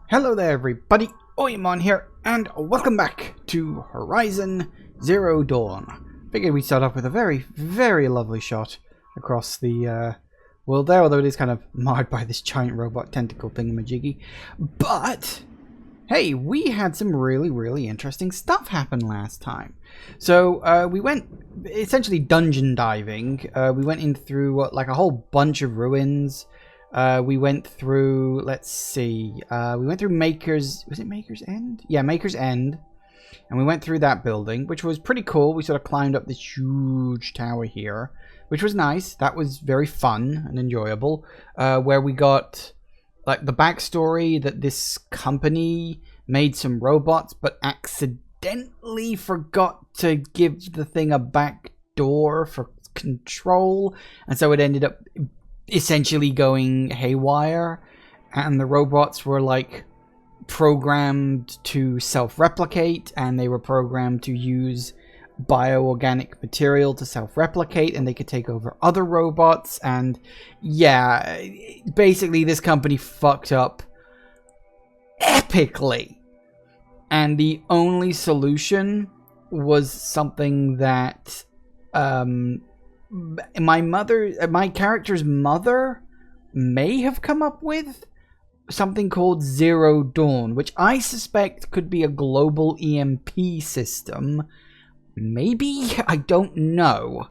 Hello there everybody, Oimon here, and welcome back to Horizon Zero Dawn. Figured we'd start off with a very, very lovely shot across the world there, although it is kind of marred by this giant robot tentacle thingamajiggy. But, hey, we had some really, really interesting stuff happen last time. So, we went essentially dungeon diving. We went in through like a whole bunch of ruins. We went through, let's see, we went through Maker's, was it Maker's End? Yeah, Maker's End. And we went through that building, which was pretty cool. We sort of climbed up this huge tower here, which was nice. That was very fun and enjoyable. Where we got, like, the backstory that this company made some robots, but accidentally forgot to give the thing a back door for control. And so it ended up essentially going haywire, and the robots were like programmed to self-replicate, and they were programmed to use bioorganic material to self-replicate, and they could take over other robots. And yeah, basically this company fucked up epically, and the only solution was something that my character's mother may have come up with, something called Zero Dawn, which I suspect could be a global EMP system. Maybe? I don't know.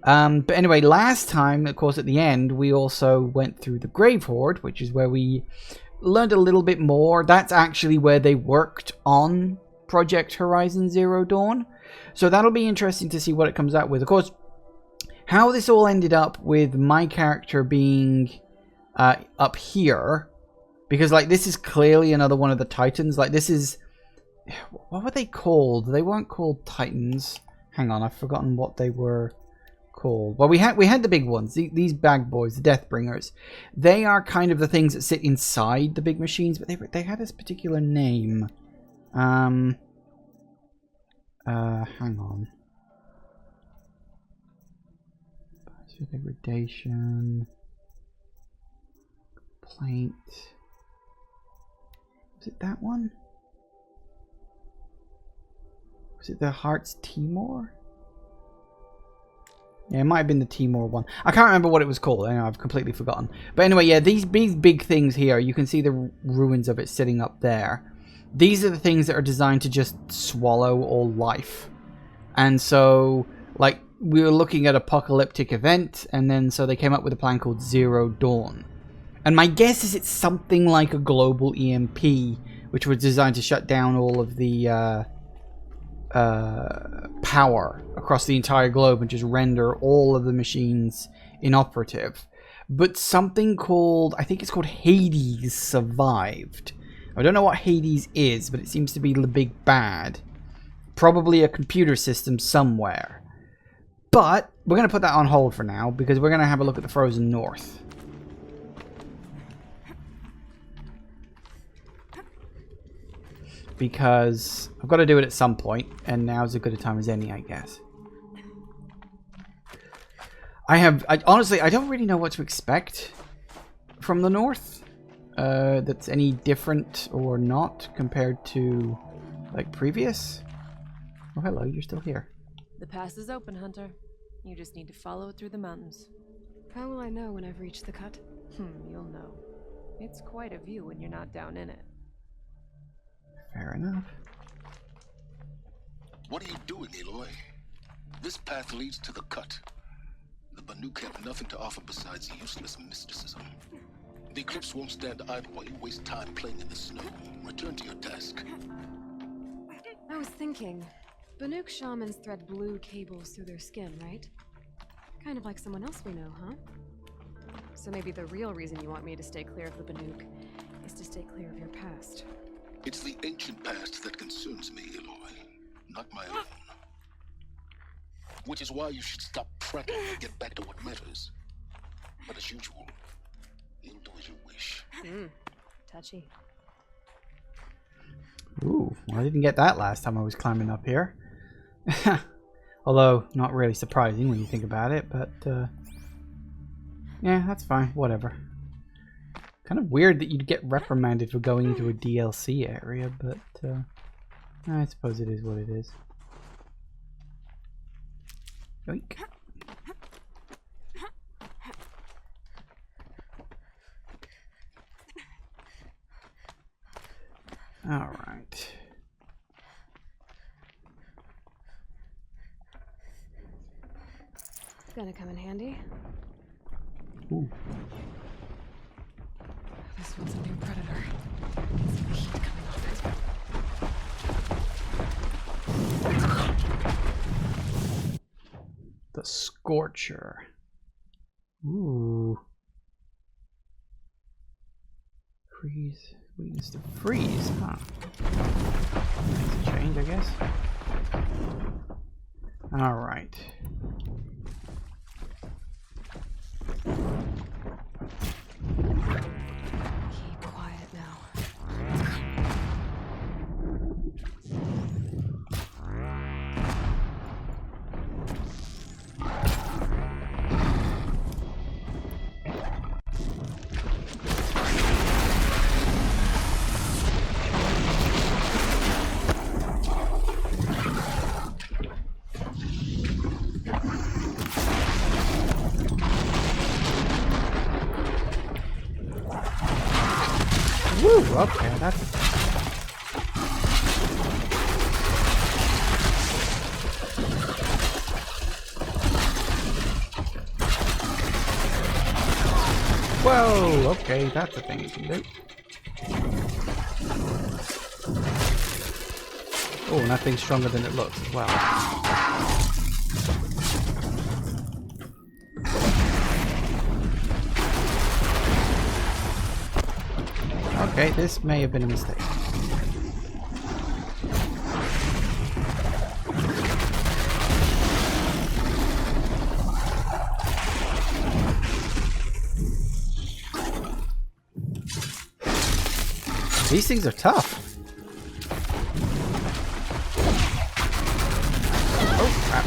But anyway, last time, of course, at the end, we also went through the Grave Horde, which is where we learned a little bit more. That's actually where they worked on Project Horizon Zero Dawn. So that'll be interesting to see what it comes out with. Of course, how this all ended up with my character being up here, because like this is clearly another one of the Titans. Like this is, what were they called? They weren't called Titans. Hang on, I've forgotten what they were called. Well, we had the big ones, these bag boys, the Deathbringers. They are kind of the things that sit inside the big machines, but they had this particular name. Hang on. Degradation, complaint. Was it that one? Was it the Hearts Timor? Yeah, it might have been the Timor one. I can't remember what it was called. I know, I've completely forgotten. But anyway, yeah, these big things here, you can see the ruins of it sitting up there. These are the things that are designed to just swallow all life. And so, like, we were looking at apocalyptic event, and then so they came up with a plan called Zero Dawn. And my guess is it's something like a global EMP, which was designed to shut down all of the power across the entire globe and just render all of the machines inoperative. But something called, I think it's called Hades, survived. I don't know what Hades is, but it seems to be the big bad. Probably a computer system somewhere. But we're going to put that on hold for now, because we're going to have a look at the Frozen North. Because I've got to do it at some point, and now's as good a time as any, I guess. Honestly, I don't really know what to expect from the North. That's any different or not compared to, like, previous. Oh, hello, you're still here. The pass is open, Hunter. You just need to follow it through the mountains. How will I know when I've reached the cut? You'll know. It's quite a view when you're not down in it. Fair enough. What are you doing, Aloy? This path leads to the cut. The Banuk have nothing to offer besides useless mysticism. The Eclipse won't stand idle while you waste time playing in the snow. Return to your task. I was thinking, Banuk shamans thread blue cables through their skin, right? Kind of like someone else we know, huh? So maybe the real reason you want me to stay clear of the Banuk is to stay clear of your past. It's the ancient past that concerns me, Aloy, not my own. Which is why you should stop prattling and get back to what matters. But as usual, you'll do as you wish. Touchy. Ooh, well, I didn't get that last time I was climbing up here. Although, not really surprising when you think about it, but yeah, that's fine, whatever. Kind of weird that you'd get reprimanded for going into a DLC area, but I suppose it is what it is. Yoink. Alright. Gonna come in handy. Ooh. This one's a new predator. Can see the heat coming off it. The Scorcher. Ooh. Freeze. Weakness to freeze, huh? Nice change, I guess. Alright. Keep quiet now. Woo! Okay, that's a thing. Whoa! Okay, that's a thing you can do. Oh, and that thing's stronger than it looks as well. Okay, this may have been a mistake. These things are tough. Oh, crap.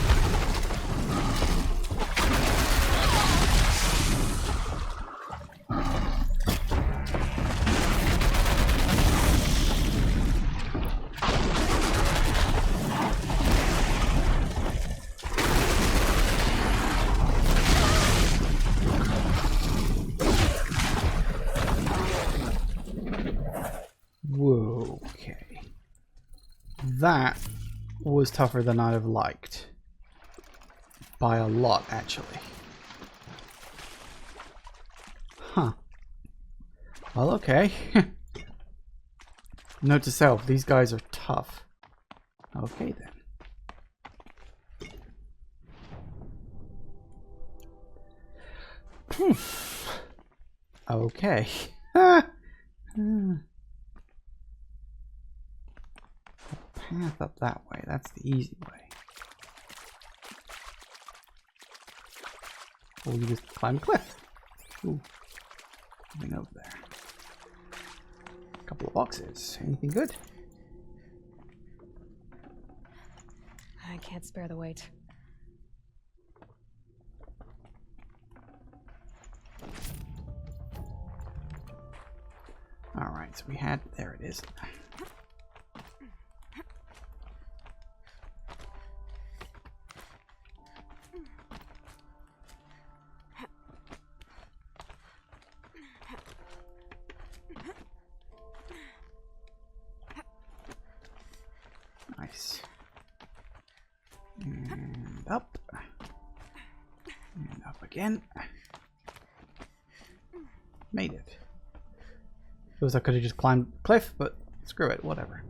Whoa, okay. That was tougher than I'd have liked. By a lot, actually. Huh. Well, okay. Note to self, these guys are tough. Okay, then. Okay. Path up that way. That's the easy way. Or you just climb a cliff. Ooh. Something over there. A couple of boxes. Anything good? I can't spare the weight. Alright, so we had... There it is. Nice. And up. And up again. Made it. Feels like I could have just climbed the cliff, but screw it, whatever.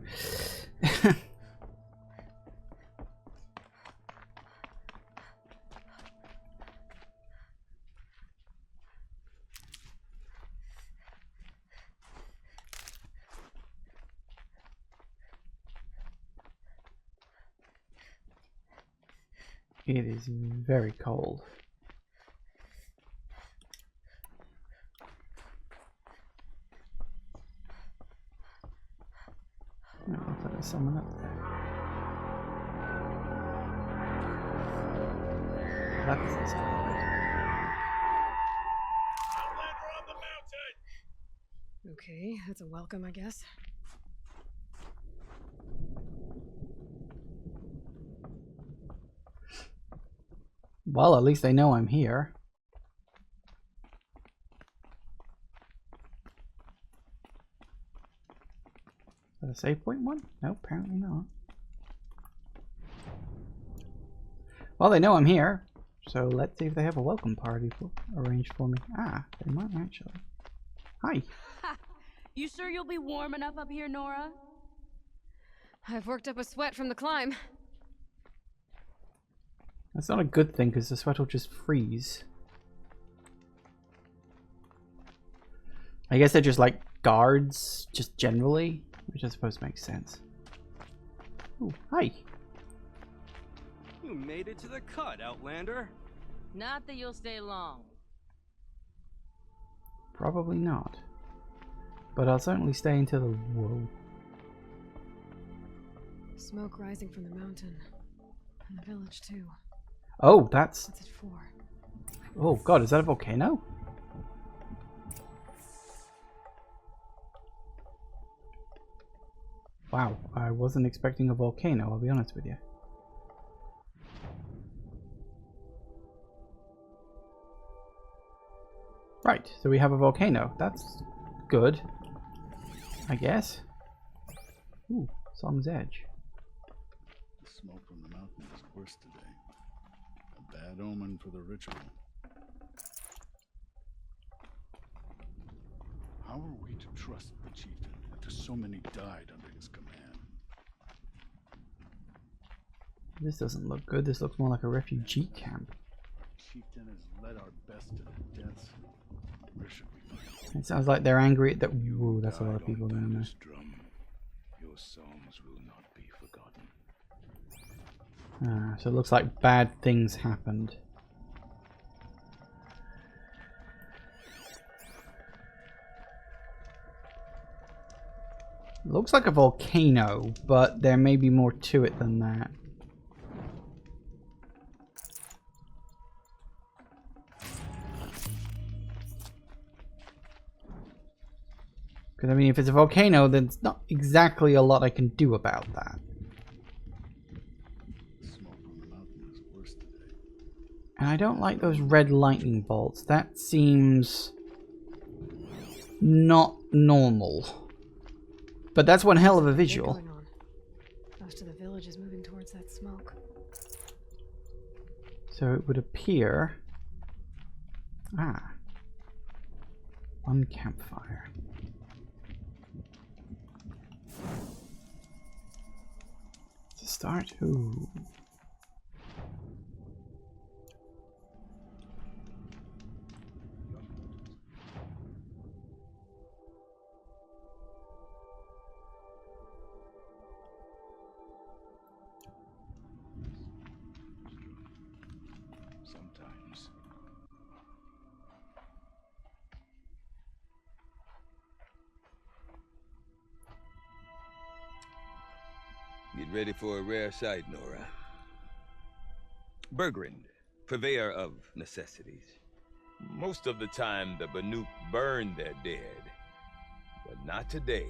It is very cold. Oh, I thought there was someone up there. That doesn't sound right. Outlander on the mountain! Okay, that's a welcome, I guess. Well, at least they know I'm here. Is that a save point one? No, apparently not. Well, they know I'm here, so let's see if they have a welcome party arranged for me. Ah, they might actually. Hi. You sure you'll be warm enough up here, Nora? I've worked up a sweat from the climb. That's not a good thing because the sweat will just freeze. I guess they're just like guards, just generally, which I suppose makes sense. Ooh, hi. You made it to the cut, Outlander. Not that you'll stay long. Probably not. But I'll certainly stay until the... Whoa. Smoke rising from the mountain. And the village, too. Oh, that's... What's it for? Oh god, is that a volcano? Wow, I wasn't expecting a volcano, I'll be honest with you. Right, so we have a volcano. That's good, I guess. Ooh, Song's Edge. The smoke from the mountain is worse today. A bad omen for the ritual. How are we to trust the chieftain after so many died under his command? This doesn't look good. This looks more like a refugee camp. The chieftain has led our best to their deaths. Where should we find? It sounds like they're angry at that. Whoa, that's a lot of people in there. Drum. Your songs will not be forgotten. Ah, so it looks like bad things happened. Looks like a volcano, but there may be more to it than that. Because, I mean, if it's a volcano, then it's not exactly a lot I can do about that. Smoke from the mountain is worse today. And I don't like those red lightning bolts. That seems not normal. But that's one hell of a visual. Going on. Most of the village is moving towards that smoke. So it would appear... Ah. One campfire. To start? Ooh. Sometimes. Get ready for a rare sight, Nora. Bergrand, purveyor of necessities. Most of the time, the Banuk burn their dead, but not today.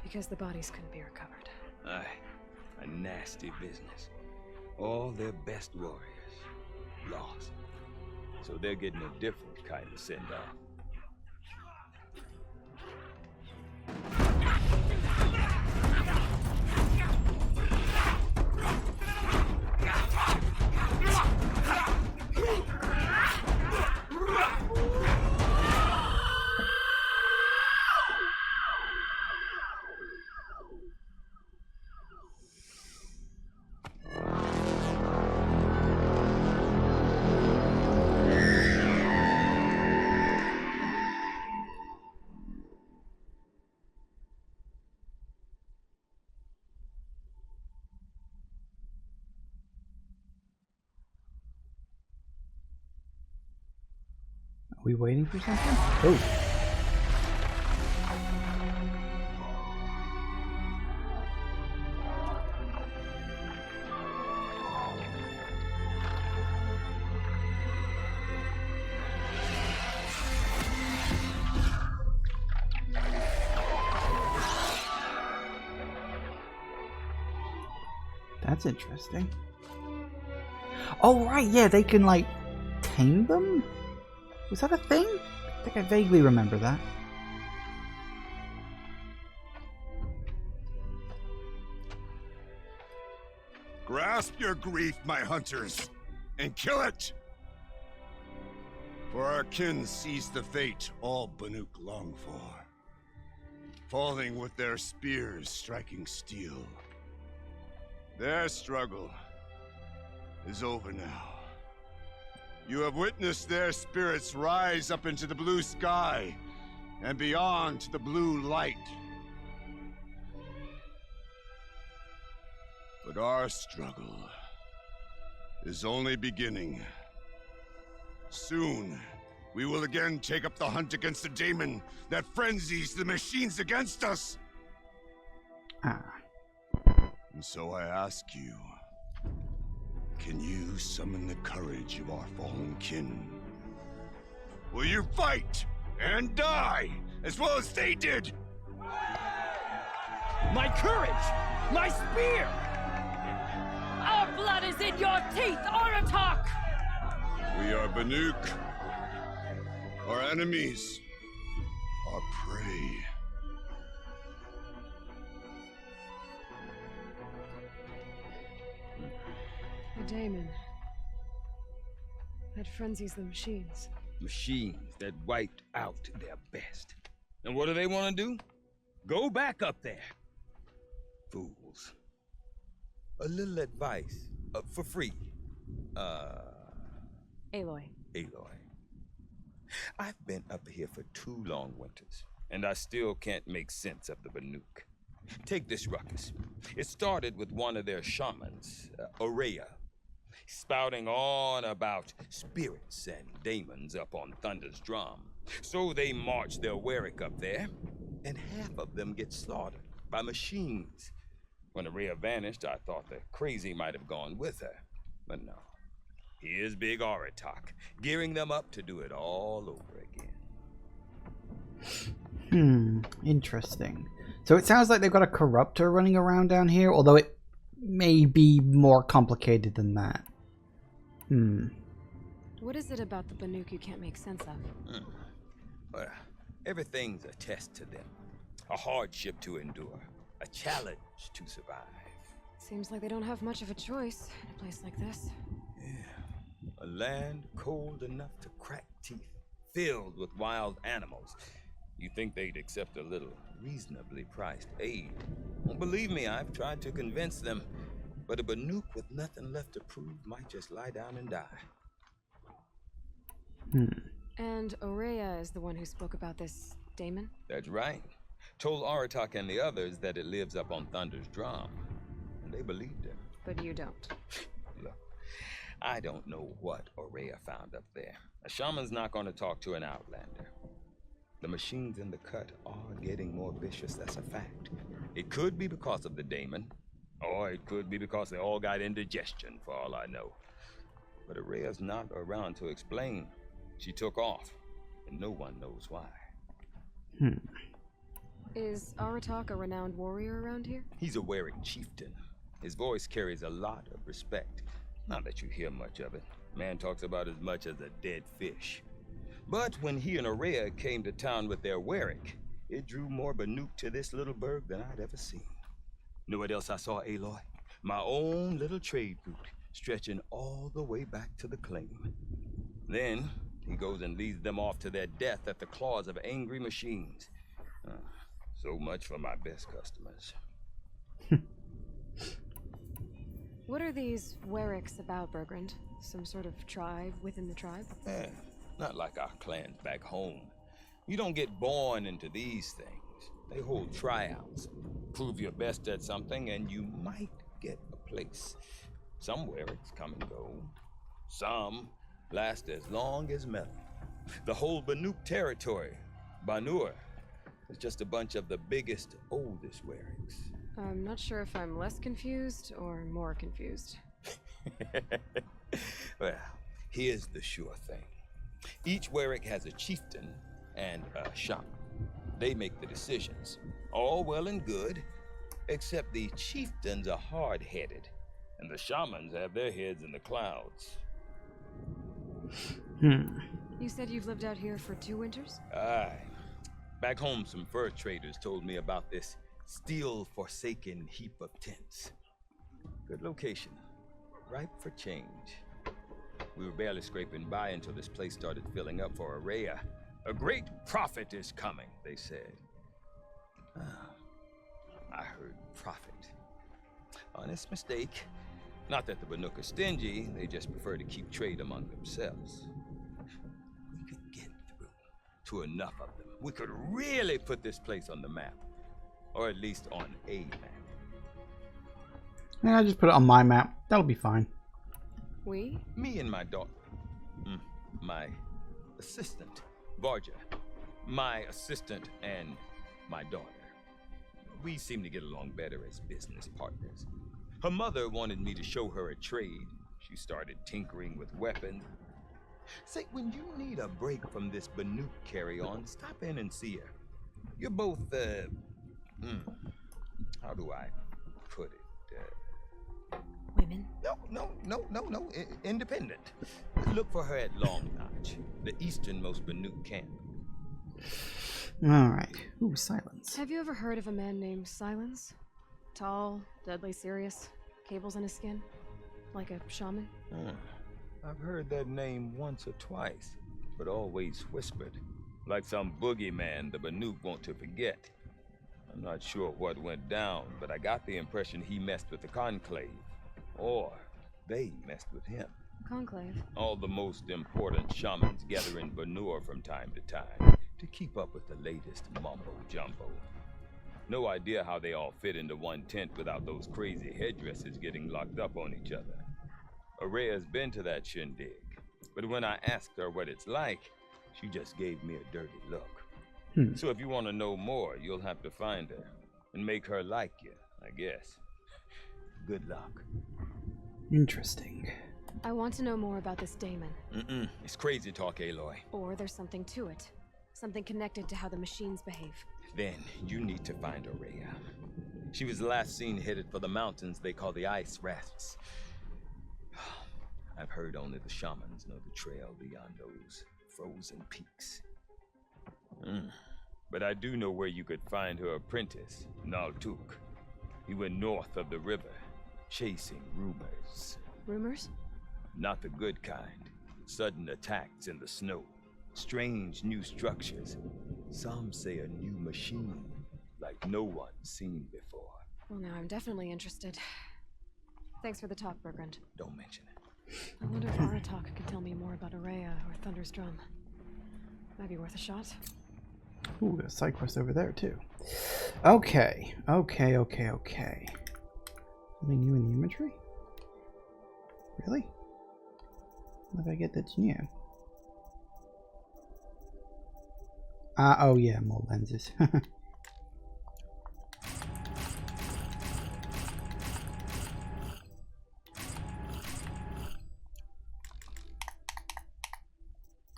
Because the bodies couldn't be recovered. Aye, a nasty business. All their best warriors lost. So they're getting a different kind of send-off. Are we waiting for something? Oh. That's interesting. Oh, right, yeah, they can, like, tame them? Was that a thing? I think I vaguely remember that. Grasp your grief, my hunters, and kill it! For our kin sees the fate all Banuk long for, falling with their spears striking steel. Their struggle is over now. You have witnessed their spirits rise up into the blue sky and beyond to the blue light. But our struggle is only beginning. Soon, we will again take up the hunt against the daemon that frenzies the machines against us. And so I ask you, can you summon the courage of our fallen kin? Will you fight and die as well as they did? My courage! My spear! Our blood is in your teeth, Aratak! We are Banuk. Our enemies are prey. The daemon. That frenzies the machines. Machines that wiped out their best. And what do they want to do? Go back up there. Fools. A little advice, for free. Aloy. Aloy. I've been up here for 2 long winters, and I still can't make sense of the Banuk. Take this ruckus. It started with one of their shamans, Aurea, spouting on about spirits and daemons up on Thunder's drum. So they march their Warwick up there, and half of them get slaughtered by machines. When Aurea vanished, I thought the crazy might have gone with her, but no. Here's Big Aratak, gearing them up to do it all over again. Interesting. So it sounds like they've got a corruptor running around down here, although it may be more complicated than that. What is it about the Banuk you can't make sense of? Well, everything's a test to them. A hardship to endure. A challenge to survive. Seems like they don't have much of a choice in a place like this. Yeah. A land cold enough to crack teeth, filled with wild animals. You think they'd accept a little reasonably priced aid? Well, believe me, I've tried to convince them. But a Banuk with nothing left to prove might just lie down and die. And Aurea is the one who spoke about this daemon? That's right. Told Aratak and the others that it lives up on Thunder's drum. And they believed him. But you don't. Look, I don't know what Aurea found up there. A shaman's not going to talk to an outlander. The machines in the cut are getting more vicious, that's a fact. It could be because of the daemon, or it could be because they all got indigestion, for all I know. But Aurea's not around to explain. She took off, and no one knows why. Is Aratak a renowned warrior around here? He's a Warwick chieftain. His voice carries a lot of respect. Not that you hear much of it. Man talks about as much as a dead fish. But when he and Aurea came to town with their Warwick, it drew more Banuk to this little burg than I'd ever seen. Know what else I saw, Aloy? My own little trade route, stretching all the way back to the claim. Then, he goes and leads them off to their death at the claws of angry machines. So much for my best customers. What are these Warwicks about, Bergrand? Some sort of tribe within the tribe? Not like our clans back home. You don't get born into these things. They hold tryouts. Prove your best at something and you might get a place. Some Warwicks come and go. Some last as long as metal. The whole Banuk territory, Banur, is just a bunch of the biggest, oldest Warwicks. I'm not sure if I'm less confused or more confused. Well, here's the sure thing. Each Warwick has a chieftain and a shaman. They make the decisions. All well and good, except the chieftains are hard-headed. and the shamans have their heads in the clouds. You said you've lived out here for 2 winters? Aye. Back home, some fur traders told me about this still forsaken heap of tents. Good location, ripe for change. We were barely scraping by until this place started filling up for Araya. A great prophet is coming, they said. I heard prophet. Honest mistake. Not that the Banuk are stingy, they just prefer to keep trade among themselves. We could get through to enough of them. We could really put this place on the map. Or at least on a map. Yeah, I just put it on my map. That'll be fine. We? Me and my daughter. My assistant, Varja. My assistant and my daughter. We seem to get along better as business partners. Her mother wanted me to show her a trade. She started tinkering with weapons. Say, when you need a break from this Banuk carry-on, stop in and see her. You're both, how do I put it? Women? No. Independent. Look for her at Long Notch, the easternmost Banuk camp. Alright. Ooh, silence. Have you ever heard of a man named Silence? Tall, deadly serious, cables in his skin? Like a shaman? I've heard that name once or twice, but always whispered. Like some boogeyman the Banuk want to forget. I'm not sure what went down, but I got the impression he messed with the Conclave. Or they messed with him. Conclave? All the most important shamans gather in Banur from time to time to keep up with the latest mumbo-jumbo. No idea how they all fit into one tent without those crazy headdresses getting locked up on each other. Araya's been to that shindig, but when I asked her what it's like, she just gave me a dirty look. So if you want to know more, you'll have to find her and make her like you, I guess. Good luck. Interesting. I want to know more about this daemon. It's crazy talk, Aloy. Or there's something to it. Something connected to how the machines behave. Then you need to find Araya. She was last seen headed for the mountains they call the Ice Rafts. I've heard only the shamans know the trail beyond those frozen peaks. But I do know where you could find her apprentice, Naltuk. He went north of the river, chasing rumors. Rumors? Not the good kind. Sudden attacks in the snow. Strange new structures. Some say a new machine, like no one's seen before. Well, now I'm definitely interested. Thanks for the talk, Bergrand. Don't mention it. I wonder if Aratak could tell me more about Araya or Thunder's Drum. Might be worth a shot. Ooh, a side quest over there too. Okay. Something new in the imagery? Really? What did I get that's new? Oh yeah, more lenses. And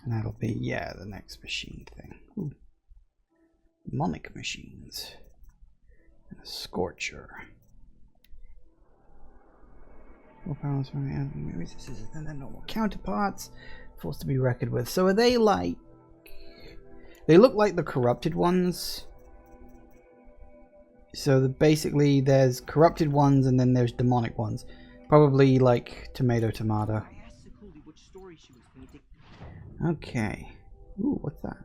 that'll be, yeah, the next machine thing. Ooh. Demonic machines. And a Scorcher. More powers from the enemy resistance than their normal counterparts. Forced to be reckoned with. So are they like... They look like the corrupted ones. So basically there's corrupted ones and then there's demonic ones. Probably like tomato. Okay. Ooh, what's that?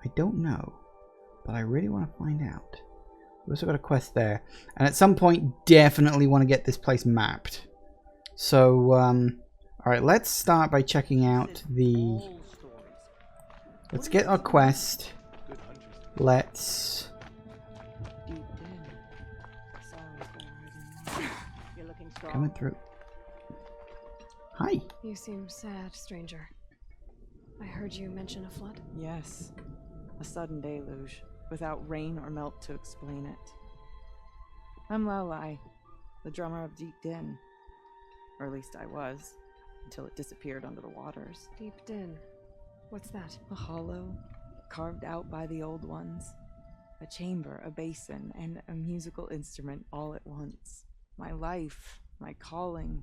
I don't know. But I really want to find out. We also got a quest there. And at some point, definitely want to get this place mapped. So, alright, let's start by checking out the... Let's get our quest. Let's... Coming through. Hi. You seem sad, stranger. I heard you mention a flood. Yes. A sudden deluge, without rain or melt to explain it. I'm Lalai, the drummer of Deep Din. Or at least I was, until it disappeared under the waters. Deep Din. What's that? A hollow, carved out by the old ones. A chamber, a basin, and a musical instrument all at once. My life my calling.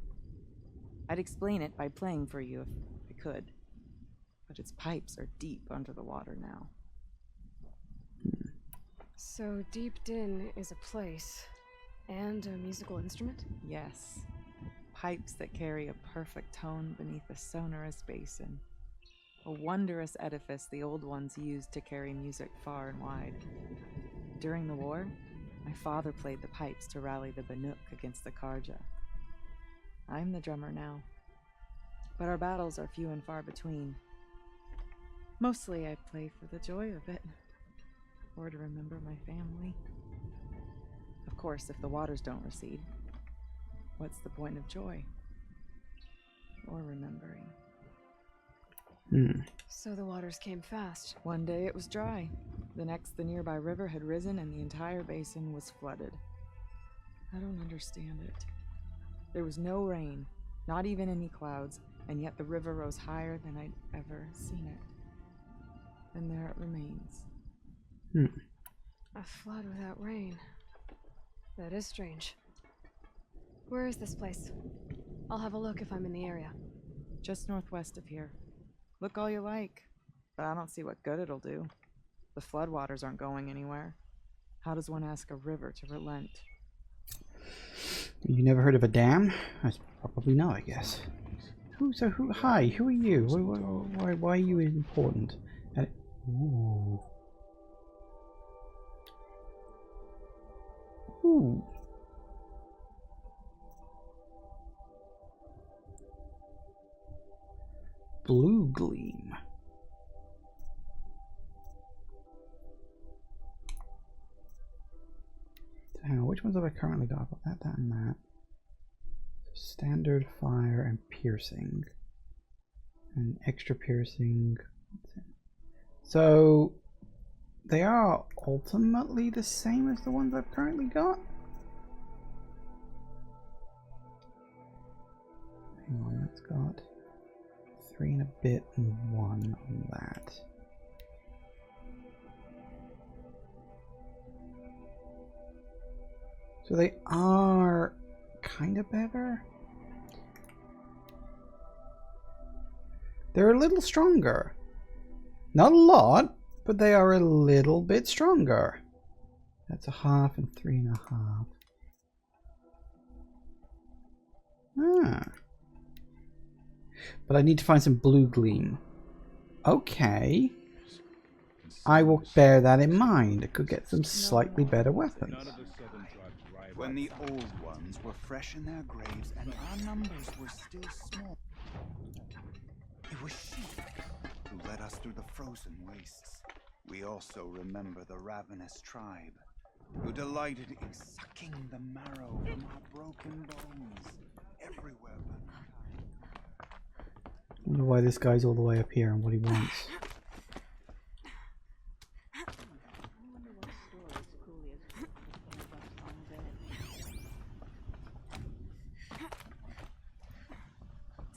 I'd explain it by playing for you if I could. But its pipes are deep under the water now. So Deep Din is a place and a musical instrument? Yes. Pipes that carry a perfect tone beneath a sonorous basin. A wondrous edifice the old ones used to carry music far and wide. During the war, my father played the pipes to rally the Banuk against the Karja. I'm the drummer now, but our battles are few and far between. Mostly I play for the joy of it, or to remember my family. Of course, if the waters don't recede, what's the point of joy? Or remembering? So the waters came fast. One day it was dry. The next, the nearby river had risen and the entire basin was flooded. I don't understand it. There was no rain, not even any clouds, and yet the river rose higher than I'd ever seen it. And there it remains. A flood without rain. That is strange. Where is this place? I'll have a look if I'm in the area. Just northwest of here. Look all you like, but I don't see what good it'll do. The floodwaters aren't going anywhere. How does one ask a river to relent? You never heard of a dam? That's probably not, I guess. Hi, who are you? Why are you important? Ooh. Ooh. Blue gleam. So hang on, which ones have I currently got? I've got that, and that. Standard, fire, and piercing. And extra piercing. So they are ultimately the same as the ones I've currently got. Hang on, that's got 3 and a bit and 1 on that. So they are kind of better. They're a little stronger. Not a lot, but they are a little bit stronger. That's a half and 3 and a half. Ah. But I need to find some blue gleam. Okay. I will bear that in mind. I could get some slightly better weapons. When the old ones were fresh in their graves and our numbers were still small. It was she who led us through the frozen wastes. We also remember the ravenous tribe, who delighted in sucking the marrow from our broken bones everywhere. I wonder why this guy's all the way up here and what he wants.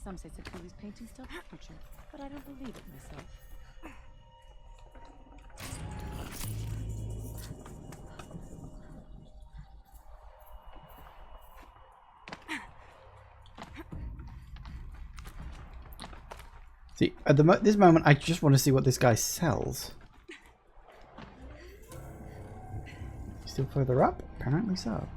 Some say Sakuli's paintings tell the future, but I don't believe it myself. See, at this moment, I just want to see what this guy sells. Still further up? Apparently so.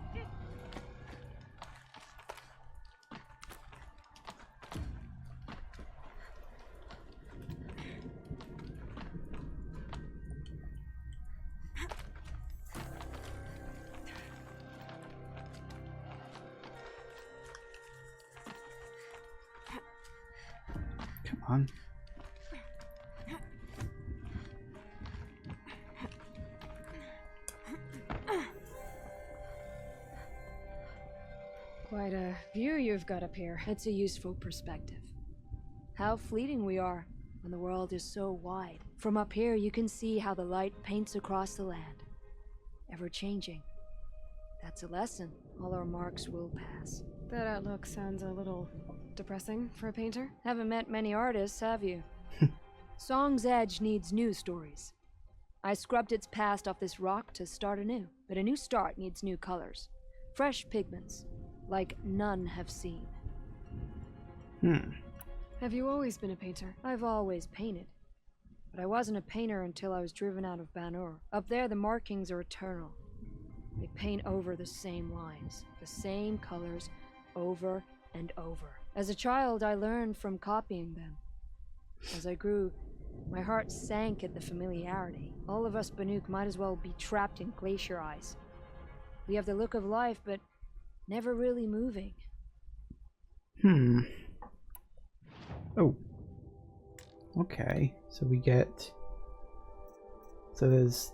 Come on. Quite a view you've got up here. It's a useful perspective. How fleeting we are when the world is so wide. From up here, you can see how the light paints across the land. Ever changing. That's a lesson. All our marks will pass. That outlook sounds a little depressing for a painter. Haven't met many artists, have you? Song's Edge needs new stories. I scrubbed its past off this rock to start anew, but a new start needs new colors. Fresh pigments. like none have seen. Have you always been a painter? I've always painted. But I wasn't a painter until I was driven out of Banur. Up there, the markings are eternal. They paint over the same lines, the same colors, over and over. As a child, I learned from copying them. As I grew, my heart sank at the familiarity. All of us Banuk might as well be trapped in glacier ice. We have the look of life, but never really moving. Oh. Okay, so we get... So there's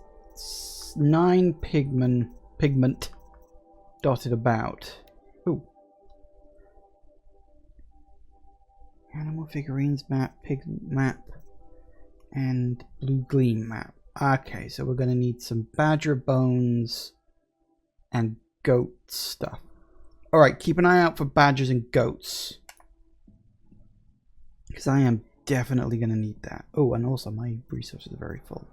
9 pigment dotted about. Ooh. Animal figurines map, pigment map, and blue gleam map. Okay, so we're going to need some badger bones and goat stuff. Alright, keep an eye out for badgers and goats. Because I am definitely going to need that. Oh, and also my resources are very full.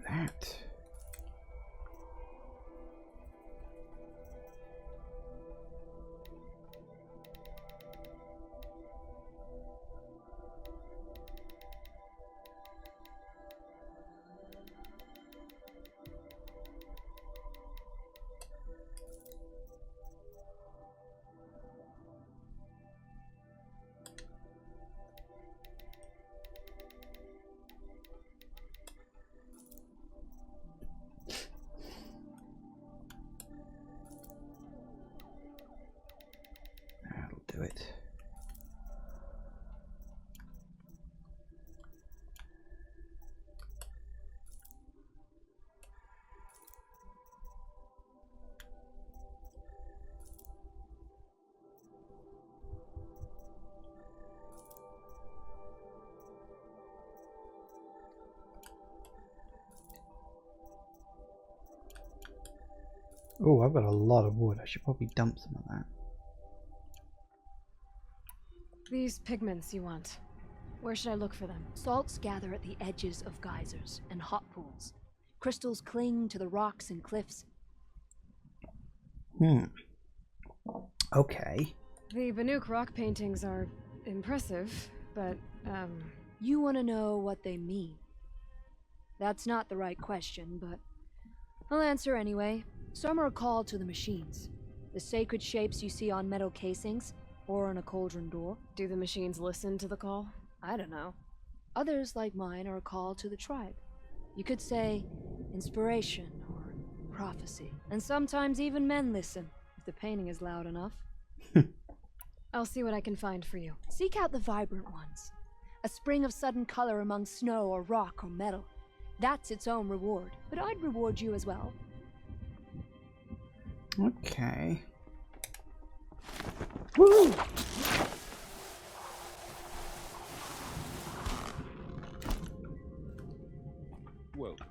That. That'll do it. Oh, I've got a lot of wood. I should probably dump some of that. These pigments you want. Where should I look for them? Salts gather at the edges of geysers and hot pools. Crystals cling to the rocks and cliffs. Okay. The Banuk rock paintings are impressive, but, You want to know what they mean. That's not the right question, but I'll answer anyway. Some are called to the machines. The sacred shapes you see on metal casings, or on a cauldron door. Do the machines listen to the call? I don't know. Others, like mine, are called to the tribe. You could say inspiration or prophecy. And sometimes even men listen, if the painting is loud enough. I'll see what I can find for you. Seek out the vibrant ones. A spring of sudden color among snow or rock or metal. That's its own reward. But I'd reward you as well. Okay. Woo! Welcome.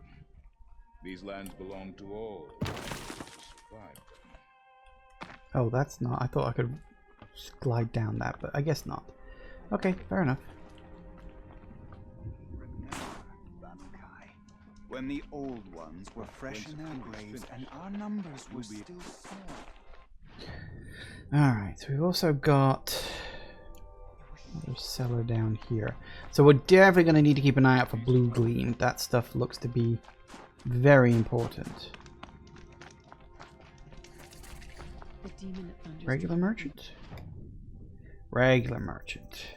These lands belong to all. Survive them. Oh, that's not. I thought I could just glide down that, but I guess not. Okay, fair enough. When the old ones were fresh in their graves and our numbers were still small. Alright, so we've also got another cellar down here. So we're definitely going to need to keep an eye out for blue gleam. That stuff looks to be very important. Regular merchant? Regular merchant.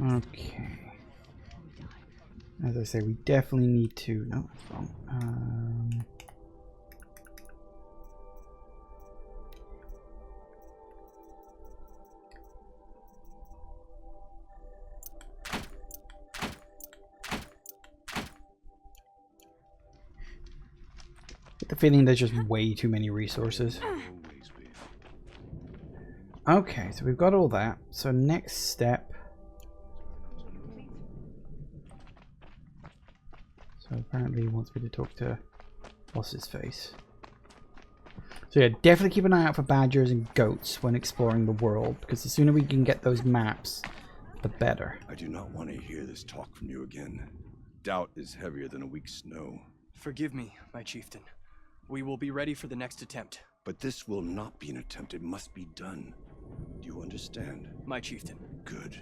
Okay. As I say, we definitely need to... No, that's wrong. Get the feeling there's just way too many resources. Okay, so we've got all that. So next step... So apparently he wants me to talk to what's his face. So yeah, definitely keep an eye out for badgers and goats when exploring the world, because the sooner we can get those maps, the better. I do not want to hear this talk from you again. Doubt is heavier than a week's snow. Forgive me, my chieftain. We will be ready for the next attempt. But this will not be an attempt. It must be done. Do you understand? My chieftain. Good.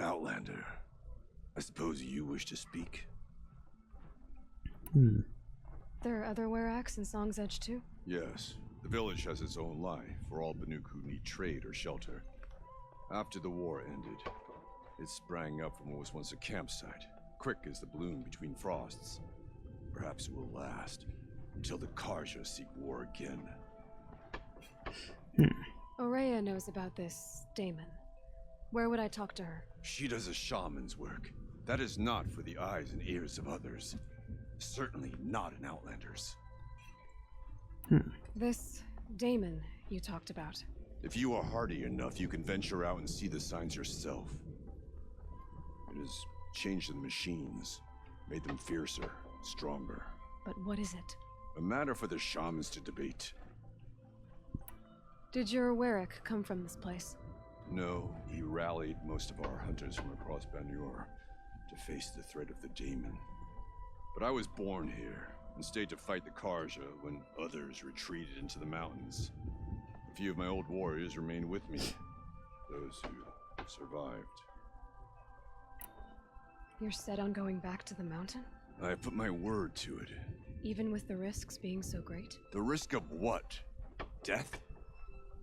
Outlander, I suppose you wish to speak? There are other Weraks in Song's Edge too? Yes. The village has its own life for all Banuk who need trade or shelter. After the war ended, it sprang up from what was once a campsite, quick as the bloom between frosts. Perhaps it will last until the Karja seek war again. Aurea knows about this Damon. Where would I talk to her? She does a shaman's work. That is not for the eyes and ears of others. Certainly not an Outlander's. This Damon you talked about. If you are hardy enough, you can venture out and see the signs yourself. It has changed the machines, made them fiercer, stronger. But what is it? A matter for the shamans to debate. Did your Werak come from this place? No, he rallied most of our hunters from across Banur to face the threat of the Daemon. But I was born here and stayed to fight the Karja when others retreated into the mountains. A few of my old warriors remained with me, those who survived. You're set on going back to the mountain? I have put my word to it. Even with the risks being so great? The risk of what? Death?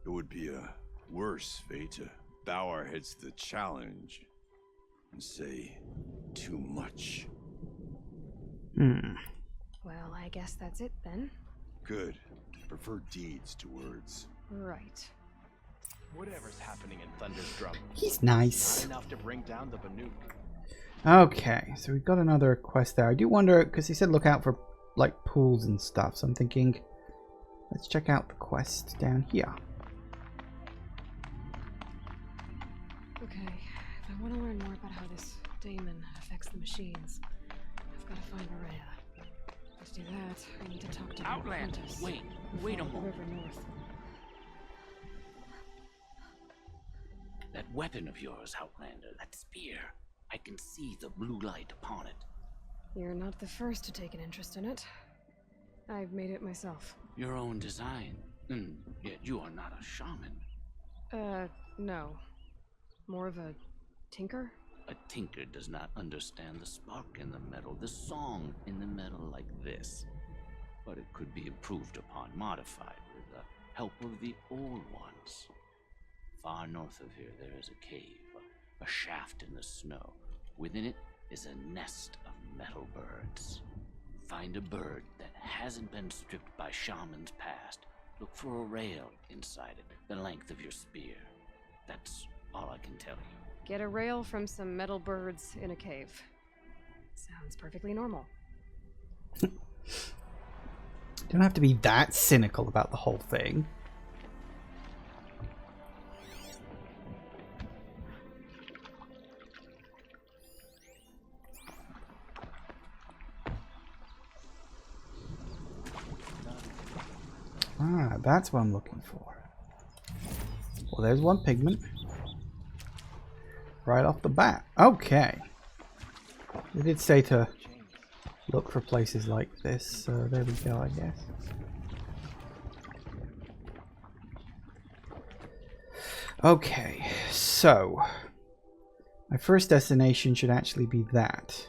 It would be a worse fate to bow our heads to the challenge and say too much. Well, I guess that's it then. Good. Prefer deeds to words. Right. Whatever's happening in Thunder's Drum. He's nice. Not enough to bring down the Banuk. Okay, so we've got another quest there. I do wonder, because he said look out for like pools and stuff, so I'm thinking let's check out the quest down here. Okay, if I want to learn more about how this Daemon affects the machines, I've got to find Aurea. To do that, I need to talk to Outlander, wait a moment. The river north. That weapon of yours, Outlander, that spear. I can see the blue light upon it. You're not the first to take an interest in it. I've made it myself. Your own design. Yet you are not a shaman. No. More of a tinker? A tinker does not understand the spark in the metal, the song in the metal like this. But it could be improved upon, modified with the help of the old ones. Far north of here there is a cave, a shaft in the snow. Within it is a nest of metal birds. Find a bird that hasn't been stripped by shamans past. Look for a rail inside it, the length of your spear. That's all I can tell you. Get a rail from some metal birds in a cave. Sounds perfectly normal. You don't have to be that cynical about the whole thing. Ah, that's what I'm looking for. Well, there's one pigment. Right off the bat. Okay. They did say to look for places like this, so there we go, I guess. Okay, so my first destination should actually be that.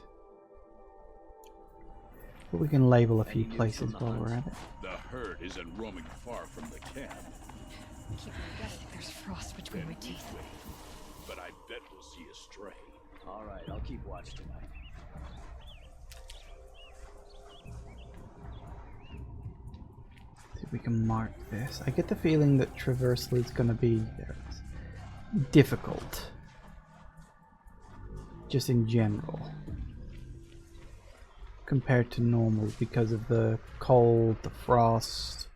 But we can label a few places while we're at it. The herd isn't roaming far from the camp. Keep my guessing. There's frost between my teeth. But I bet we'll see a stray. All right, I'll keep watch tonight. See if we can mark this. I get the feeling that traversal is going to be difficult. Just in general. Compared to normal because of the cold, the frost,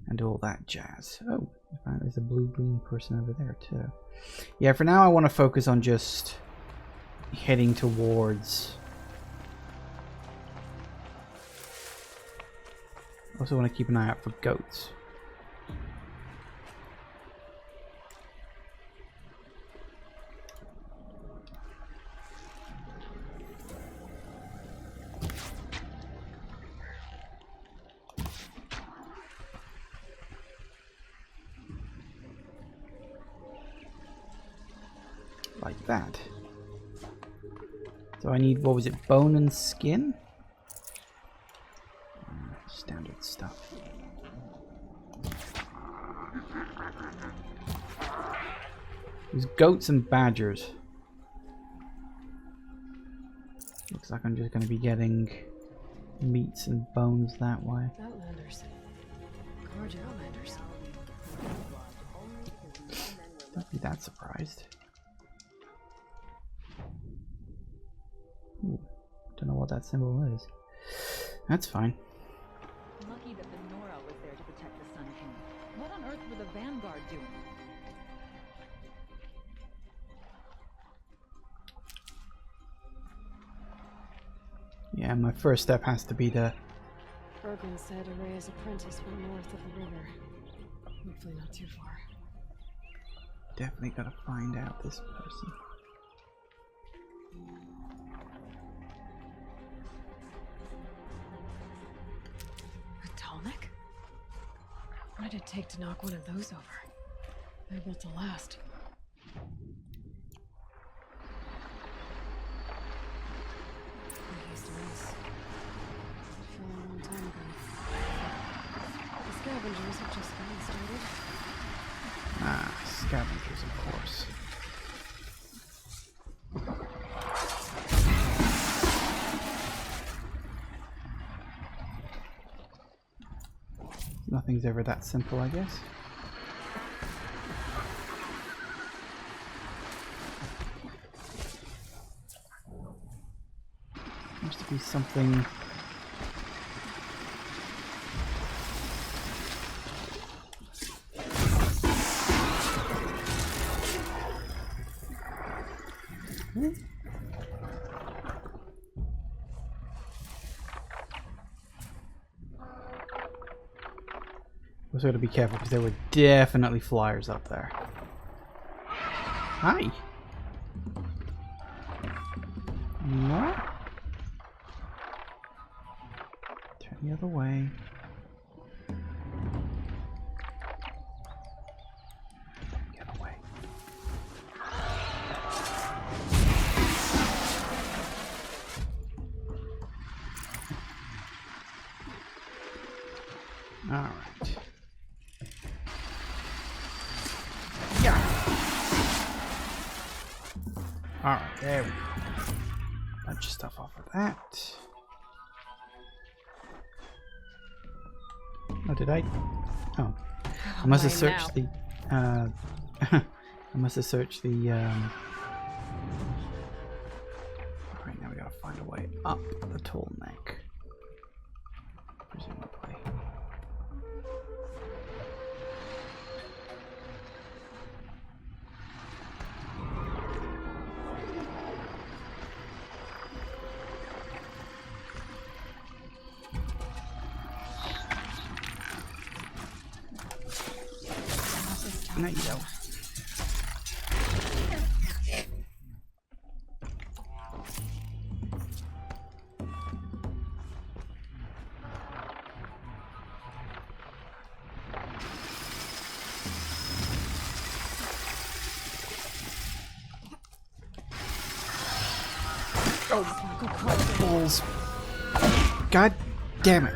and all that jazz. Oh, there's a blue green person over there too. Yeah, for now I want to focus on just heading towards. Also want to keep an eye out for goats. Like that. So I need, what was it, bone and skin? Standard stuff. There's goats and badgers. Looks like I'm just going to be getting meats and bones that way. Outlanders. Gorge Outlanders. Don't be that surprised. Ooh, don't know what that symbol is. That's fine. Lucky that the Nora was there to protect the Sun King. What on earth were the Vanguard doing? Yeah, my first step has to be to... Bergman said Araya's apprentice went north of the river. Hopefully not too far. Definitely gotta find out this person. A Tallneck? What did it take to knock one of those over? They're built to last. It fell a long time ago. The scavengers have just gotten started. Ah, scavengers, of course. Nothing's ever that simple, I guess. Seems to be something. Also, gotta be careful because there were definitely flyers up there. Hi. No. Turn the other way. Get away. All right. Alright, there we go. Bunch of stuff off of that. Oh, did I? Oh. I must have searched the, I must have searched the, Alright, now we gotta find a way up the tall neck. Presumably. There you go. Oh, balls. God damn it.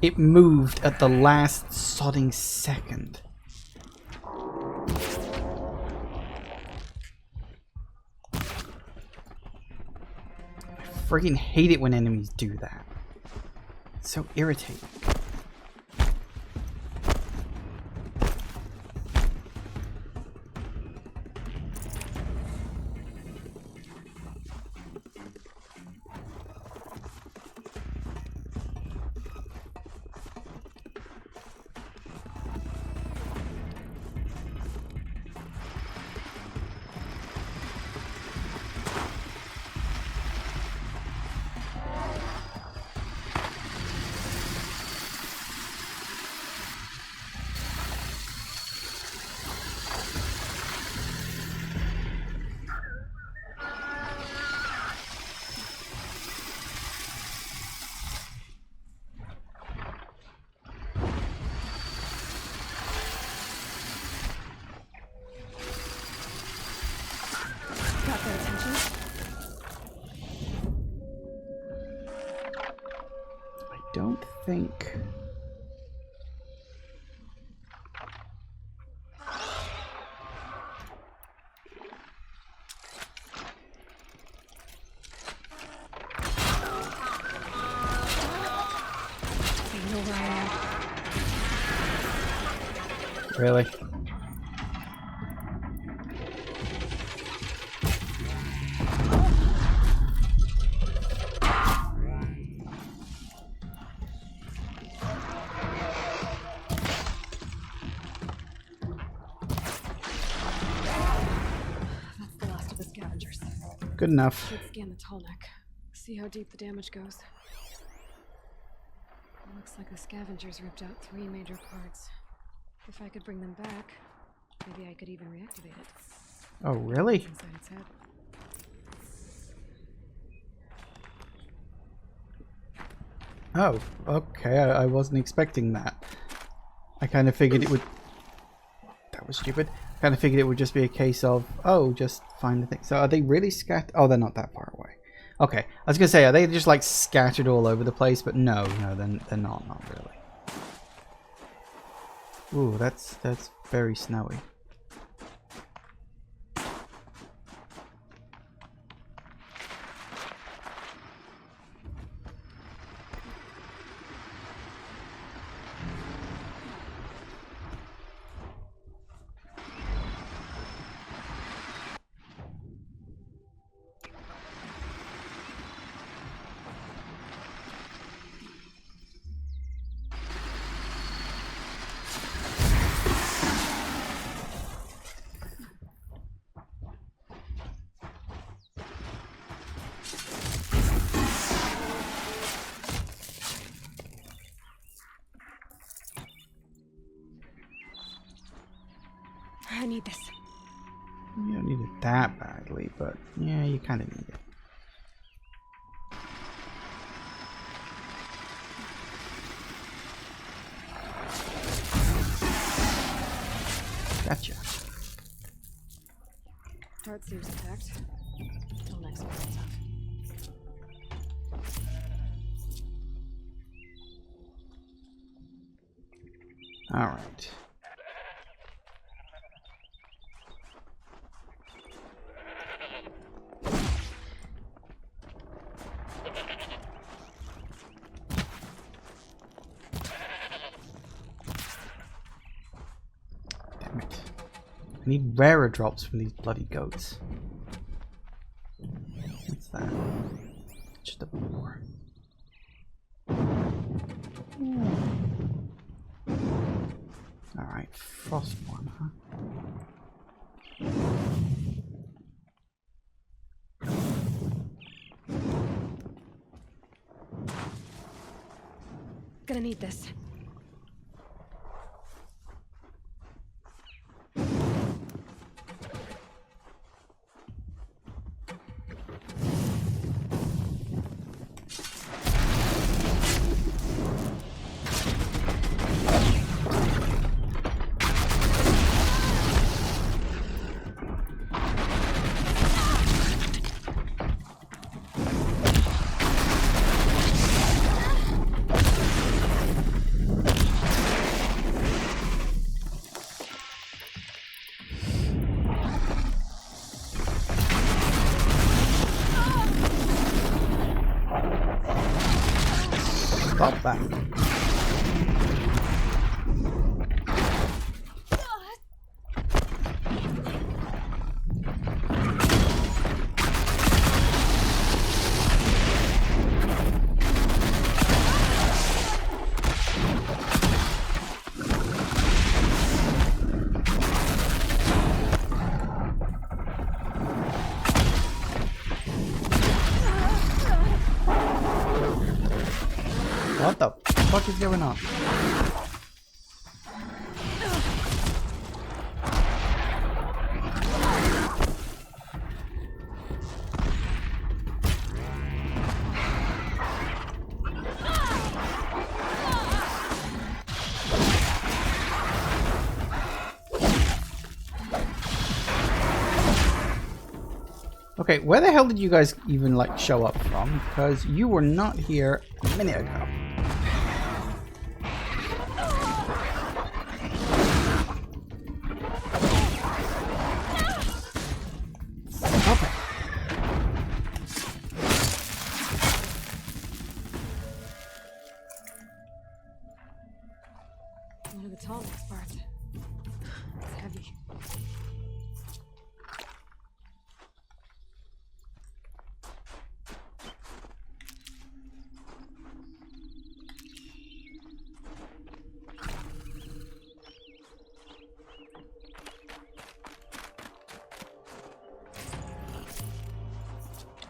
It moved at the last sodding second. I freaking hate it when enemies do that. It's so irritating. Don't think... Really? Good enough. Should scan the tall neck. See how deep the damage goes. Looks like the scavengers ripped out 3 major parts. If I could bring them back, maybe I could even reactivate it. Oh, really? Inside its head. Oh, okay. I wasn't expecting that. I kind of figured it would... That was stupid. I kind of figured it would just be a case of, oh, just find the thing. So are they really scattered? Oh, they're not that far away. Okay. I was going to say, are they just like scattered all over the place? But no, they're not really. Ooh, that's very snowy. I need this. You don't need it that badly, but yeah, you kind of need it. Gotcha. Heart seems intact. Till next one. All right. Damn it. I need rarer drops from these bloody goats. What's that? Just a boar. Alright, frost one, huh? Gonna need this. Stop that. What the fuck is going on? Okay, where the hell did you guys even like show up from? Because you were not here a minute ago. Okay. One of the tallest parts. It's heavy.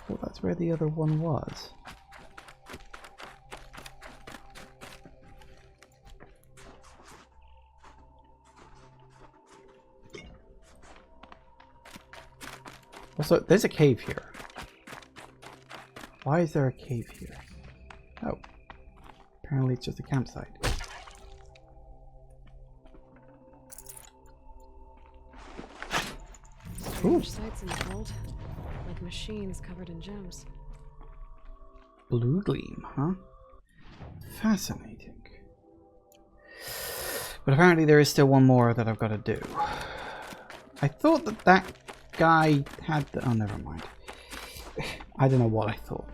Well, that's where the other one was. Also, there's a cave here. Why is there a cave here? Oh. Apparently it's just a campsite. Strange sights in the cold. Like machines covered in gems. Blue gleam, huh? Fascinating. But apparently there is still one more that I've got to do. I thought that that guy had the... Oh, never mind. I don't know what I thought.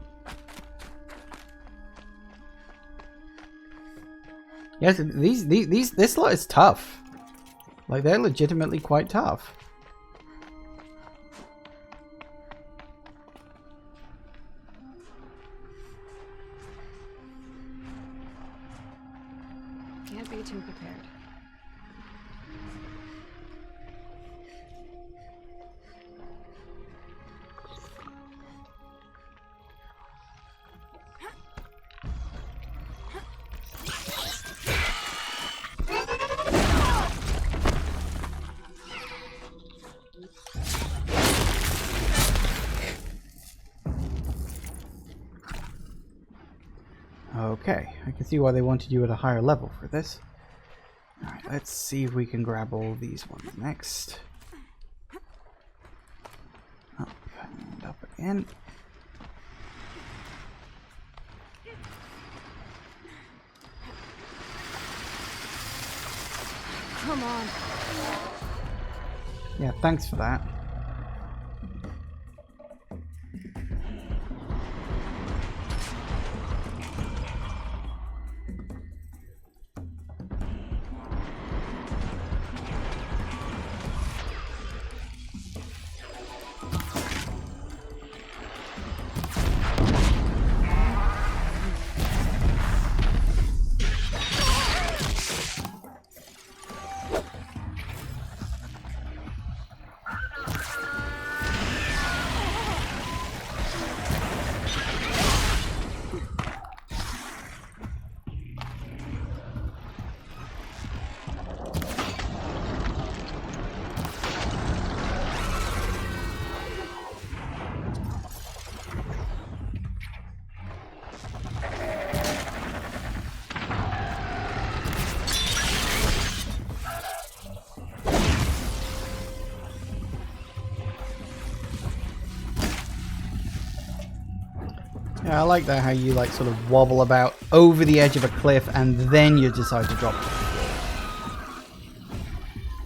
Yes, this lot is tough. Like, they're legitimately quite tough. Can't be too prepared. Okay, I can see why they wanted you at a higher level for this. Alright, let's see if we can grab all these ones next. Up and up again. Come on. Yeah, thanks for that. Yeah, I like that how you like sort of wobble about over the edge of a cliff and then you decide to drop it.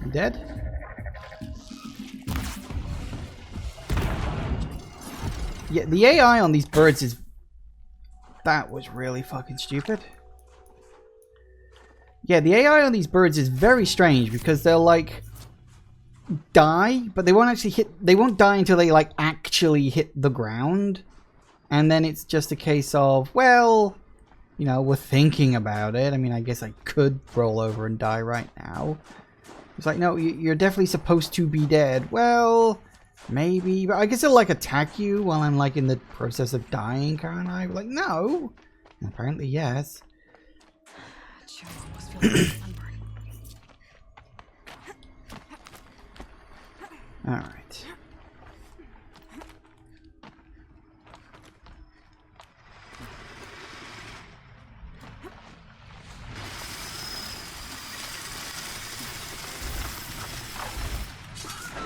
You dead? Yeah, the AI on these birds is... That was really fucking stupid. Yeah, the AI on these birds is very strange because they'll like die, but they won't actually hit. They won't die until they like actually hit the ground, and then it's just a case of, well, you know, we're thinking about it. I mean, I guess I could roll over and die right now. It's like, no, you're definitely supposed to be dead. Well, maybe, but I guess it'll like attack you while I'm like in the process of dying, can't I? Like, no. Apparently, yes. All right.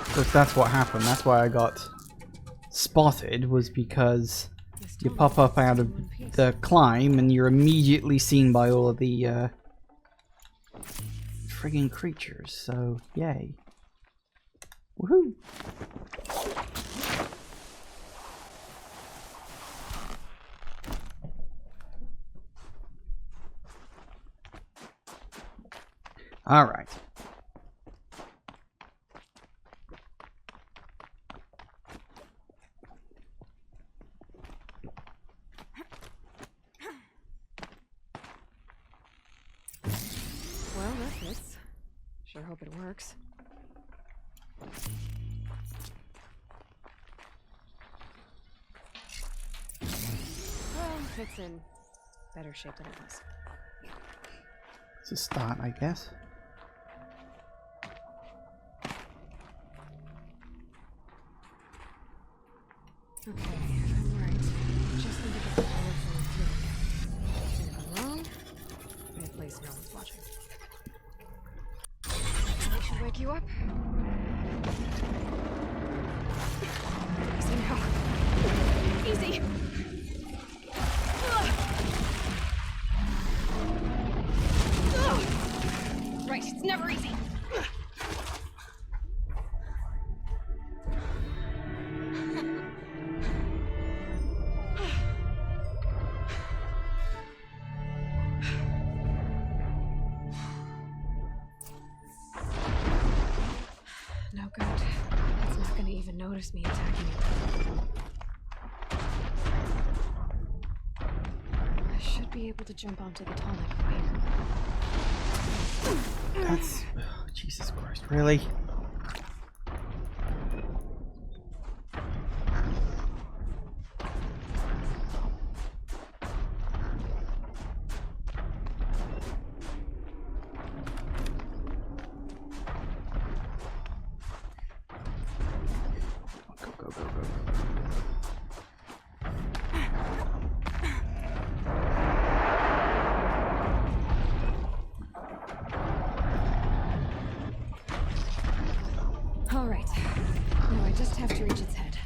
Because that's what happened. That's why I got spotted, was because you pop up out of the climb and you're immediately seen by all of the friggin' creatures. So, yay. Woohoo! Alright. Well, that fits. Sure hope it works. Well, it's in better shape than it was. It's a start, I guess. Okay, I'm right. Just need to get the power flowing through again. And if I'm wrong, in a place no one's watching. I should wake you up. Easy now. Easy! Right, it's never easy. No good. It's not gonna even notice me attacking it. I should be able to jump onto the tonic from here. That's... oh, Jesus Christ, really? Go, go, go, go. All right. Now I just have to reach its head.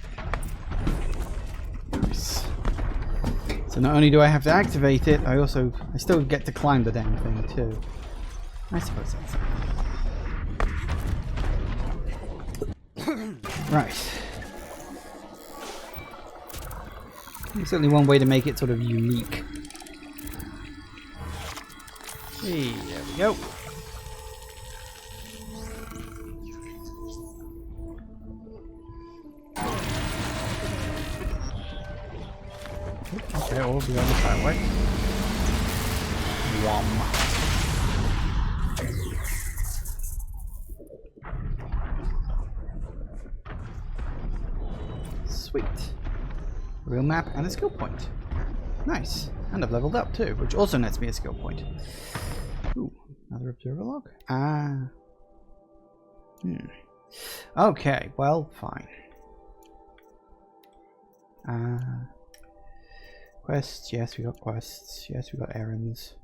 Nice. So not only do I have to activate it, I still get to climb the damn thing too. I suppose that's it. Right. There's certainly one way to make it sort of unique. Hey, there we go. Okay, we'll be on the highway. Sweet. Real map and a skill point. Nice. And I've leveled up too, which also nets me a skill point. Ooh, another observer log. Ah. Okay, well, fine. Quests, yes, we got quests. Yes, we got errands.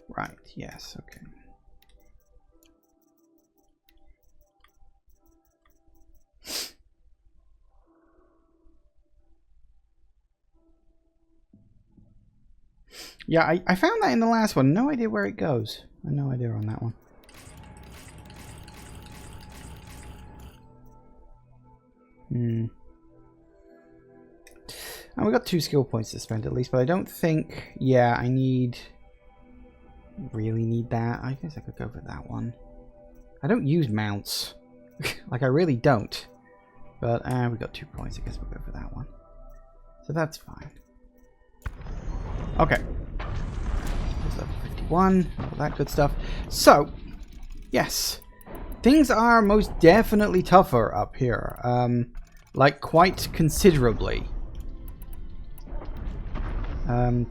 Right, yes, okay. Yeah, I found that in the last one. No idea where it goes. I have no idea on that one. we got 2 skill points to spend at least, but I don't think... Yeah, I need... Really need that. I guess I could go for that one. I don't use mounts. Like, I really don't. But, we got 2 points. I guess we'll go for that one. So that's fine. Okay. There's level 51. All that good stuff. So, yes. Things are most definitely tougher up here. Like, quite considerably.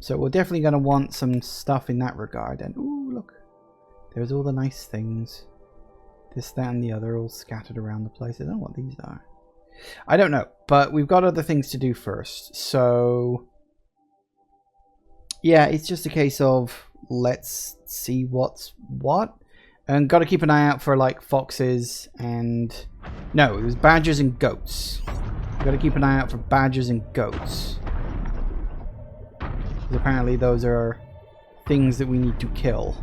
So we're definitely going to want some stuff in that regard. And, ooh, look. There's all the nice things. This, that, and the other all scattered around the place. I don't know what these are. I don't know. But we've got other things to do first. So, yeah, it's just a case of let's see what's what. And got to keep an eye out for, like, foxes and... No, it was badgers and goats. Got to keep an eye out for badgers and goats. Because apparently those are things that we need to kill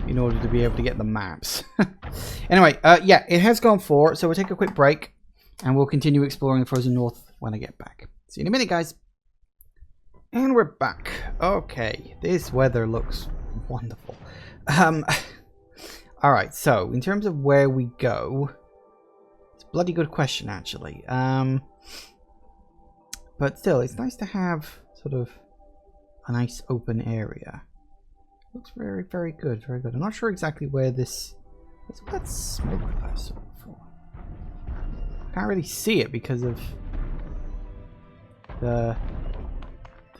in order to be able to get the maps. Anyway, yeah, it has gone 4, so we'll take a quick break. And we'll continue exploring the Frozen North when I get back. See you in a minute, guys. And we're back. Okay, this weather looks wonderful. Alright, so in terms of where we go, it's a bloody good question actually. But still, it's nice to have sort of a nice open area. Looks very, very good, very good. I'm not sure exactly where this... What's that smoke that I saw before? Can't really see it because of the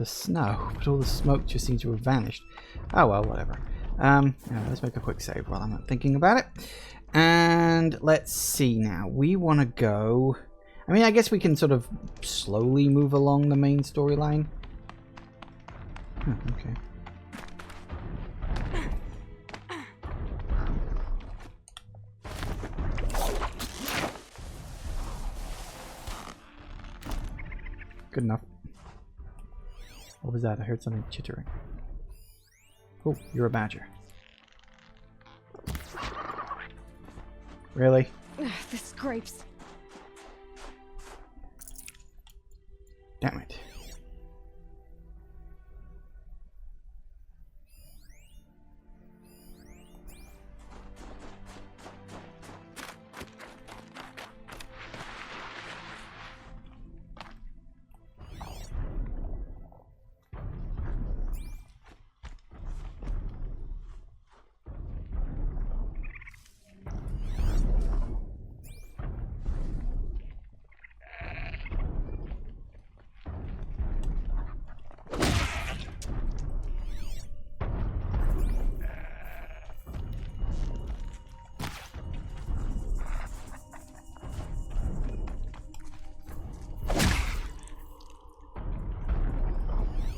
snow, but all the smoke just seems to have vanished. Oh well, whatever. Yeah, let's make a quick save while I'm not thinking about it. And let's see now. We want to go... I mean, I guess we can sort of slowly move along the main storyline. Oh, okay. Good enough. What was that? I heard something chittering. Oh, you're a badger. Really? The scrapes. Damn it.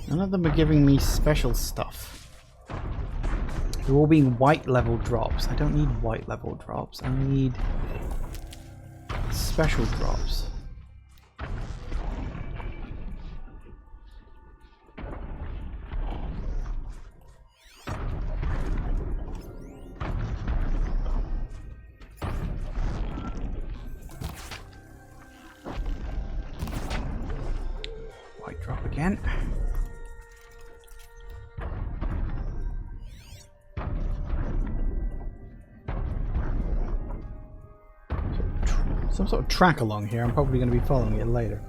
None of them are giving me special stuff. They're all being white level drops. I don't need white level drops. I need special drops. White drop again. Some sort of track along here. I'm probably going to be following it later.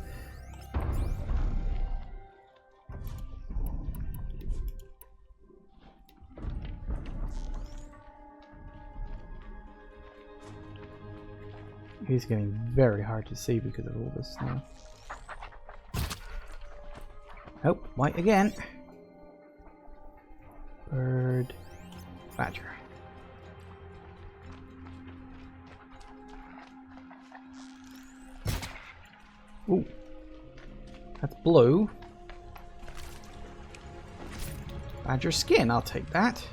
He's getting very hard to see because of all this snow. Oh, white again. Bird. Badger. Ooh. That's blue. Badger skin, I'll take that.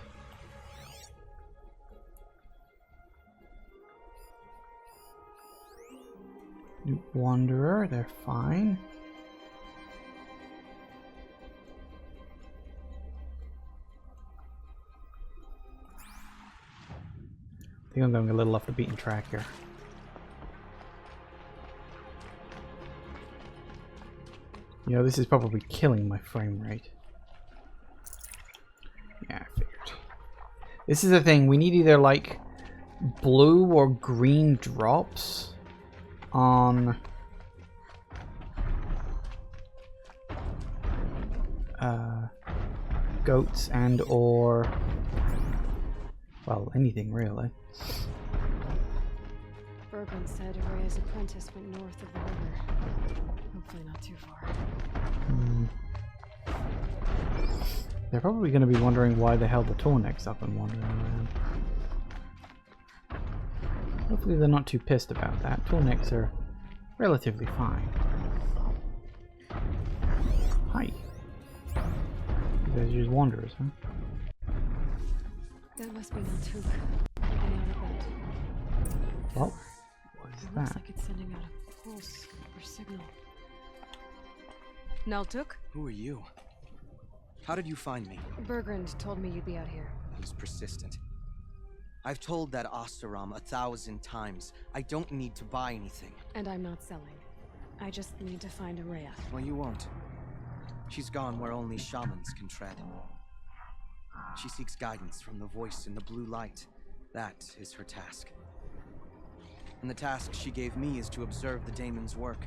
New Wanderer, they're fine. I think I'm going a little off the beaten track here. You know, this is probably killing my frame rate. Yeah, I figured. This is the thing, we need either like blue or green drops on goats and or, well, anything really. Bergman said Araya's apprentice went north of the river. Hopefully not too far. They're probably going to be wondering why the hell the Tornek's up and wandering around. Hopefully they're not too pissed about that. Torneks are relatively fine. Hi. You guys are just wanderers, huh? That must be Naltuk. Getting out of bed. Well, what is It that? looks like it's sending out a pulse or signal. Naltuk? Who are you? How did you find me? Bergrand told me you'd be out here. He's persistent. I've told that Osteram 1,000 times. I don't need to buy anything. And I'm not selling. I just need to find Araya. Well, you won't. She's gone where only shamans can tread. She seeks guidance from the voice in the blue light. That is her task. And the task she gave me is to observe the daemon's work.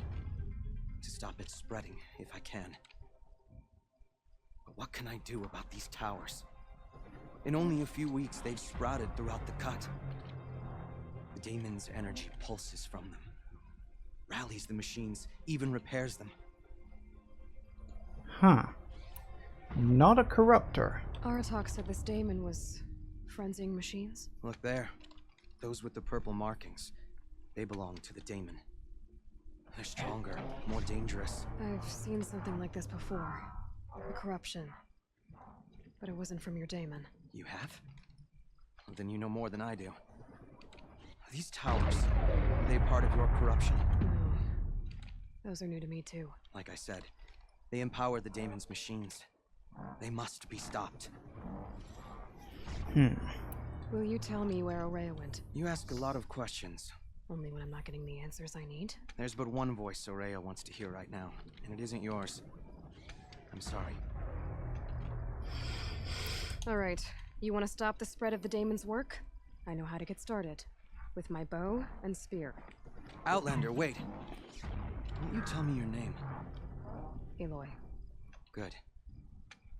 To stop it spreading, if I can. But what can I do about these towers? In only a few weeks, they've sprouted throughout the cut. The daemon's energy pulses from them. Rallies the machines, even repairs them. Huh. Not a corruptor. Aratok said this daemon was frenzying machines. Look there. Those with the purple markings. They belong to the daemon. They're stronger, more dangerous. I've seen something like this before. A corruption. But it wasn't from your daemon. You have? Well, then you know more than I do. These towers, are they part of your corruption? No. Those are new to me too. Like I said, they empower the daemon's machines. They must be stopped. Will you tell me where Araya went? You ask a lot of questions. Only when I'm not getting the answers I need. There's but one voice Araya wants to hear right now, and it isn't yours. I'm sorry. Alright, you want to stop the spread of the daemon's work? I know how to get started. With my bow and spear. Outlander, wait. Won't you tell me your name? Aloy. Good.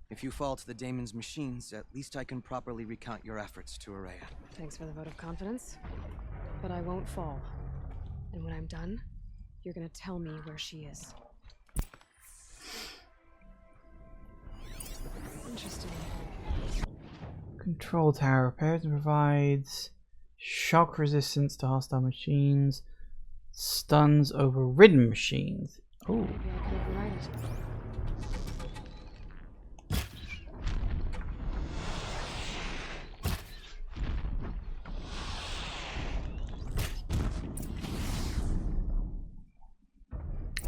If you fall to the daemon's machines, at least I can properly recount your efforts to Araya. Thanks for the vote of confidence. But I won't fall. And when I'm done, you're gonna tell me where she is. Interesting. Control tower repairs and provides shock resistance to hostile machines, stuns overridden machines. Oh. Maybe I can override it.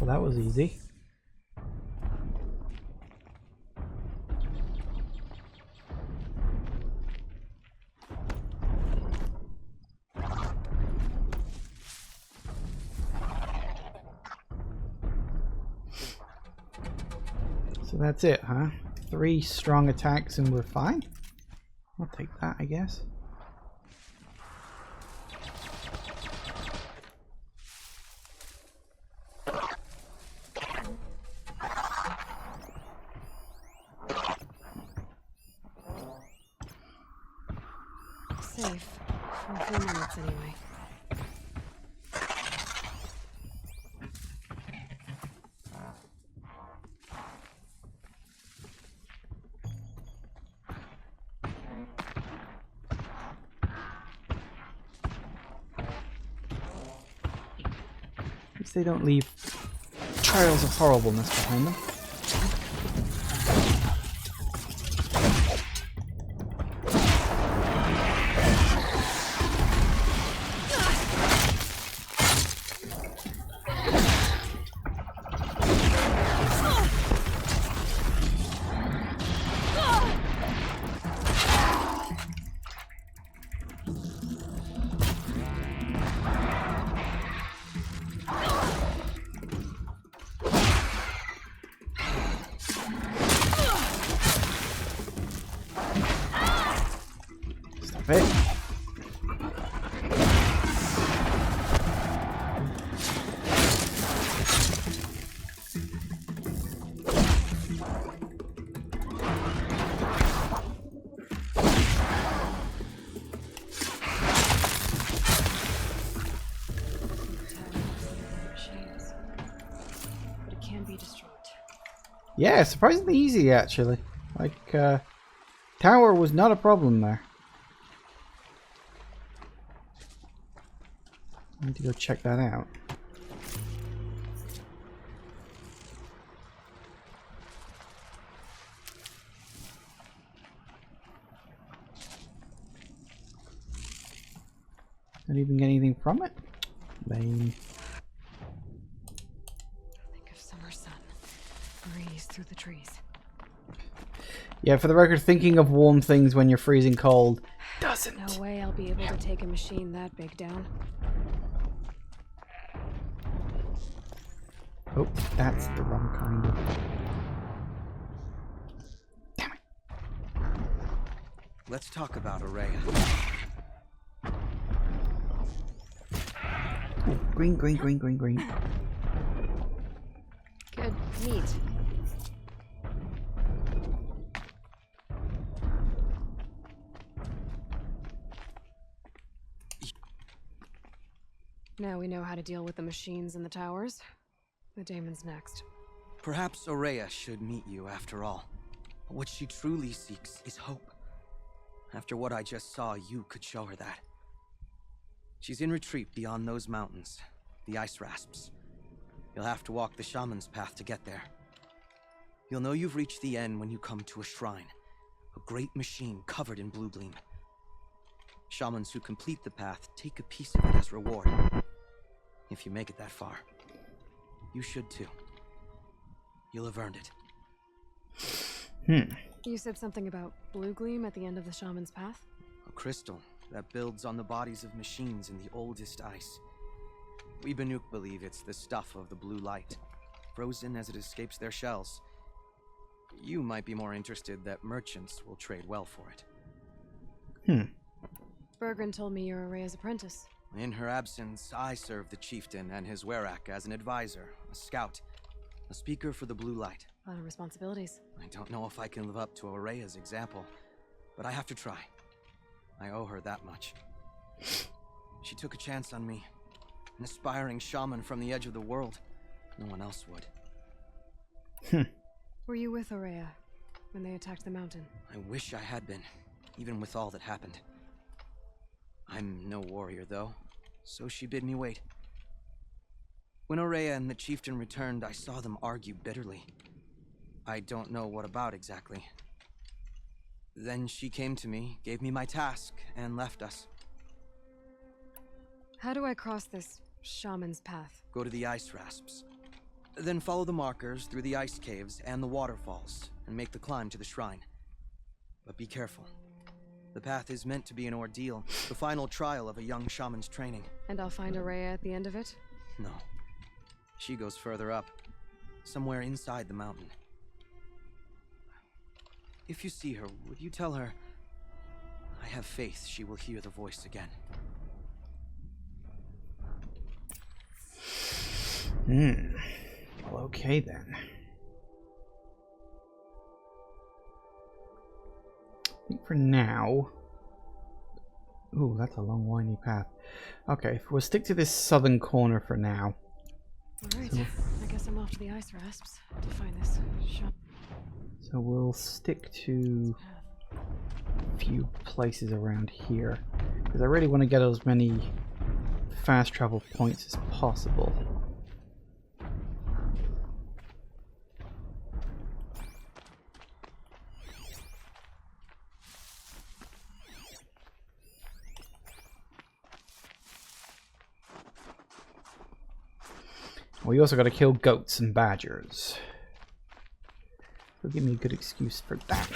Well, that was easy. So that's it, huh? 3 strong attacks and we're fine? I'll take that, I guess. Safe. For a few minutes, anyway. At least they don't leave trails of horribleness behind them. of it. But it can be destroyed. Yeah, surprisingly easy actually. Like, tower was not a problem there. I need to go check that out. Don't even get anything from it? Lame. Think of summer sun. Breeze through the trees. Yeah, for the record, thinking of warm things when you're freezing cold doesn't. No way I'll be able to take a machine that big down. Oh, that's the wrong kind of... Let's talk about Araya. Oh, green, green, green, green, green. Good. Neat. Now we know how to deal with the machines and the towers. The daemon's next. Perhaps Araya should meet you after all. What she truly seeks is hope. After what I just saw, you could show her that. She's in retreat beyond those mountains, the ice rasps. You'll have to walk the shaman's path to get there. You'll know you've reached the end when you come to a shrine, a great machine covered in blue gleam. Shamans who complete the path take a piece of it as reward. If you make it that far, you should too. You'll have earned it. You said something about blue gleam at the end of the shaman's path? A crystal that builds on the bodies of machines in the oldest ice. We Banuk believe it's the stuff of the blue light, frozen as it escapes their shells. You might be more interested that merchants will trade well for it. Bergren told me you're Araya's apprentice. In her absence, I serve the chieftain and his werak as an advisor, a scout, a speaker for the blue light. A lot of responsibilities. I don't know if I can live up to Araya's example, but I have to try. I owe her that much. She took a chance on me, an aspiring shaman from the edge of the world. No one else would. Were you with Araya when they attacked the mountain? I wish I had been, even with all that happened. I'm no warrior, though, so she bid me wait. When Araya and the chieftain returned, I saw them argue bitterly. I don't know what about exactly. Then she came to me, gave me my task, and left us. How do I cross this shaman's path? Go to the ice rasps. Then follow the markers through the ice caves and the waterfalls, and make the climb to the shrine. But be careful. The path is meant to be an ordeal, the final trial of a young shaman's training. And I'll find Araya at the end of it? No. She goes further up, somewhere inside the mountain. If you see her, would you tell her, I have faith she will hear the voice again. Well, okay then. I think for now... Ooh, that's a long windy path. Okay, we'll stick to this southern corner for now. Alright, I guess I'm off to the ice rasps to find this shop. So we'll stick to a few places around here, because I really want to get as many fast travel points as possible. We also got to kill goats and badgers. So give me a good excuse for that.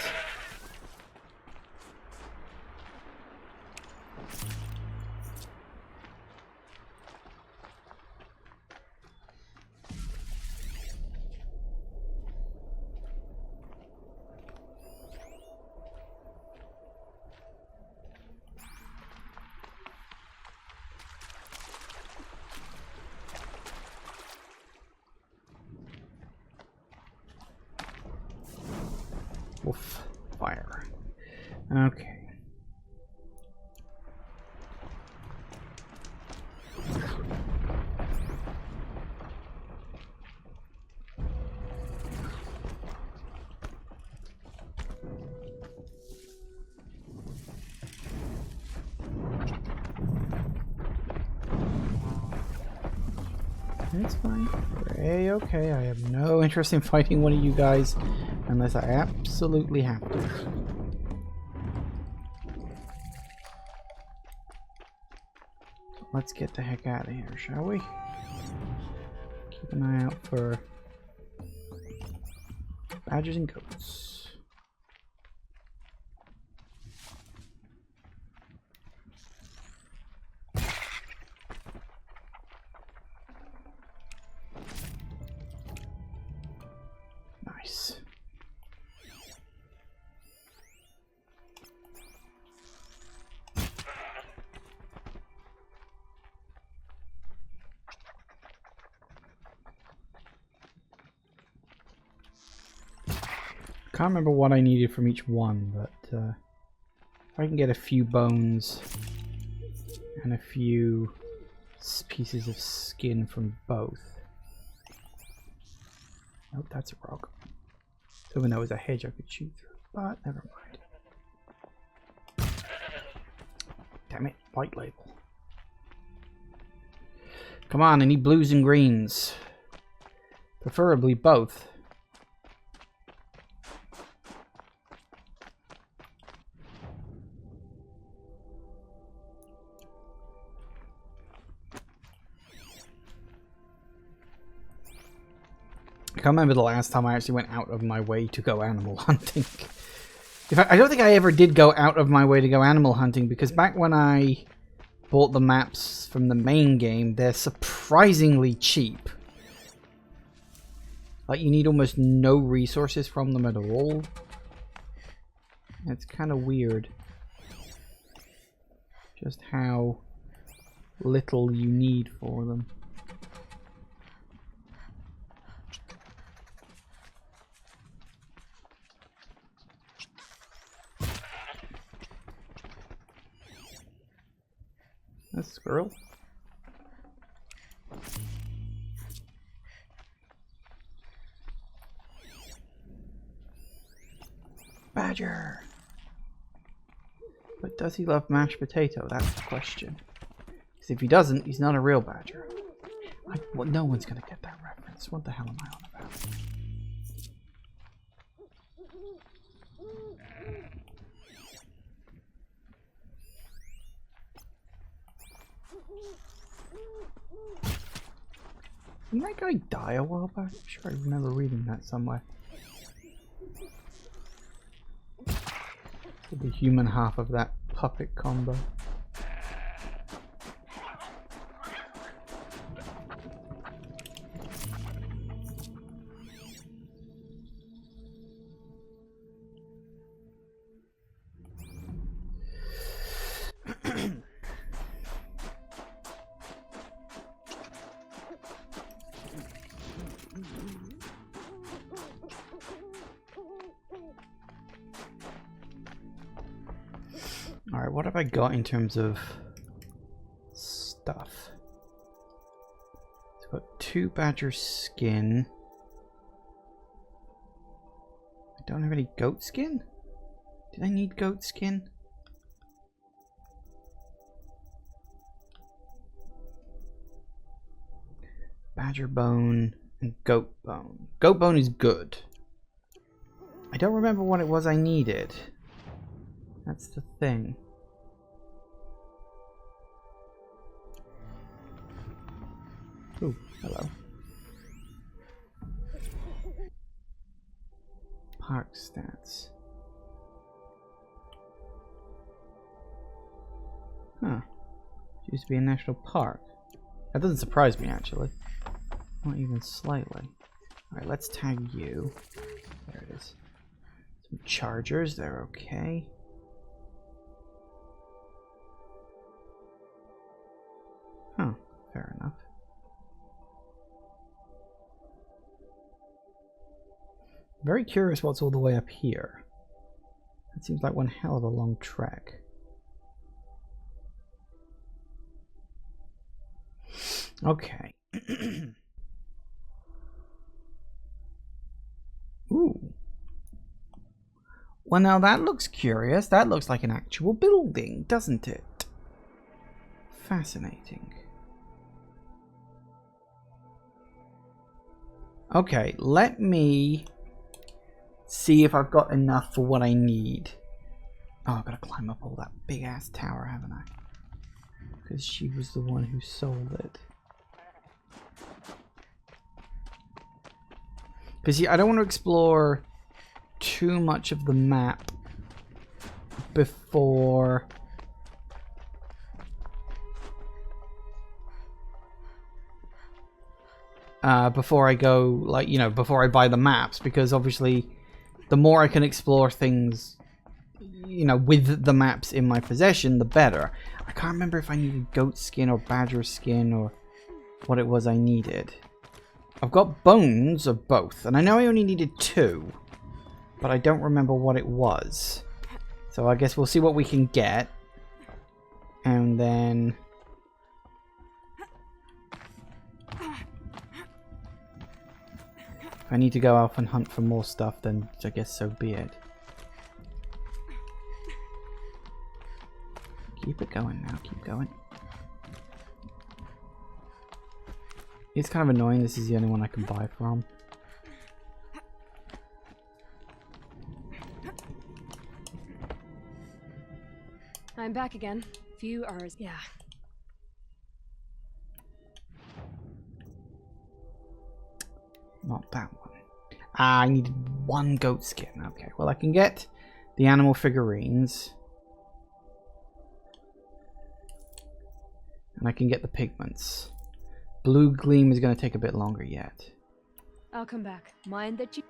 Woof. Fire. Okay. It's fine. Okay, I have no interest in fighting one of you guys unless I absolutely have to. Let's get the heck out of here, shall we? Keep an eye out for badgers and goats. Nice. Can't remember what I needed from each one, but if I can get a few bones and a few pieces of skin from both. Nope, that's a rock. Even though it was a hedge I could shoot through, but never mind. Damn it, white label. Come on, I need blues and greens. Preferably both. I can't remember the last time I actually went out of my way to go animal hunting. I don't think I ever did go out of my way to go animal hunting, because back when I bought the maps from the main game, they're surprisingly cheap. Like, you need almost no resources from them at all. It's kind of weird. Just how little you need for them. A squirrel. Badger. But does he love mashed potato? That's the question. Because if he doesn't, he's not a real badger. Well, no one's gonna get that reference. What the hell am I on about? Didn't that guy die a while back? I'm sure I remember reading that somewhere. The human half of that puppet combo. Alright, what have I got in terms of stuff? I've got 2 badger skin. I don't have any goat skin? Did I need goat skin? Badger bone and goat bone. Goat bone is good. I don't remember what it was I needed. That's the thing. Ooh, hello. Park stats. Huh. It used to be a national park. That doesn't surprise me, actually. Not even slightly. Alright, let's tag you. There it is. Some chargers, they're okay. Huh, fair enough. Very curious what's all the way up here. That seems like one hell of a long trek. Okay. Ooh. Well, now that looks curious. That looks like an actual building, doesn't it? Fascinating. Okay, let me see if I've got enough for what I need. Oh, I've got to climb up all that big ass tower, haven't I? Because she was the one who sold it. Because I don't want to explore too much of the map before I go, like, you know, before I buy the maps, because obviously the more I can explore things, you know, with the maps in my possession, the better. I can't remember if I needed goat skin or badger skin or what it was I needed. I've got bones of both, and I know I only needed 2, but I don't remember what it was. So I guess we'll see what we can get, and then if I need to go off and hunt for more stuff, then I guess so be it. Keep it going now, keep going. It's kind of annoying, this is the only one I can buy from. I'm back again. Few hours. Yeah. Not that one. Ah, I needed 1 goat skin. Okay, well I can get the animal figurines. And I can get the pigments. Blue Gleam is going to take a bit longer yet. I'll come back. Mind that you...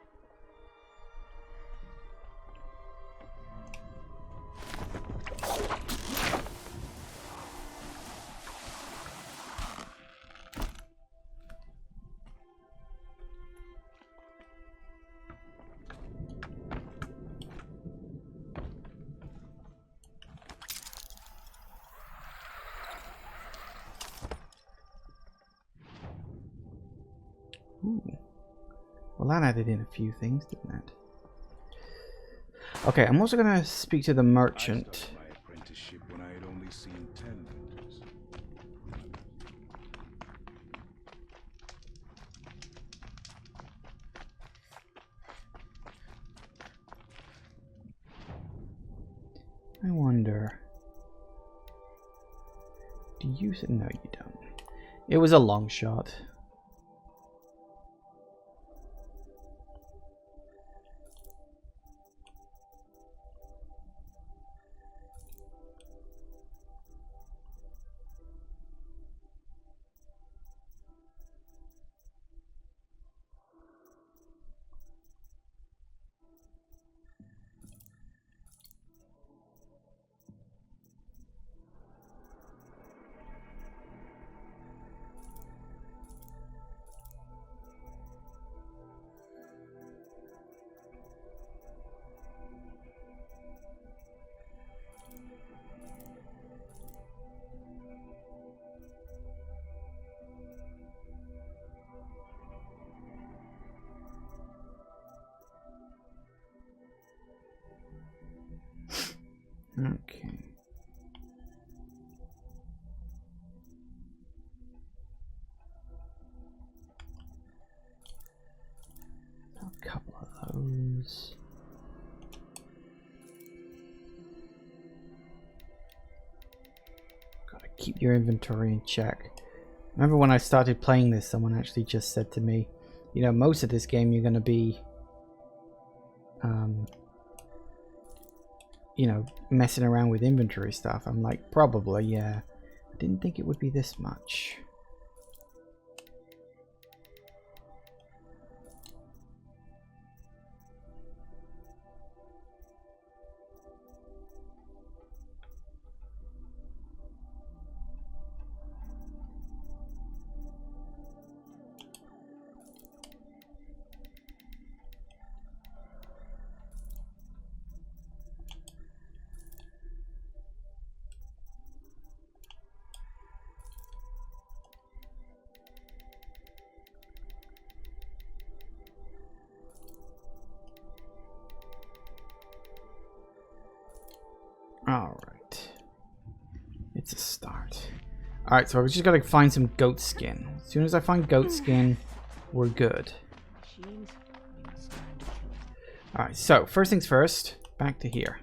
Ooh. Well, that added in a few things, didn't it? Okay, I'm also going to speak to the merchant. I started my apprenticeship when I had only seen 10 vendors. I wonder... Do you... No, you don't. It was a long shot. Okay. A couple of those. Gotta keep your inventory in check. Remember when I started playing this, someone actually just said to me, you know, most of this game you're gonna be you know, messing around with inventory stuff. I'm like, probably, yeah. I didn't think it would be this much. Alright, so we just gotta find some goat skin. As soon as I find goat skin, we're good. Alright, so first things first, back to here.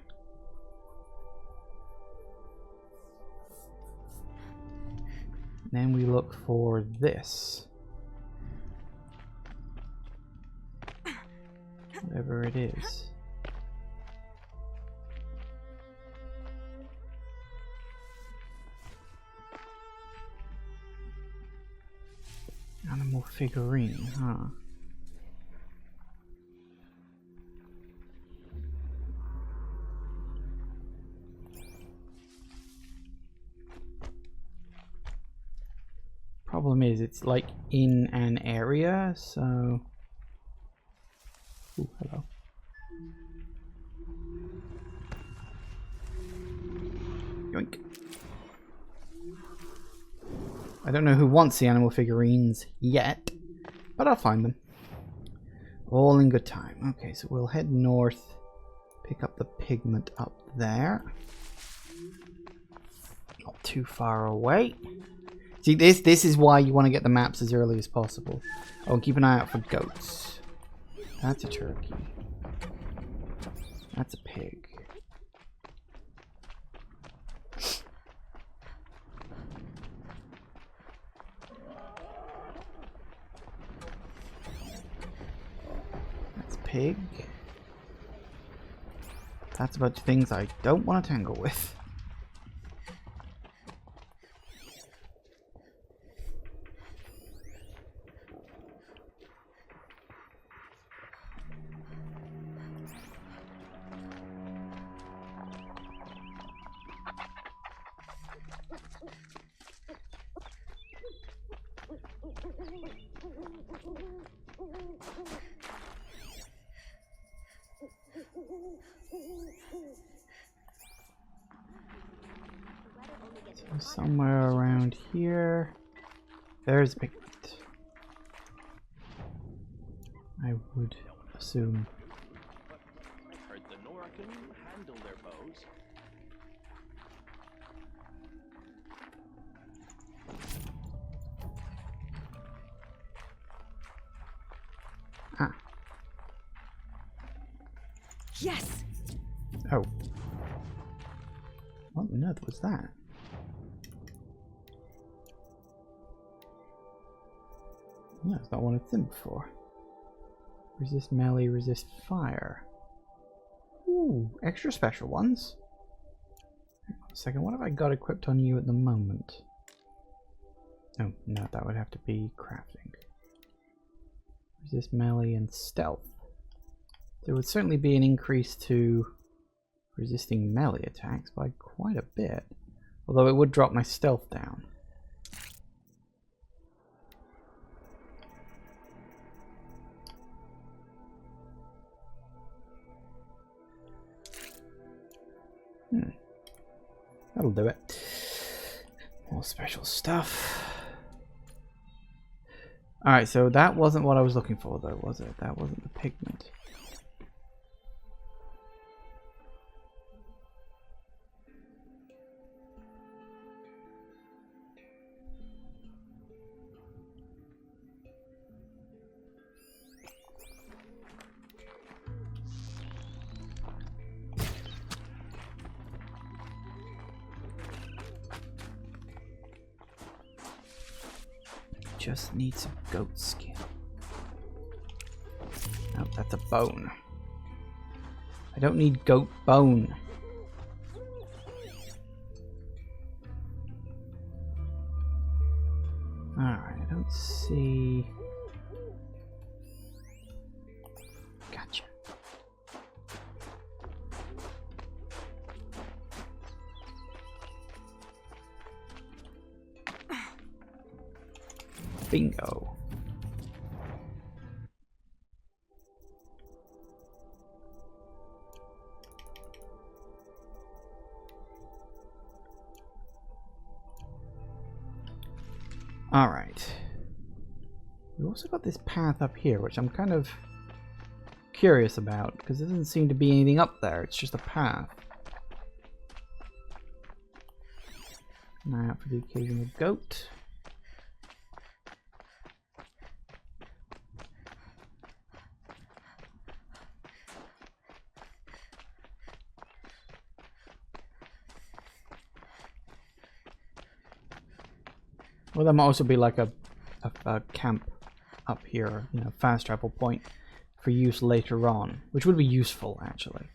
Then we look for this. Whatever it is. Animal figurine, huh? Problem is, it's like in an area, so... Ooh, hello. Yoink. I don't know who wants the animal figurines yet, but I'll find them. All in good time. Okay, so we'll head north, pick up the pigment up there. Not too far away. See, this is why you want to get the maps as early as possible. Oh, and keep an eye out for goats. That's a turkey. That's a pig. Pig. That's a bunch of things I don't want to tangle with. So somewhere around here, there's pigment. I would assume. I heard the Nora can handle their bows. Ah. Yes. Oh. What on earth was that? No, it's not one I've seen before. Resist melee, resist fire. Ooh, extra special ones. Hang on a second, what have I got equipped on you at the moment? Oh, no, that would have to be crafting. Resist melee and stealth. There would certainly be an increase to resisting melee attacks by quite a bit. Although it would drop my stealth down. That'll do it. More special stuff. Alright, so that wasn't what I was looking for though, was it? That wasn't the pigment. Just need some goat skin. Oh, that's a bone. I don't need goat bone. Alright, I don't see... Gotcha. Bingo. All right. We also got this path up here, which I'm kind of curious about because there doesn't seem to be anything up there. It's just a path. Now for the occasional goat. Well, there might also be like a camp up here, you know, fast travel point for use later on, which would be useful actually.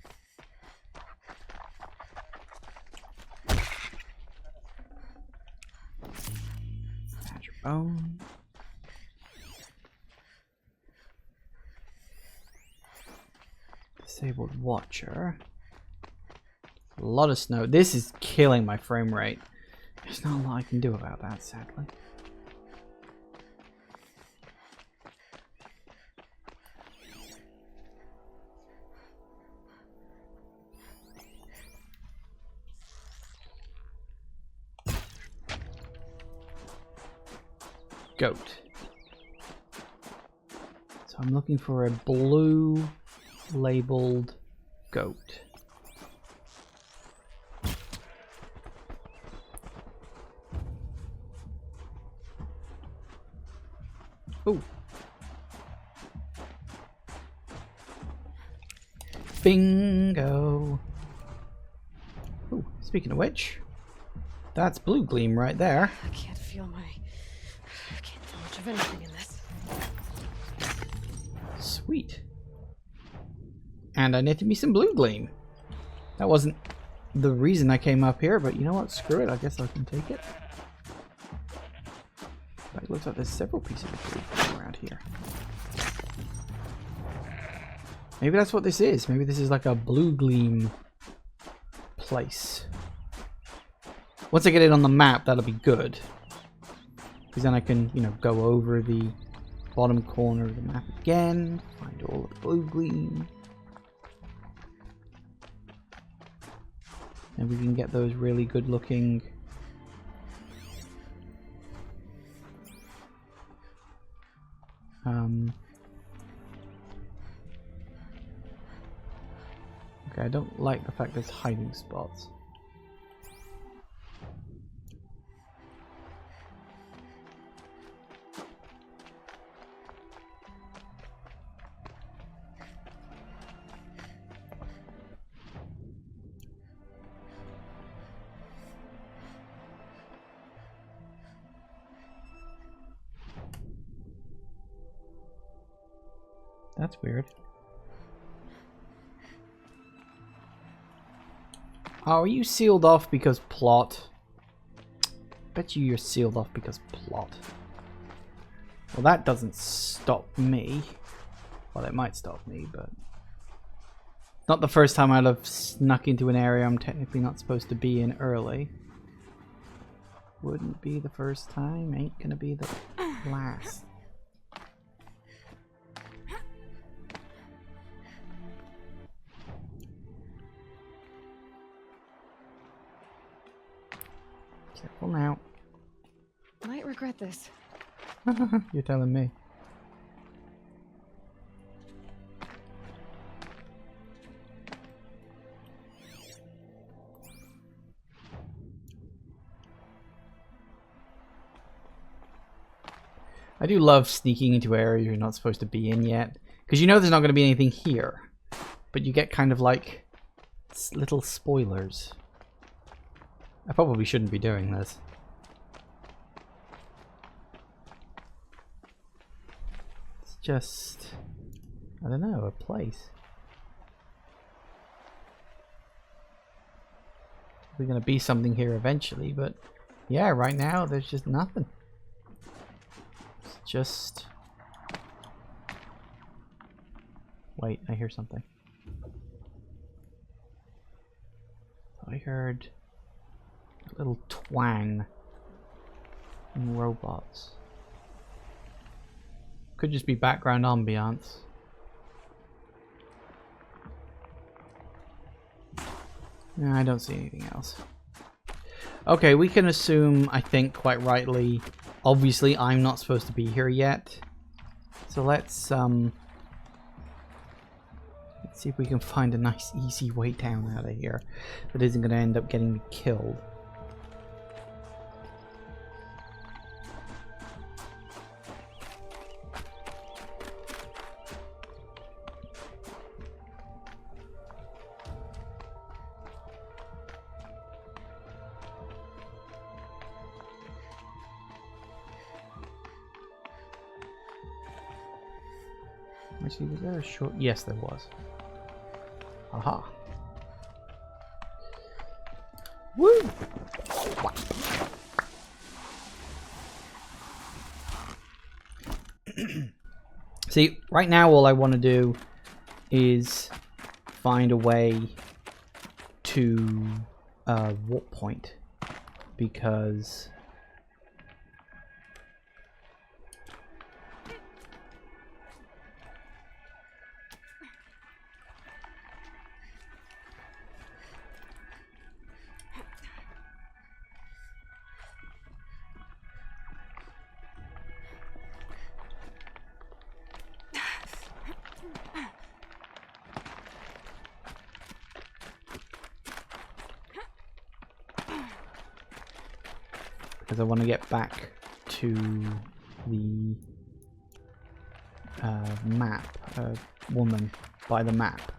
Badger bone. Disabled watcher. A lot of snow. This is killing my frame rate. There's not a lot I can do about that, sadly. Goat. So I'm looking for a blue labeled goat. Ooh. Bingo. Ooh, speaking of which, that's blue gleam right there. I can't feel much of anything in this. Sweet. And I knitted me some blue gleam. That wasn't the reason I came up here, but you know what? Screw it. I guess I can take it. But it looks like there's several pieces of blue around here. Maybe that's what this is. Maybe this is like a blue gleam place. Once I get it on the map, that'll be good. Because then I can, you know, go over the bottom corner of the map again. Find all of the blue gleam. And we can get those really good looking okay, I don't like the fact there's hiding spots. That's weird. Oh, are you sealed off because plot? Bet you're sealed off because plot. Well, that doesn't stop me. Well, it might stop me, but not the first time I'd have snuck into an area I'm technically not supposed to be in early. Wouldn't be the first time, ain't gonna be the last. Careful now. Might regret this. You're telling me. I do love sneaking into areas you're not supposed to be in yet. Because you know there's not going to be anything here. But you get kind of like little spoilers. I probably shouldn't be doing this. It's just, I don't know, a place. We're going to be something here eventually, but yeah, right now there's just nothing. It's just... Wait, I hear something. I heard a little twang in robots. Could just be background ambiance. No, I don't see anything else. Okay, we can assume, I think quite rightly, obviously I'm not supposed to be here yet. So let's see if we can find a nice easy way down out of here that isn't going to end up getting me killed. Actually, was there a short? Yes, there was. Aha. Woo! Wow. See, right now all I want to do is find a way to warp point, because I want to get back to the map, woman by the map,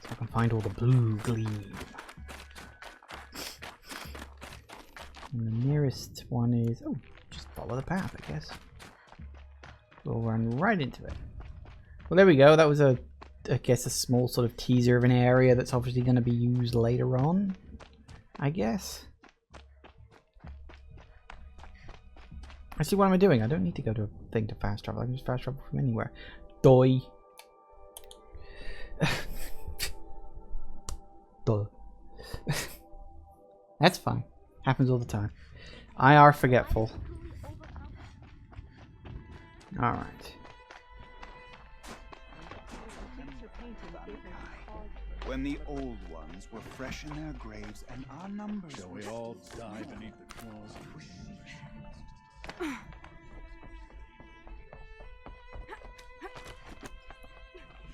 so I can find all the blue gleam. And the nearest one is, oh, just follow the path, I guess. We'll run right into it. Well, there we go. That was I guess a small sort of teaser of an area that's obviously going to be used later on, I guess. I see, what am I doing? I don't need to go to a thing to fast travel. I can just fast travel from anywhere. Doi. Duh. That's fine. Happens all the time. I are forgetful. Alright. When the old ones were fresh in their graves and our numbers Shall we all die beneath the claws of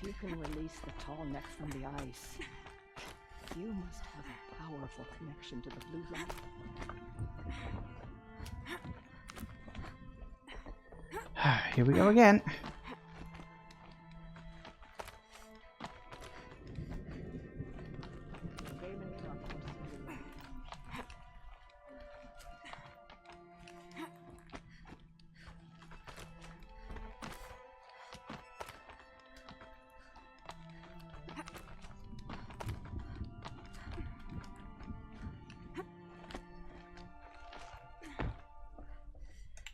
If you can release the tall neck from the ice, you must have a powerful connection to the blue light. Here we go again.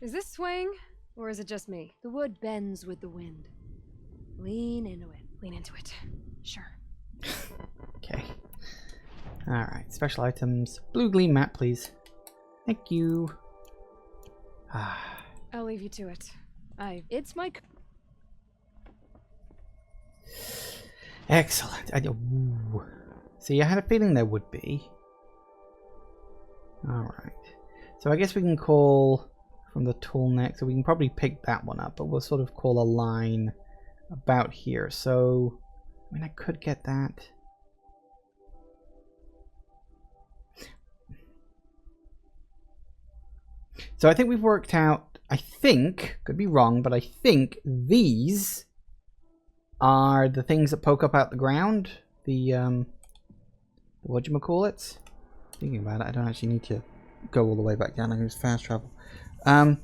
Is this swaying, or is it just me? The wood bends with the wind. Lean into it. Lean into it. Sure. Okay. Alright, special items. Blue gleam map, please. Thank you. I'll leave you to it. It's my... Excellent. Ooh. See, I had a feeling there would be. Alright. So I guess we can call from the tall neck. So we can probably pick that one up, but we'll sort of call a line about here. So, I mean, I could get that. So I think we've worked out, I think, could be wrong, but I think these are the things that poke up out the ground. The whatchamacallits? Thinking about it, I don't actually need to go all the way back down. I can just fast travel. Right,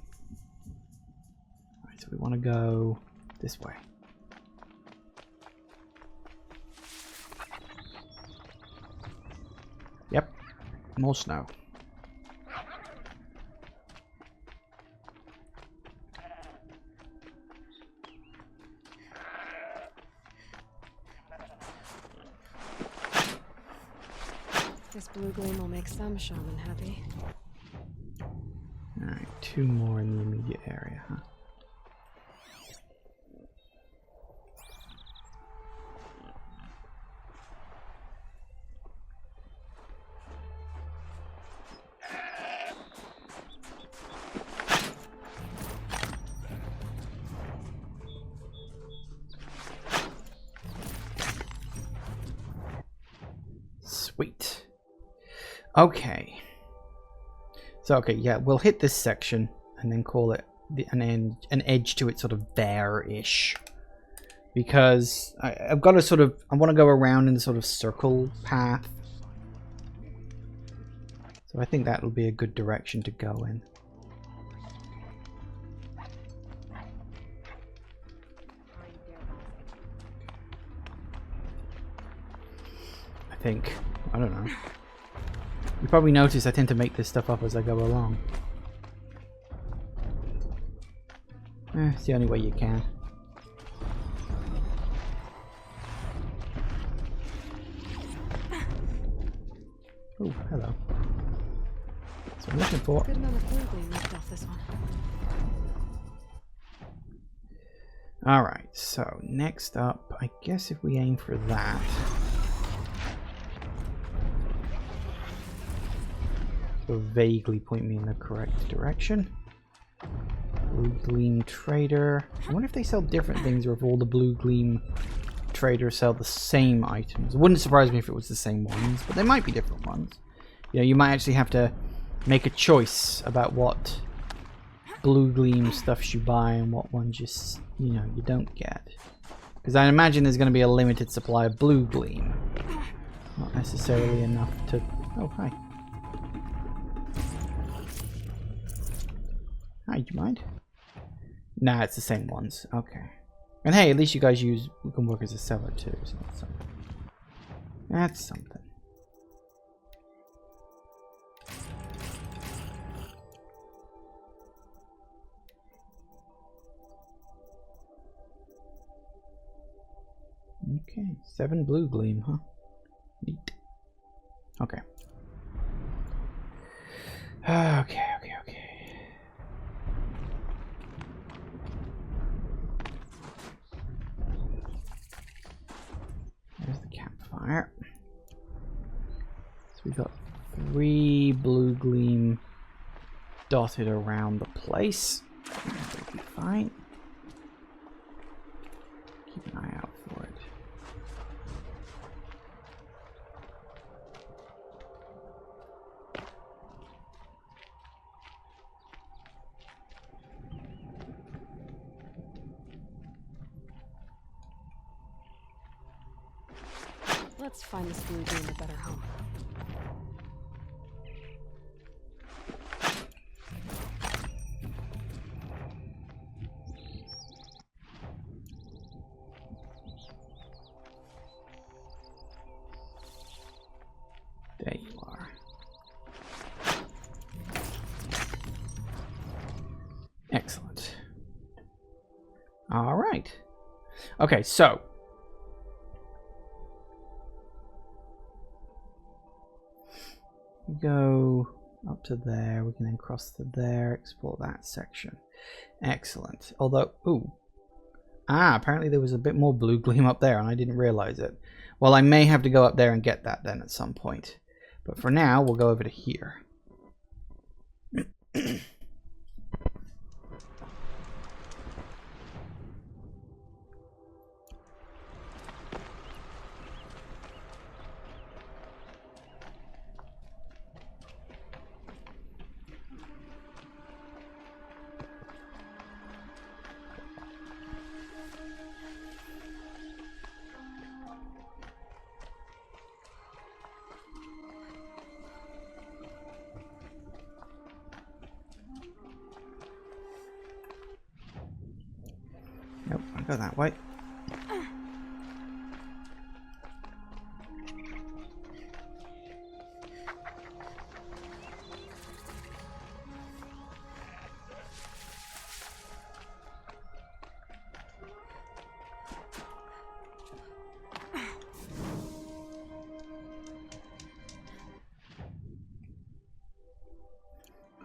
so we want to go this way. Yep, more snow. This blue gleam will make some shaman happy. Alright, 2 more in the immediate area, huh? Sweet. Okay. So, okay, yeah, we'll hit this section and then call it an edge to it sort of there-ish. Because I've got to sort of, I want to go around in the sort of circle path. So I think that'll be a good direction to go in. think. I don't know. You probably notice I tend to make this stuff up as I go along. It's the only way you can. Oh, hello. That's what I'm looking for. Good amount of blue gleam left off this one. Alright, so next up, I guess if we aim for that. So vaguely point me in the correct direction. Blue Gleam Trader. I wonder if they sell different things or if all the Blue Gleam Traders sell the same items. It wouldn't surprise me if it was the same ones, but they might be different ones. You know, you might actually have to make a choice about what Blue Gleam stuff you buy and what ones you know, you don't get. Because I imagine there's going to be a limited supply of Blue Gleam. Not necessarily enough to... Oh, hi. Hi, do you mind? Nah, it's the same ones. Okay. And hey, at least you guys can work as a seller too, so that's something. That's something. Okay, 7 Blue Gleam, huh? Neat. Okay. Okay. There's the campfire. So we've got 3 Blue Gleam dotted around the place. That'll be fine. Keep an eye out for it. Let's find this blue gleam a better home. There you are. Excellent. All right. Okay, so go up to there, we can then cross to there, explore that section. Excellent. Although, ooh. Apparently there was a bit more Blue Gleam up there and I didn't realize it. Well, I may have to go up there and get that then at some point. But for now, we'll go over to here. Nope, I go that way.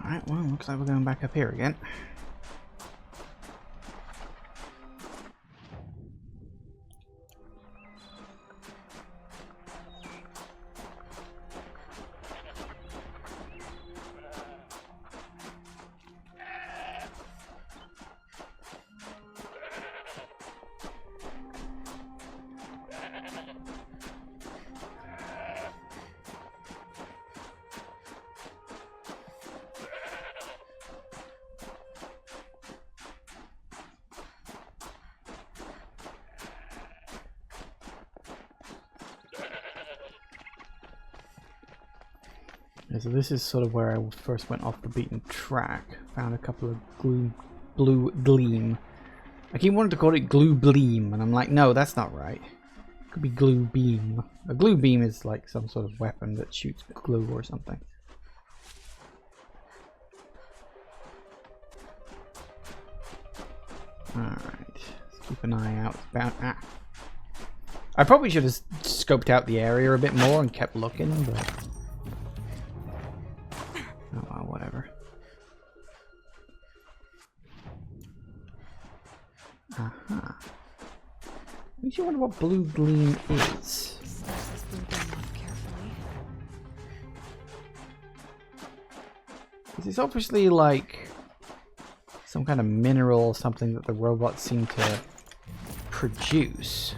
Alright, well, looks like we're going back up here again. Yeah, so this is sort of where I first went off the beaten track. Found a couple of blue gleam. I keep wanting to call it glue bleam, and I'm like, no, that's not right. Could be glue beam. A glue beam is like some sort of weapon that shoots glue or something. Alright, let's keep an eye out. I probably should have scoped out the area a bit more and kept looking, but... oh well, whatever. Aha. Makes you wonder what blue gleam is. Because it's obviously like some kind of mineral or something that the robots seem to produce.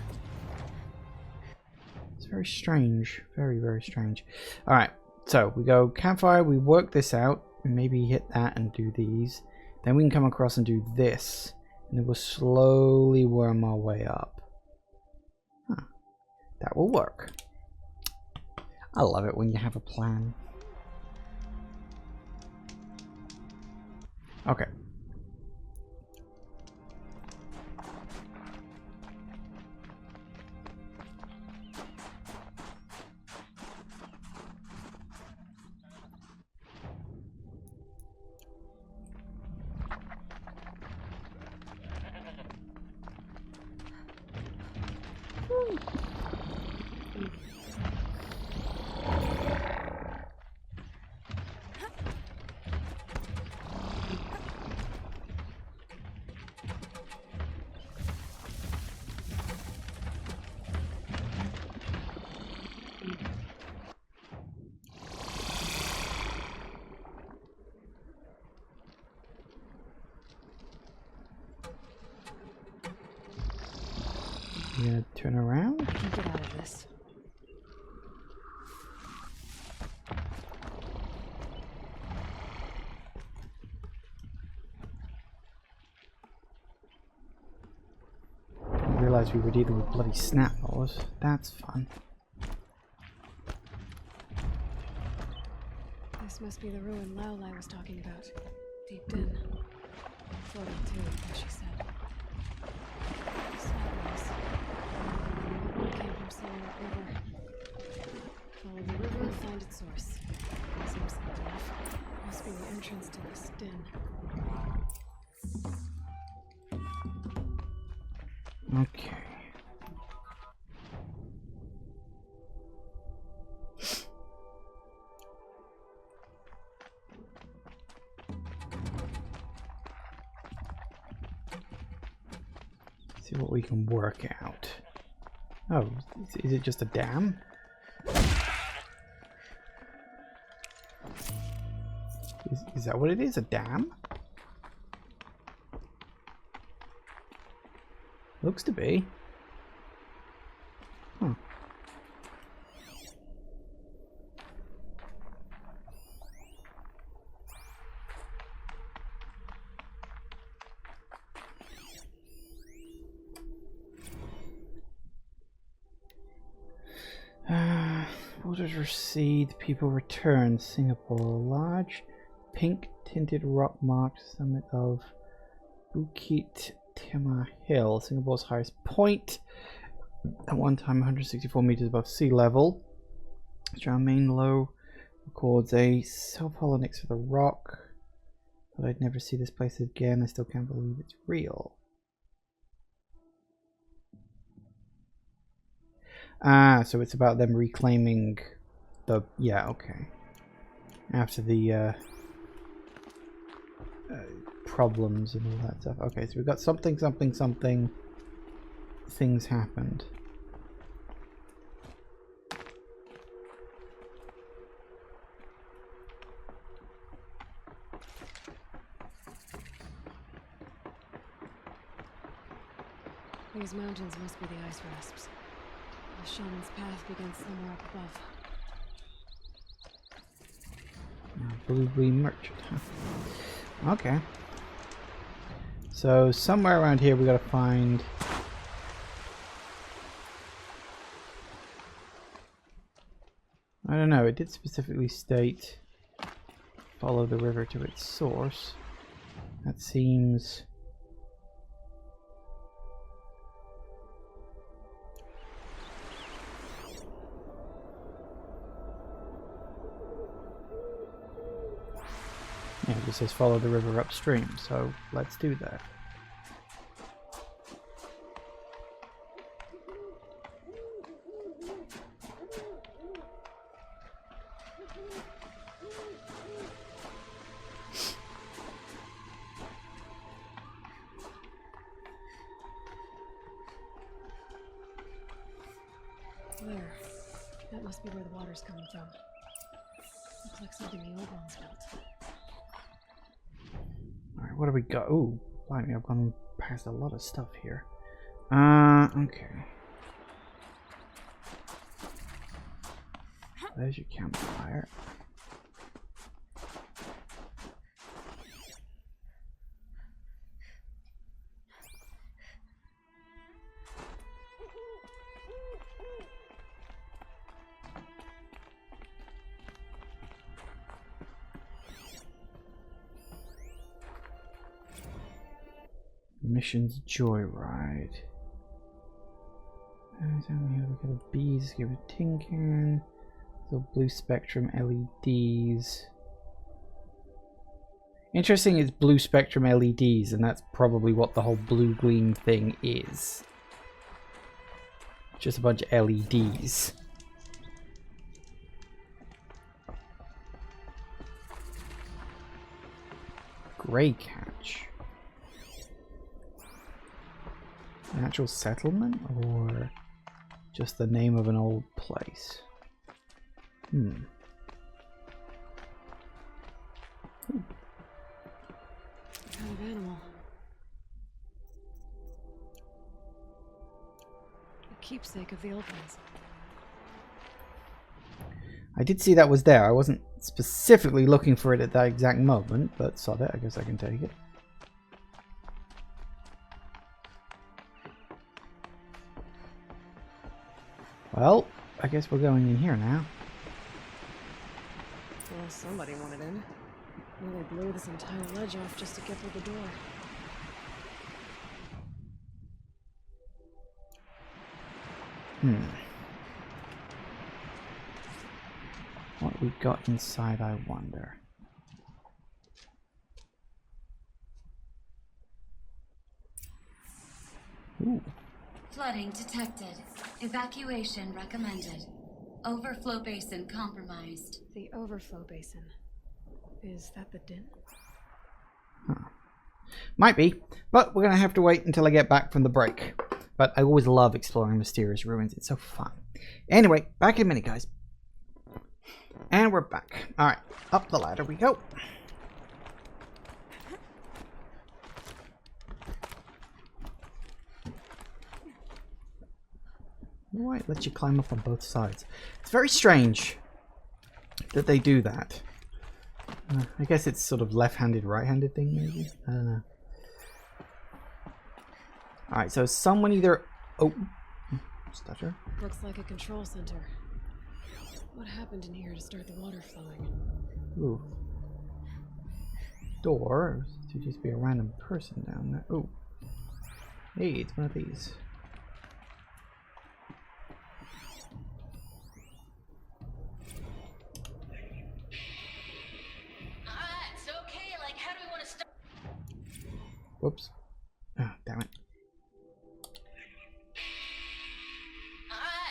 It's very strange. Very, very strange. Alright, so we go campfire, we work this out, maybe hit that and do these. Then we can come across and do this. And then we'll slowly worm our way up. Huh. That will work. I love it when you have a plan. Okay. You gonna turn around? I can get out of this. I realized we were dealing with bloody snap balls. That's fun. This must be the ruin Laolai was talking about. Deep in. Floating too, as she said. Snapballs. Came from somewhere upriver. Follow the river and find its source. Seems simple enough. Must be the entrance to this den. Okay. See what we can work out. Oh, is it just a dam? Is that what it is? A dam? Looks to be. Huh. Waters recede, people return. Singapore, large pink tinted rock marked summit of Bukit Timah Hill, Singapore's highest point. At one time 164 meters above sea level. Our main low records a self-hollow next to the rock. But I'd never see this place again. I still can't believe it's real. Ah, so it's about them reclaiming the... yeah, okay. After the problems and all that stuff. Okay, so we've got something. Things happened. These mountains must be the ice rasps. The shaman's path begins somewhere up above. Blue Green Merchant, huh? Okay. So somewhere around here we gotta find... I don't know, it did specifically state follow the river to its source. That seems... Yeah, it just says follow the river upstream, so let's do that. There. That must be where the water's coming from. Looks like something the old ones built. Alright, what do we got? Ooh, blimey, I've gone past a lot of stuff here. Okay. There's your campfire. Missions Joyride. Look at the bees, give it a tin can. So blue spectrum LEDs. Interesting, it's blue spectrum LEDs, and that's probably what the whole blue gleam thing is. Just a bunch of LEDs. Grey catch. An actual settlement, or just the name of an old place? What kind of animal? A keepsake of the old ones. I did see that was there. I wasn't specifically looking for it at that exact moment, but saw that. I guess I can take it. Well, I guess we're going in here now. Well, somebody wanted in. Well, they blew this entire ledge off just to get through the door. What we got inside, I wonder. Ooh. Flooding detected. Evacuation recommended. Overflow basin compromised. The overflow basin. Is that the din? Might be, but we're going to have to wait until I get back from the break. But I always love exploring mysterious ruins. It's so fun. Anyway, back in a minute, guys. And we're back. Alright, up the ladder we go. Why it lets you climb up on both sides? It's very strange that they do that. I guess it's sort of left-handed, right-handed thing, maybe? I don't know. Alright, so someone either... Oh, stutter. Looks like a control center. What happened in here to start the water flowing? Ooh. Door to just be a random person down there. Ooh. Hey, it's one of these. It's okay. Like, how do we want to start? Whoops. Oh, damn it.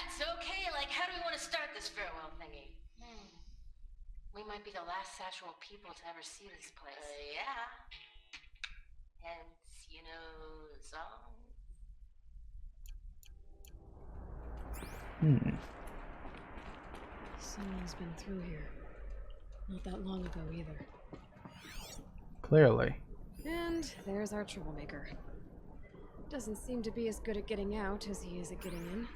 It's okay. Like, how do we want to start this farewell thingy? We might be the last actual people to ever see this place. Yeah. Hence, you know, the song. Someone's been through here. Not that long ago either. Clearly. And there's our troublemaker. Doesn't seem to be as good at getting out as he is at getting in.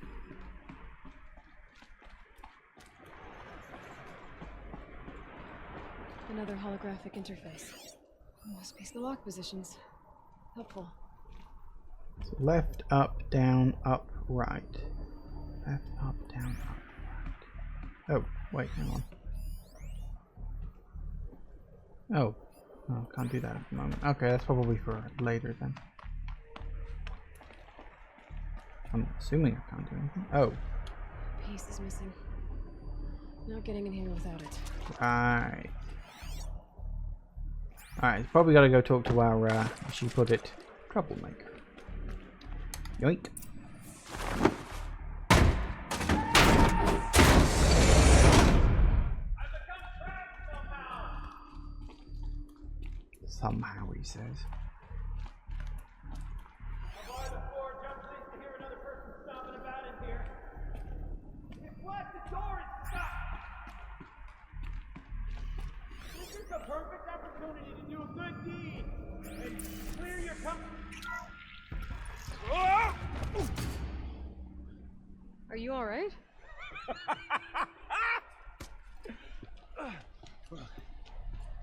Another holographic interface. Must be the lock positions. Helpful. So left, up, down, up, right. Left, up, down, up, right. Oh, wait, hang on. Oh. Oh, can't do that at the moment. Okay, that's probably for later then. I'm assuming I can't do anything. Oh. Piece is missing. Not getting in here without it. Right. Alright, probably gotta go talk to our, as she put it, troublemaker. Yoink. Somehow, he says. The perfect opportunity to do a good deed and clear your Are you all right?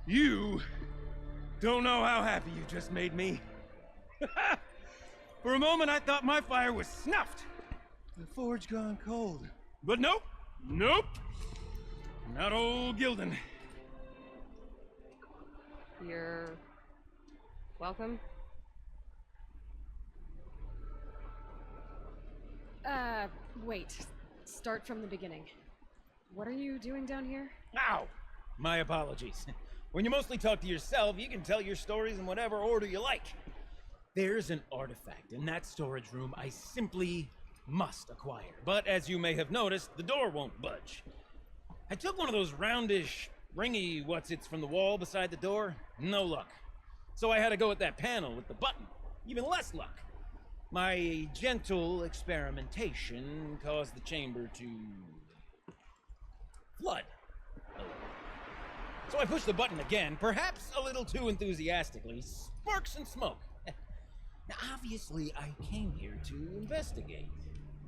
You don't know how happy you just made me. For a moment, I thought my fire was snuffed. The forge gone cold. But nope, nope. Not old Gildan. You're welcome. Wait. Start from the beginning. What are you doing down here? Ow! My apologies. When you mostly talk to yourself, you can tell your stories in whatever order you like. There's an artifact in that storage room I simply must acquire. But as you may have noticed, the door won't budge. I took one of those roundish, ringy what's-its from the wall beside the door. No luck. So I had to go with that panel with the button. Even less luck. My gentle experimentation caused the chamber to flood. So I pushed the button again, perhaps a little too enthusiastically. Sparks and smoke. Now, obviously, I came here to investigate.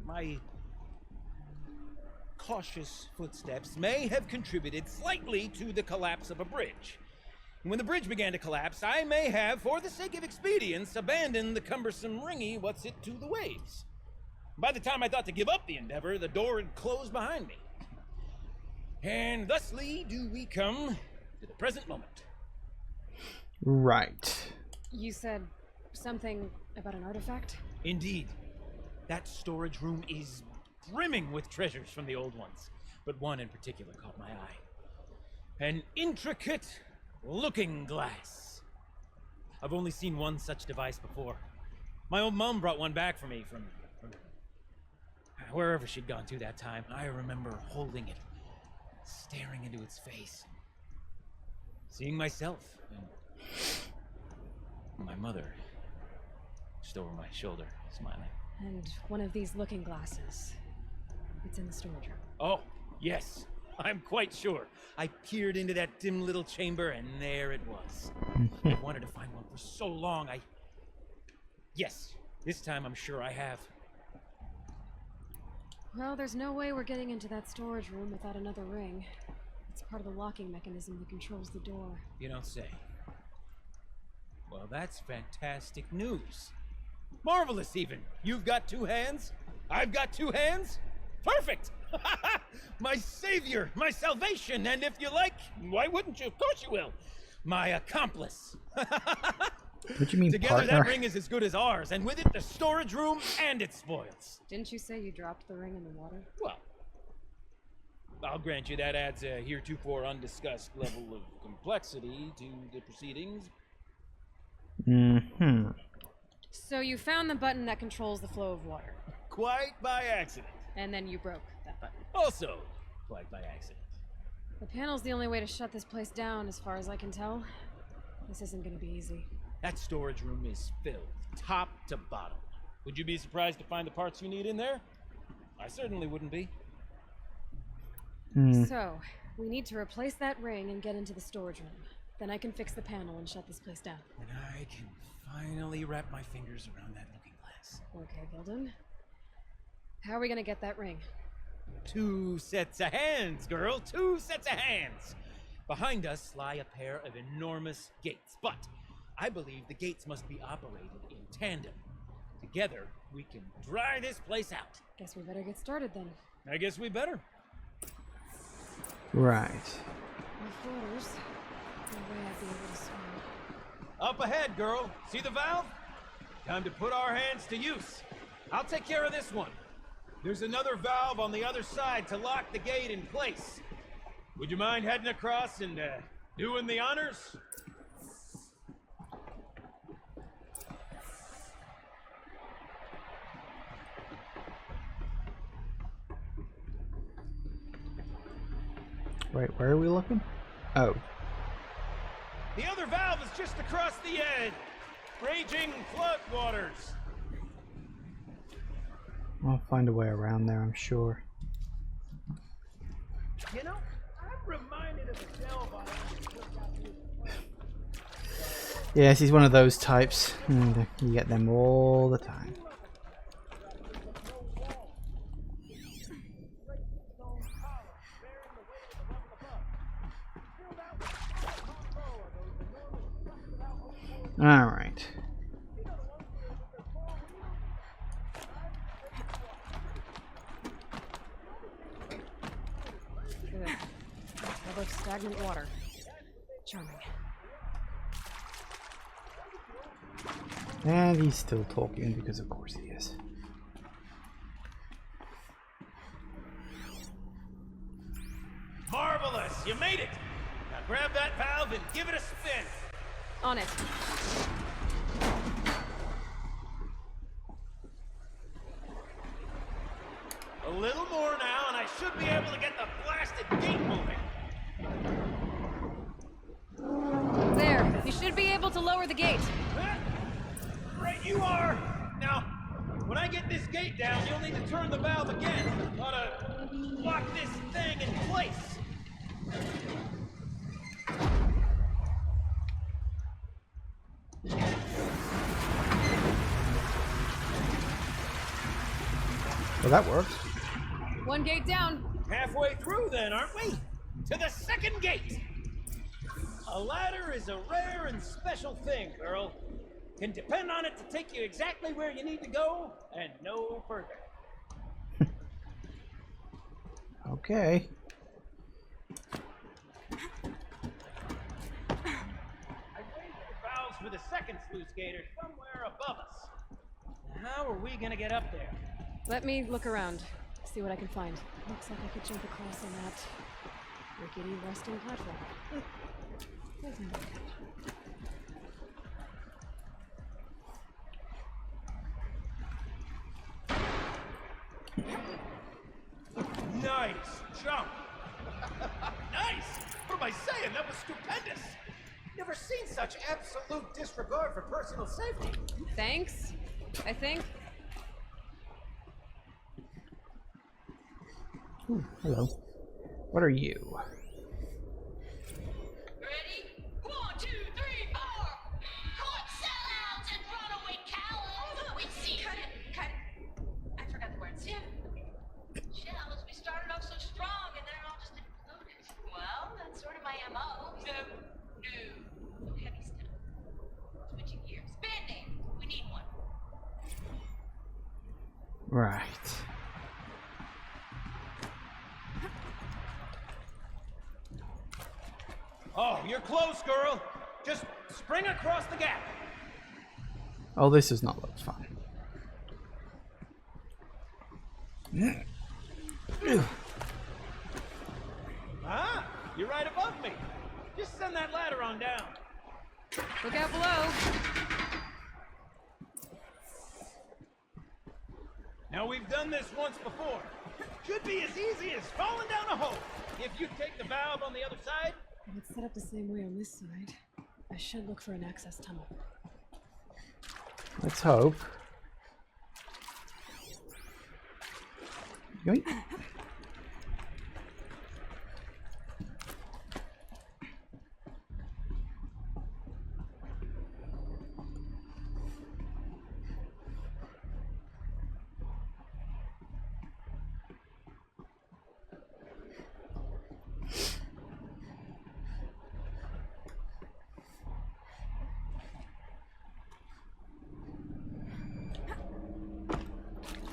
My cautious footsteps may have contributed slightly to the collapse of a bridge. When the bridge began to collapse, I may have, for the sake of expedience, abandoned the cumbersome ringy what's-it to the waves. By the time I thought to give up the endeavor, the door had closed behind me. And thusly do we come to the present moment. Right. You said something about an artifact? Indeed. That storage room is brimming with treasures from the old ones, but one in particular caught my eye. An intricate looking glass. I've only seen one such device before. My old mom brought one back for me from wherever she'd gone to that time. I remember holding it, staring into its face, seeing myself and my mother just over my shoulder, smiling. And one of these looking glasses. It's in the storage room. Oh, yes. I'm quite sure. I peered into that dim little chamber, and there it was. I wanted to find one for so long, Yes, this time I'm sure I have. Well, there's no way we're getting into that storage room without another ring. It's part of the locking mechanism that controls the door. You don't say. Well, that's fantastic news. Marvelous, even. You've got two hands. I've got two hands. Perfect! My savior, my salvation, and if you like, why wouldn't you? Of course you will. My accomplice. What do you mean, Together, partner? that ring is as good as ours, and with it, the storage room and its spoils. Didn't you say you dropped the ring in the water? Well, I'll grant you that adds a heretofore undiscussed level of complexity to the proceedings. Mm-hmm. So you found the button that controls the flow of water. Quite by accident. And then you broke that button. Also, quite by accident. The panel's the only way to shut this place down, as far as I can tell. This isn't gonna be easy. That storage room is filled, top to bottom. Would you be surprised to find the parts you need in there? I certainly wouldn't be. So, we need to replace that ring and get into the storage room. Then I can fix the panel and shut this place down. And I can finally wrap my fingers around that looking glass. Okay, Gildan. How are we gonna get that ring? 2 sets of hands, girl. 2 sets of hands. Behind us lie a pair of enormous gates, but I believe the gates must be operated in tandem. Together, we can dry this place out. Guess we better get started then. I guess we better. Right. My floaters. No way I'd be able to swim. Up ahead, girl. See the valve? Time to put our hands to use. I'll take care of this one. There's another valve on the other side to lock the gate in place. Would you mind heading across and doing the honors? Wait, where are we looking? Oh. The other valve is just across the raging flood waters. I'll find a way around there, I'm sure. You know, I'm reminded of the delve I Yes, he's one of those types. You get them all the time. All right. Good. All of stagnant water. Charming. And he's still talking because of course he is. Marvelous! You made it! Now grab that valve and give it a spin. On it. A little more now, and I should be able to get the blasted gate moving. There. You should be able to lower the gate. Right you are! Now, when I get this gate down, you'll need to turn the valve again. Ought to lock this thing in place. Well, that works. One gate down. Halfway through then, aren't we? To the second gate! A ladder is a rare and special thing, girl. Can depend on it to take you exactly where you need to go, and no further. Okay. I raised the valves for the second sluice gator somewhere above us. How are we gonna get up there? Let me look around. See what I can find. Looks like I could jump across on that rickety resting platform. There's no catch. Nice jump! Nice! What am I saying? That was stupendous! Never seen such absolute disregard for personal safety. Thanks, I think. Ooh, hello. What are you? Ready? 1, 2, 3, 4! Caught sellouts and runaway cowards! We see. Cut it. I forgot the words. Yeah. Shells, we started off so strong and then it all just exploded. Well, that's sort of my MO. No. Heavy stuff. Switching gears. Band-aid. We need one. Right. Oh, you're close, girl. Just spring across the gap. Oh, this does not look fun. Ah, you're right above me. Just send that ladder on down. Look out below. Now, we've done this once before. Should be as easy as falling down a hole. If you take the valve on the other side. If it's set up the same way on this side, I should look for an access tunnel. Let's hope. Yoink.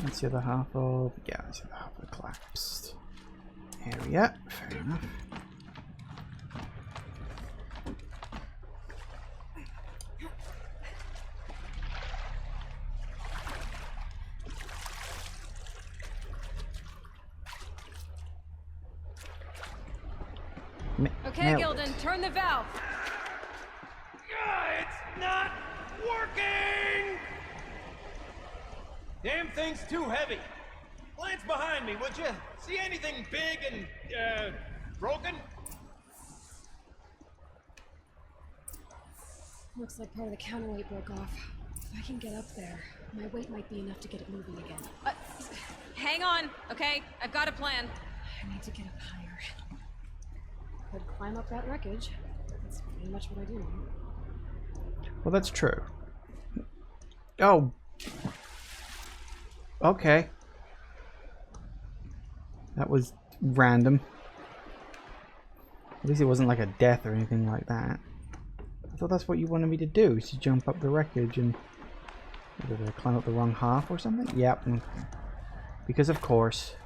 That's the other half of... Yeah, that's the other half of the collapsed area. Fair enough. Okay, Gildan, turn the valve. It's not working! Damn thing's too heavy. Glance behind me, would you? See anything big and, broken? Looks like part of the counterweight broke off. If I can get up there, my weight might be enough to get it moving again. Hang on, okay? I've got a plan. I need to get up higher. Could climb up that wreckage. That's pretty much what I do now. Well, that's true. Oh. Okay. That was random. At least it wasn't like a death or anything like that. I thought that's what you wanted me to do, is to jump up the wreckage and... Did I climb up the wrong half or something? Yep. Because of course.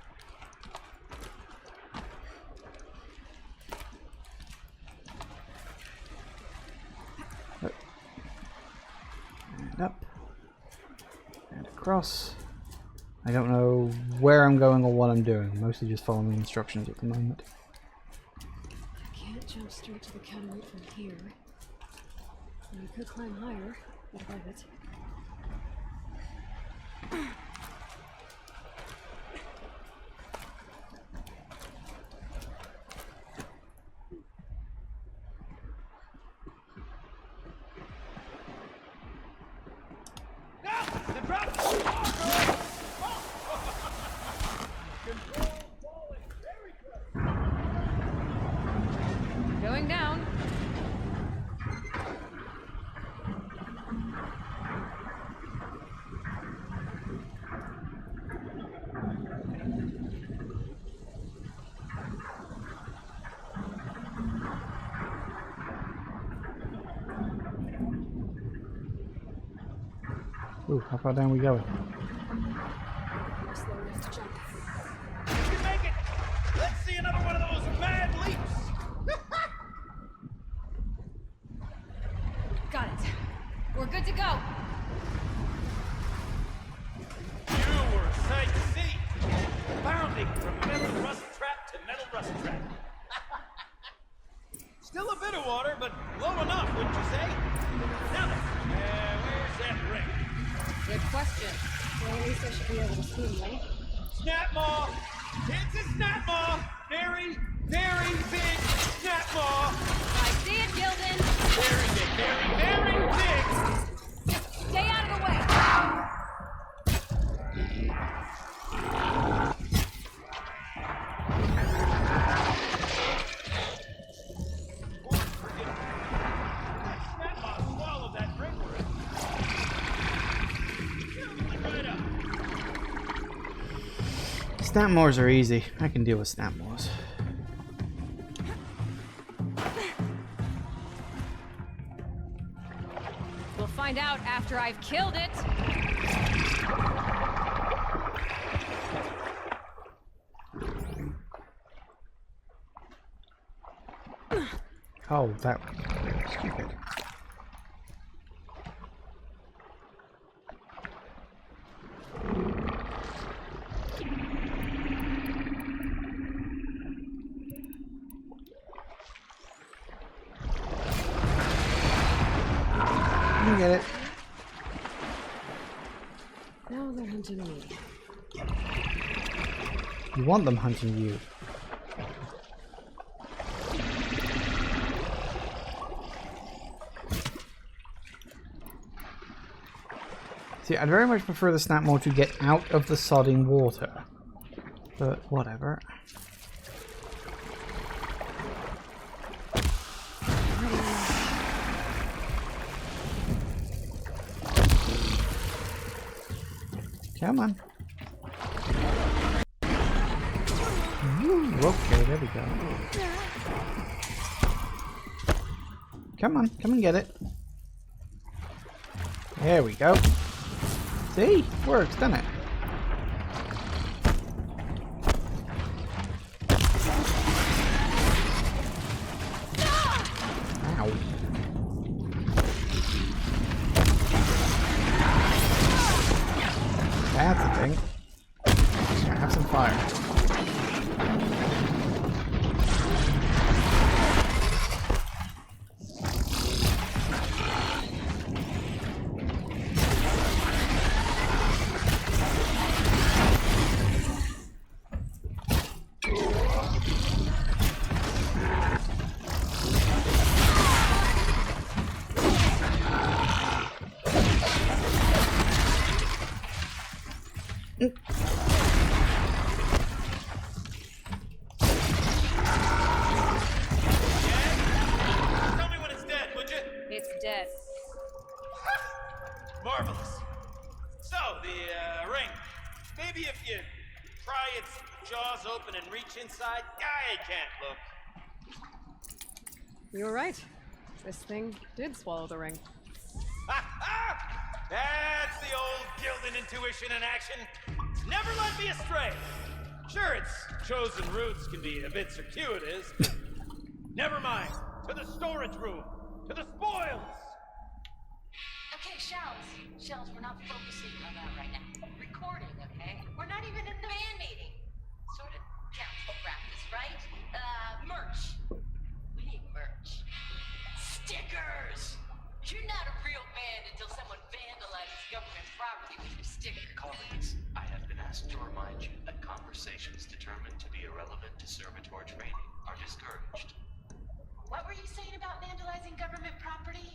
And up. And across. I don't know where I'm going or what I'm doing. I'm mostly just following the instructions at the moment. I can't jump straight to the counterweight from here. I could climb higher, but above it. Going down. Ooh, how far down we going? Slow enough to jump. You can make it! Let's see another one of those mad leaps! Got it. We're good to go. You were a sight to see. Bounding from metal rust trap to metal rust trap. Still a bit of water, but low enough, wouldn't you say? Now then, where's that ring? Good question. Well, at least I should be able to swim, right? Snap maw! It's a snap maw! Very, very big snap maw! I see it, Gildan. Very big, very, very big! Just stay out of the way. Snap maw swallowed that ring. Right up. Snap mores are easy. I can deal with snap mores. We'll find out after I've killed it. Oh, that was stupid. You get it. Now they're hunting me. You want them hunting you. See, I'd very much prefer the snap mole to get out of the sodding water. But whatever. Come on. Ooh, okay, there we go. Come on, come and get it. There we go. See? Works, doesn't it? Ow. That's the thing. Have some fire. Tell me when it's dead, would you? It's dead. Marvelous. So, the ring. Maybe if you pry its jaws open and reach inside, I can't look. You were right. This thing did swallow the ring. That's the old Gildan intuition in action. It's never led me astray. Sure, its chosen routes can be a bit circuitous, but never mind. To the storage room. To the spoils. Okay, Shells, we're not focusing on that right now. Recording, okay? We're not even in the band meeting. Sort of counts for practice, right? Merch. We need merch. Stickers! You're not a real band until someone vandalizes government property with your sticker. Colleagues, I have been asked to remind you that conversations determined to be irrelevant to servitor training are discouraged. What were you saying about vandalizing government property?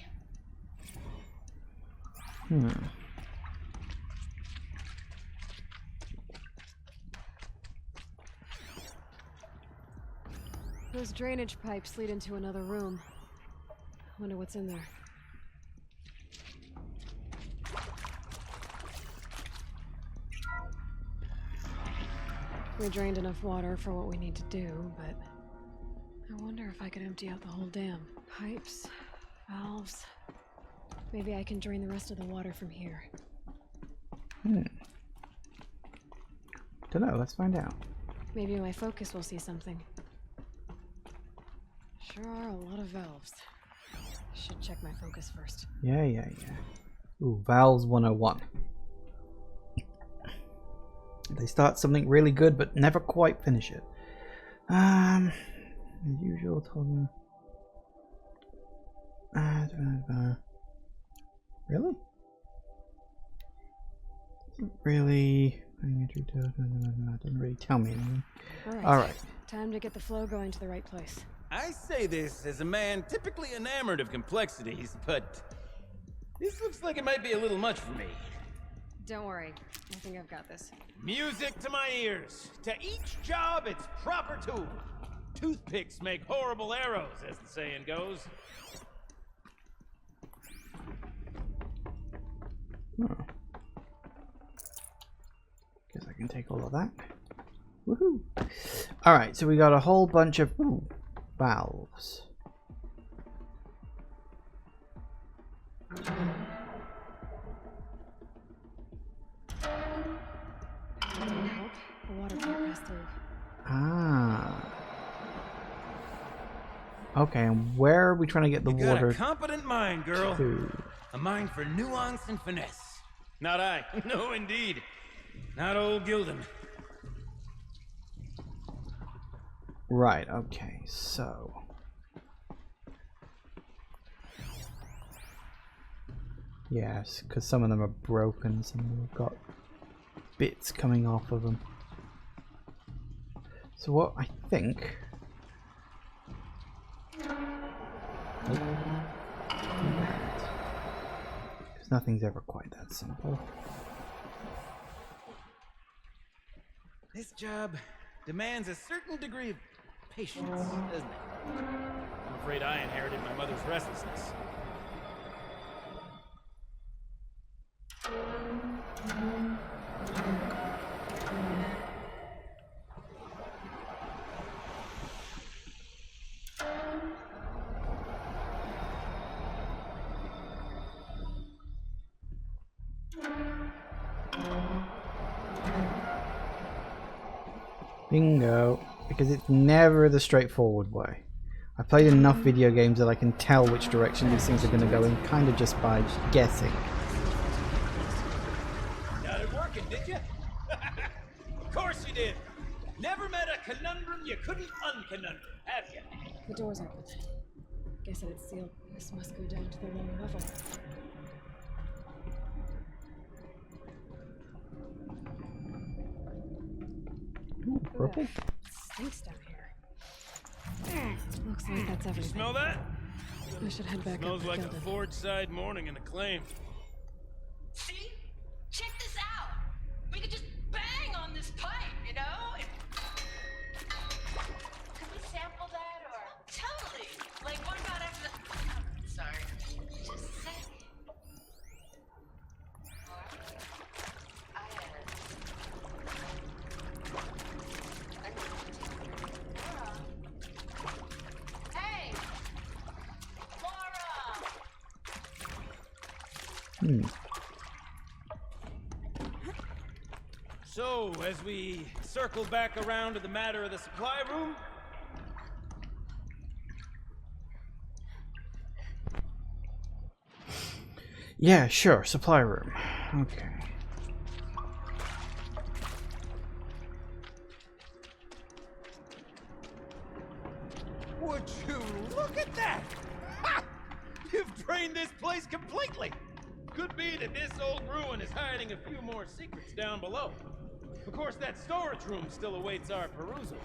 Those drainage pipes lead into another room. Wonder what's in there. We drained enough water for what we need to do, but I wonder if I could empty out the whole dam. Pipes, valves. Maybe I can drain the rest of the water from here. Dunno, let's find out. Maybe my focus will see something. Sure are a lot of valves. Should check my focus first. Yeah. Ooh, Valves 101. They start something really good, but never quite finish it. As usual, told really? Really? Doesn't really tell me anything. All right. Time to get the flow going to the right place. I say this as a man typically enamored of complexities, but this looks like it might be a little much for me. Don't worry. I think I've got this. Music to my ears. To each job, its proper tool. Toothpicks make horrible arrows, as the saying goes. Guess I can take all of that. Woohoo! Alright, so we got a whole bunch of valves. The water can't pass through. Ah. Okay, and where are we trying to get the You water? got a competent mind, girl. To? A mind for nuance and finesse. Not I. No, indeed. Not old Gildan. Right, okay, so. Yes, because some of them are broken, some of them have got bits coming off of them. So what I think... Because nothing's ever quite that simple. This job demands a certain degree of patience, doesn't it? I'm afraid I inherited my mother's restlessness. Bingo. Because it's never the straightforward way. I've played enough video games that I can tell which direction these things are going to go in, kind of just by guessing. Got it working, did you? Of course you did. Never met a conundrum you couldn't unconundrum, have you? The door's open. Guess it's sealed. This must go down to the lower level. Ooh, purple. Stinks down here. Looks like that's everything. Smell that? I should head back Smells up. like a Ford side morning in Acclaim. See? Check this out! We could just bang So, as we circle back around to the matter of the supply room, yeah, sure, supply room. Okay. would you look at that? Ha! You've drained this place completely. Could be that this old ruin is hiding a few more secrets down below. Of course, that storage room still awaits our perusal.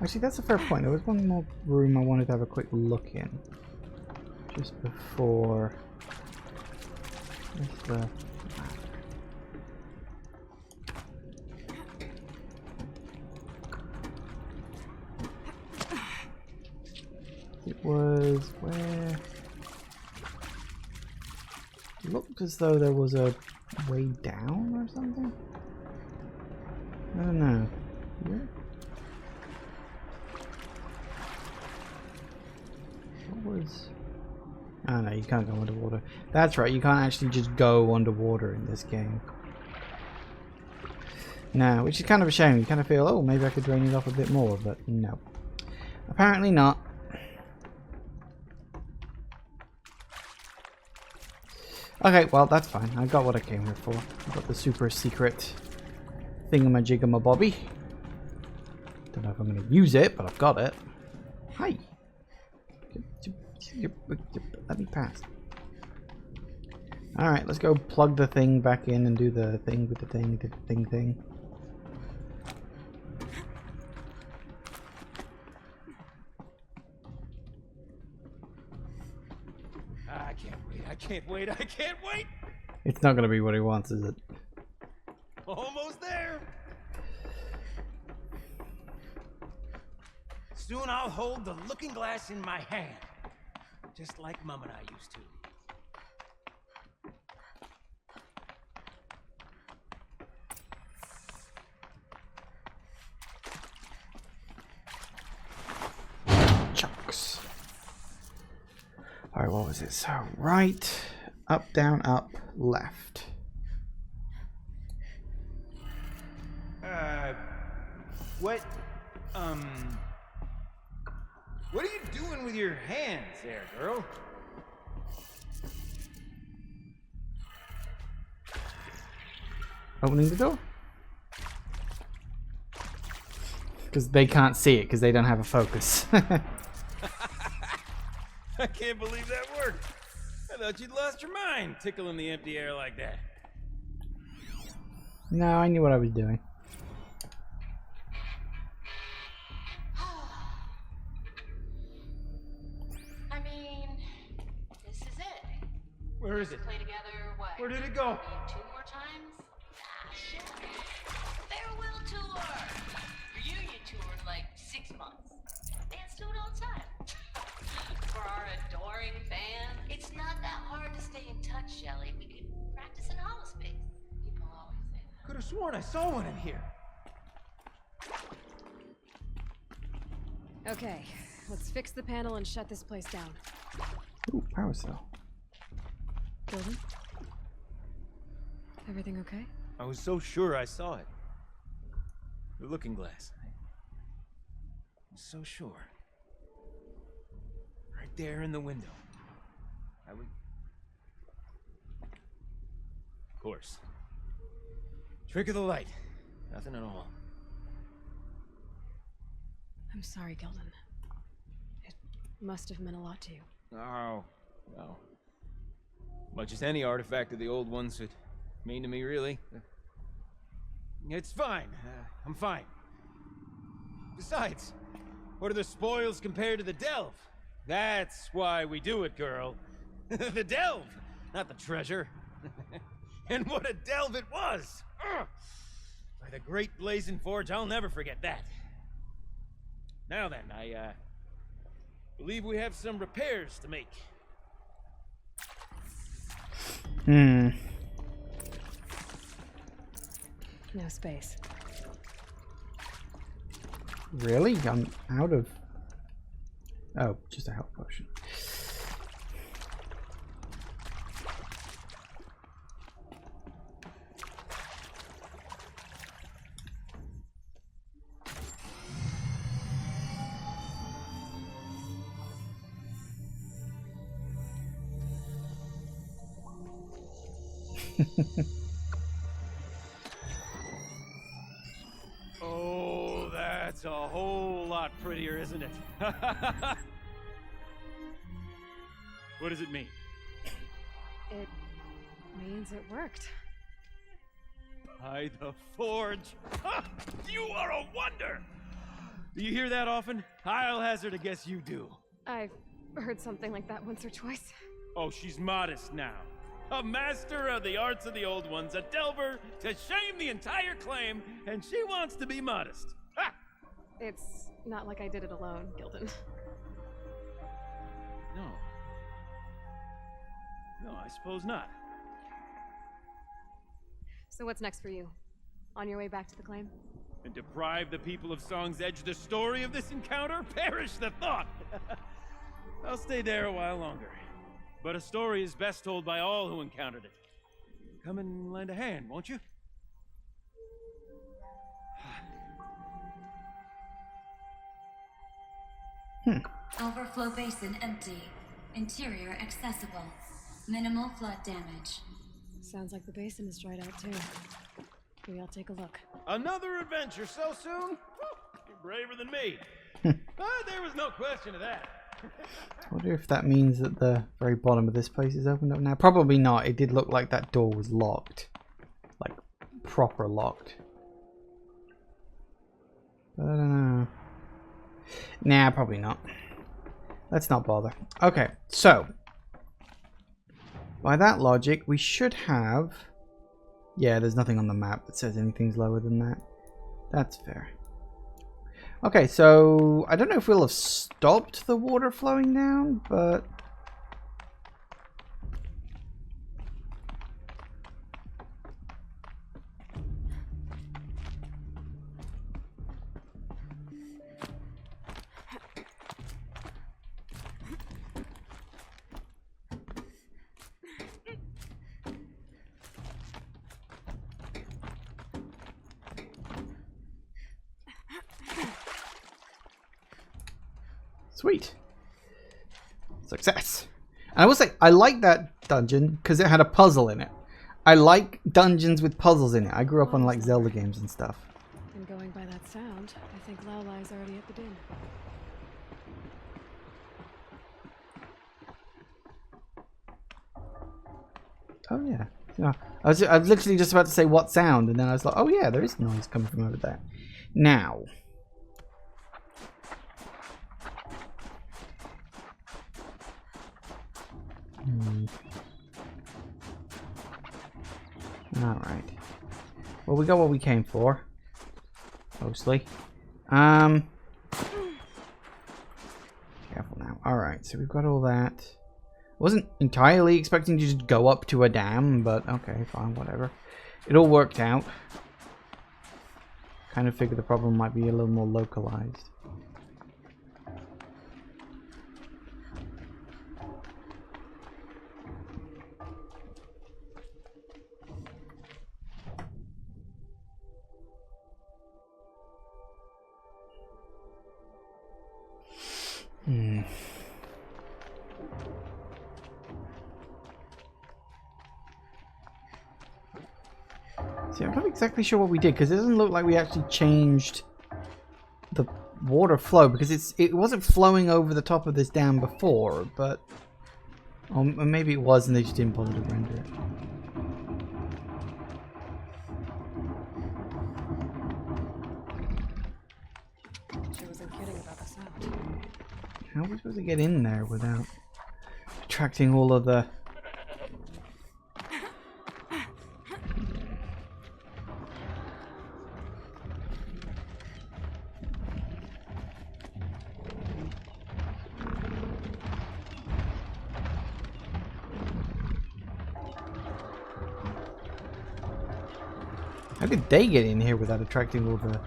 Actually, that's a fair point. There was one more room I wanted to have a quick look in. Just before... Where's the... It was where... It looked as though there was a way down or something? I don't know. Yeah. What was... Oh no, you can't go underwater. That's right, you can't actually just go underwater in this game. No, which is kind of a shame. You kind of feel, oh, maybe I could drain it off a bit more, but no. Apparently not. Okay, well, that's fine. I got what I came here for. I got the super secret thingamajiggamabobby. Don't know if I'm going to use it, but I've got it. Hi. Let me pass. Alright, let's go plug the thing back in and do the thing with the thing. I can't wait! It's not going to be what he wants, is it? Almost there! Soon I'll hold the looking glass in my hand. Just like Mum and I used to. Chucks. Alright, what was it? So, right, up, down, up, left. What are you doing with your hands there, girl? Opening the door? Because they can't see it, because they don't have a focus. I can't believe that worked. I thought you'd lost your mind, tickling the empty air like that. No, I knew what I was doing. I mean, this is it. Where is it? Play together, what? Where did it go? Maybe 2 more times? Ah, shit. Farewell tour! Reunion tour in like 6 months. Bands do it all the time. For our adoring fans, it's not that hard to stay in touch, Shelley. We could practice in holospace. People always say that. Could have sworn I saw one in here. Okay, let's fix the panel and shut this place down. Ooh, power cell. Gilden? Everything okay? I was so sure I saw it. The looking glass. I was so sure. Right there in the window. I would... Of course. Trick of the light. Nothing at all. I'm sorry, Gilden. It must have meant a lot to you. Oh, well. Much as any artifact of the old ones would mean to me, really. It's fine. I'm fine. Besides, what are the spoils compared to the delve? That's why we do it, girl. The delve, not the treasure. And what a delve it was! Ugh. By the great blazing forge, I'll never forget that. Now then, I believe we have some repairs to make. Hmm. No space. Really? I'm out of... Oh, just a health potion. Oh, that's a whole lot prettier, isn't it? What does it mean? It means it worked. By the forge. You are a wonder! Do you hear that often? I'll hazard a guess you do. I've heard something like that once or twice. Oh, she's modest now. A master of the arts of the old ones, a delver to shame the entire claim, and she wants to be modest. Ha! It's not like I did it alone, Gildan. No. No, I suppose not. So what's next for you? On your way back to the claim? And deprive the people of Song's Edge the story of this encounter? Perish the thought! I'll stay there a while longer. But a story is best told by all who encountered it. Come and lend a hand, won't you? Overflow basin empty. Interior accessible. Minimal flood damage. Sounds like the basin is dried out too. Maybe I'll take a look. Another adventure so soon? You're braver than me. There was no question of that. I wonder if that means that the very bottom of this place is opened up now. Probably not. It did look like that door was locked. Like, proper locked. But I don't know. Nah, probably not. Let's not bother. Okay, so. By that logic, we should have... Yeah, there's nothing on the map that says anything's lower than that. That's fair. Okay, so I don't know if we'll have stopped the water flowing down, but... Sweet. Success. And I will say, I like that dungeon because it had a puzzle in it. I like dungeons with puzzles in it. I grew up on like Zelda games and stuff. And going by that sound, I think Laolai's already at the din. Oh yeah. Yeah. I was literally just about to say what sound, and then I was like, oh yeah, there is noise coming from over there. Now. Alright. Well, we got what we came for. Mostly. Careful now. Alright, so we've got all that. Wasn't entirely expecting to just go up to a dam, but okay, fine, whatever. It all worked out. Kind of figured the problem might be a little more localized. See, I'm not exactly sure what we did because it doesn't look like we actually changed the water flow because it wasn't flowing over the top of this dam before, but maybe it was and they just didn't bother to render it. She wasn't kidding about the sound. How are we supposed to get in there without attracting all of the... How did they get in here without attracting all the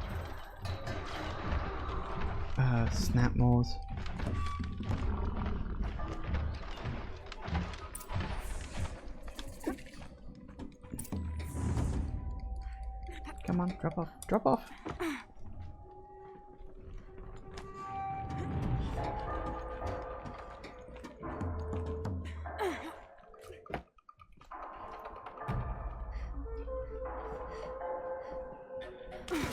snap maws? Come on, drop off, drop off. Live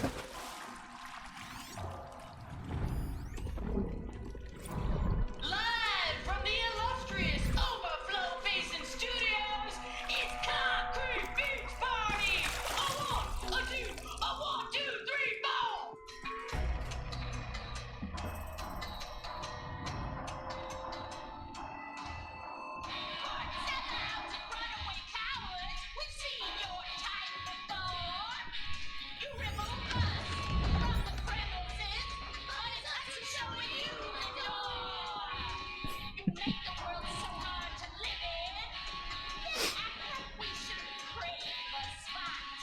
from the illustrious Overflow Basin Studios, it's Concrete Beach Party! A one, a two, a 1, 2, 3, 4! Sellouts and runaway cowards, we've seen your type before. You remove us from the premises, but it's us who show you the door. You make the world so hard to live in, then act like we should crave a spot.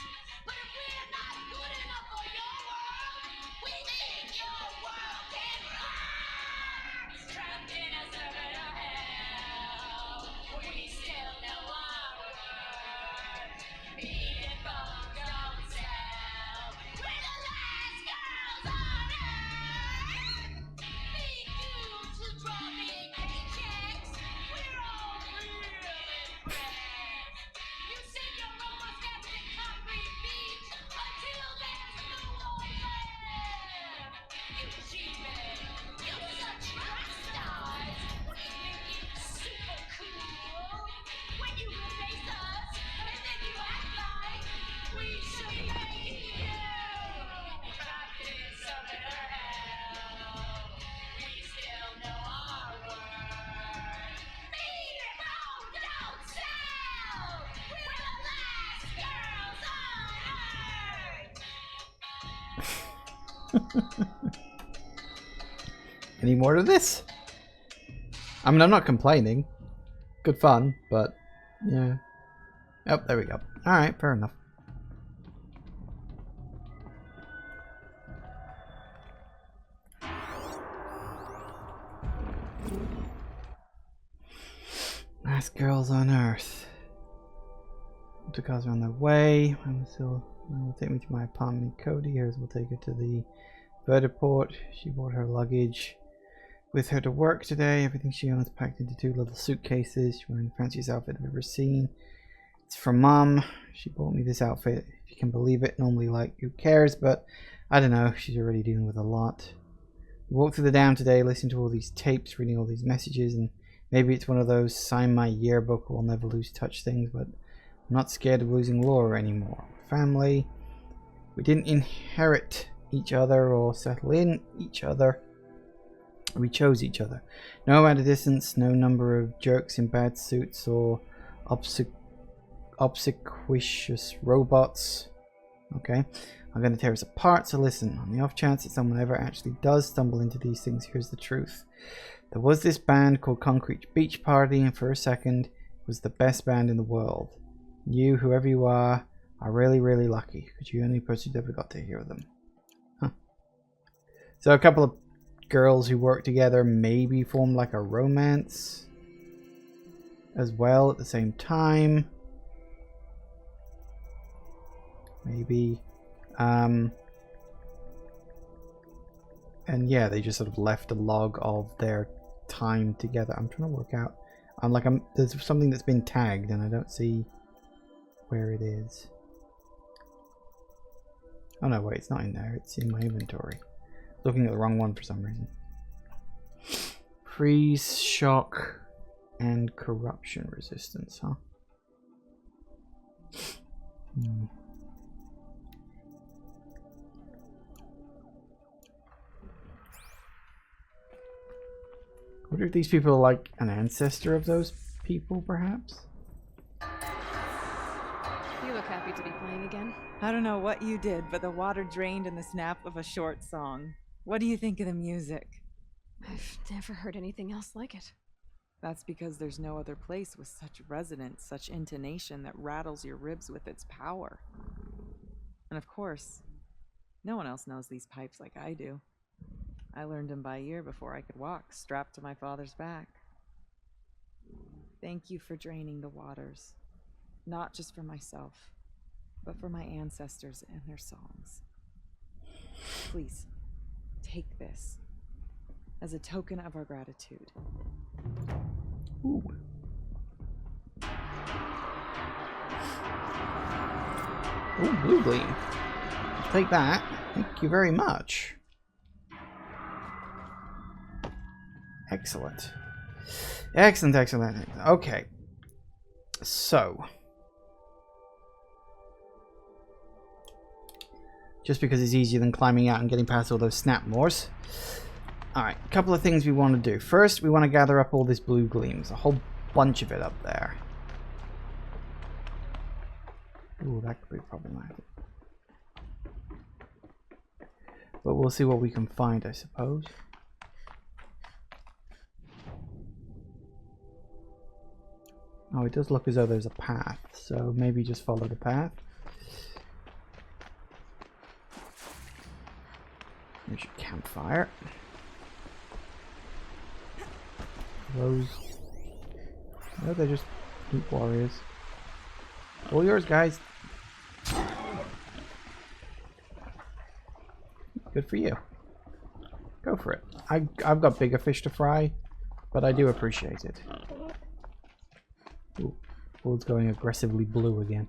But if we're not good enough for your world, we think your world can rock. Trapped in a circuit of hell, we still know our worth. Beating bones don't sell. We're the last girls on earth. Big dudes who draw big paychecks. We're all real impressed. You sing your almost epic Concrete Beach until there's no one left. You cheapen. You're such rock stars. We think it's super cool when you replace us and then you act like we should be making you. Trapped in summer hell, we still know our worth. Beating bones don't sell. We're the last girls on earth. Any more of this? I mean, I'm not complaining. Good fun, but yeah. Oh, there we go. Alright, fair enough. Last girls on Earth. Took us on their way. Will take me to my apartment in Cody. Hers will take her to the vertiport. She brought her luggage with her to work today. Everything she owns packed into 2 little suitcases. She's wearing the fanciest outfit I've ever seen. It's from Mom. She bought me this outfit, if you can believe it. Normally, like, who cares? But I don't know. She's already dealing with a lot. We walked through the dam today, listening to all these tapes, reading all these messages, and maybe it's one of those sign my yearbook, we'll never lose touch things, but I'm not scared of losing Laura anymore. Family. We didn't inherit each other or settle in each other. We chose each other. No amount of distance, no number of jerks in bad suits or obsequious robots. Okay, I'm going to tear us apart, so listen. On the off chance that someone ever actually does stumble into these things, here's the truth. There was this band called Concrete Beach Party, and for a second, it was the best band in the world. You, whoever you are really, really lucky, because you're the only person who's ever got to hear them. Huh. So a couple of girls who work together maybe formed like a romance as well at the same time. Maybe. And yeah, they just sort of left a log of their time together. I'm trying to work out. There's something that's been tagged and I don't see where it is. Oh no, wait, it's not in there. It's in my inventory. Looking at the wrong one for some reason. Freeze, shock, and corruption resistance, huh? I wonder if these people are like an ancestor of those people, perhaps? You look happy to be playing again. I don't know what you did, but the water drained in the snap of a short song. What do you think of the music? I've never heard anything else like it. That's because there's no other place with such resonance, such intonation that rattles your ribs with its power. And of course, no one else knows these pipes like I do. I learned them by ear before I could walk, strapped to my father's back. Thank you for draining the waters, not just for myself, but for my ancestors and their songs. Please, take this as a token of our gratitude. Ooh. Ooh, blue gleam. Take that. Thank you very much. Excellent. Excellent, excellent, excellent. Okay. So. Just because it's easier than climbing out and getting past all those snap moors. Alright, a couple of things we want to do. First, we want to gather up all this blue gleams. A whole bunch of it up there. Ooh, that could be problematic. But we'll see what we can find, I suppose. Oh, it does look as though there's a path, so maybe just follow the path. There's your campfire. Those... No, they're just loot warriors. All yours, guys. Good for you. Go for it. I've got bigger fish to fry, but I do appreciate it. Ooh, world's going aggressively blue again.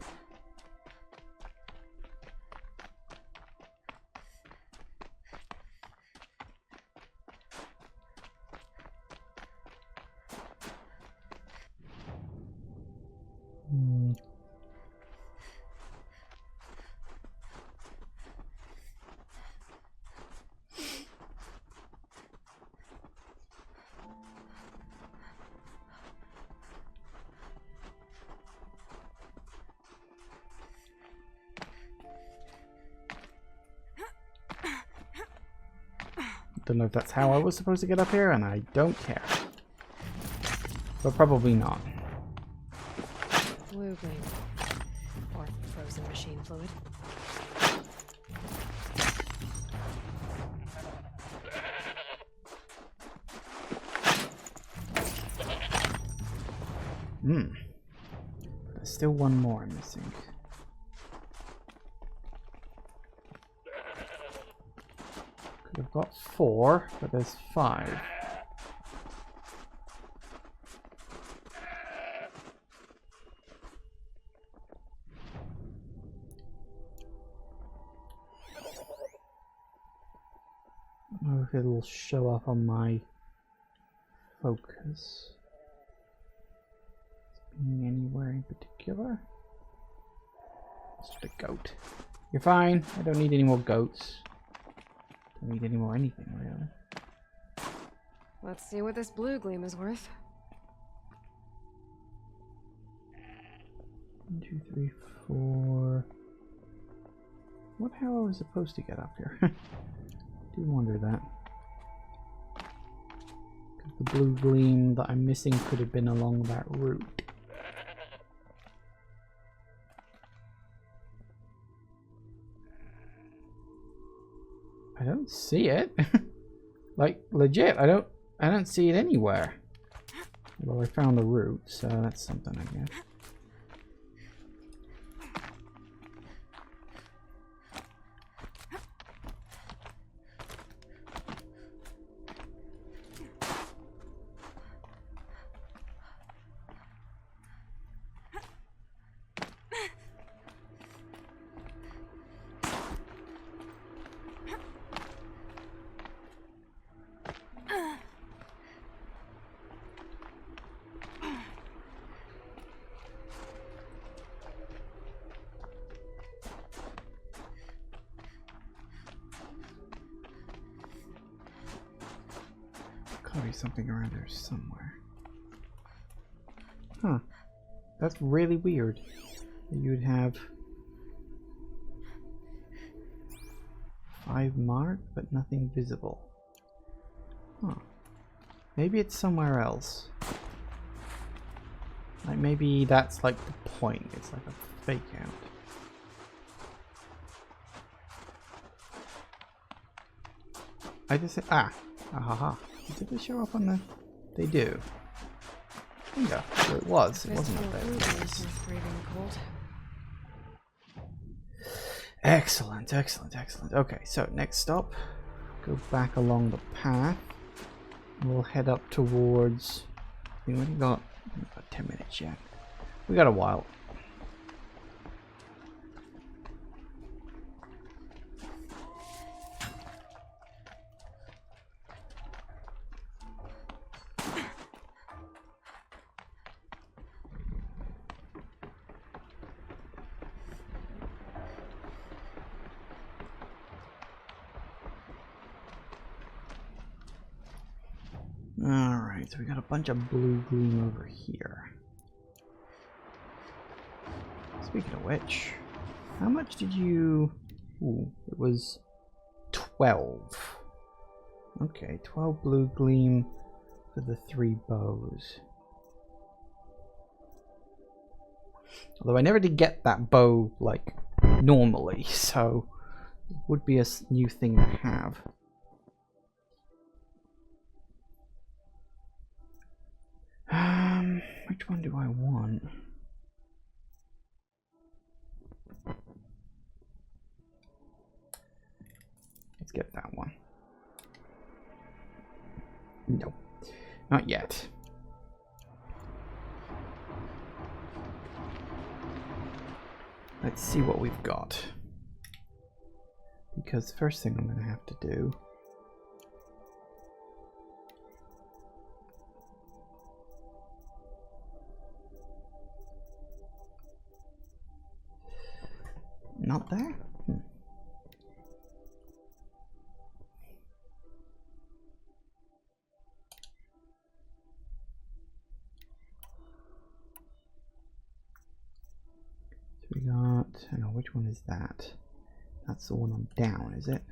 Don't know if that's how I was supposed to get up here, and I don't care. But probably not. Blue gleam. Or frozen machine fluid. There's still one more I'm missing. I've got 4, but there's 5. I don't know if it'll show up on my focus. Being anywhere in particular? Just a goat. You're fine. I don't need any more goats. Don't need any more anything, really. Let's see what this blue gleam is worth. 1, 2, 3, 4. What hell I was supposed to get up here? I do wonder that. Because the blue gleam that I'm missing could have been along that route. I don't see it. Like, legit, I don't see it anywhere. Well, I found the route, so that's something, I guess. Gotta be something around here somewhere. Huh. That's really weird. You'd have 5 marked, but nothing visible. Huh. Maybe it's somewhere else. Like maybe that's like the point. It's like a fake out. I just said, ahaha. Did they show up on the? They do. Yeah, so it was. It wasn't up there. Excellent, excellent, excellent. Okay, so next stop. Go back along the path. We'll head up towards. We only got about 10 minutes yet. We got a while. Alright, so we got a bunch of blue gleam over here. Speaking of which, how much did you... Ooh, it was 12. Okay, 12 blue gleam for the 3 bows. Although I never did get that bow, like, normally, so it would be a new thing to have. Which one do I want? Let's get that one. No, not yet. Let's see what we've got. Because the first thing I'm going to have to do not there? So we got, hang on, which one is that? That's the one on down, is it?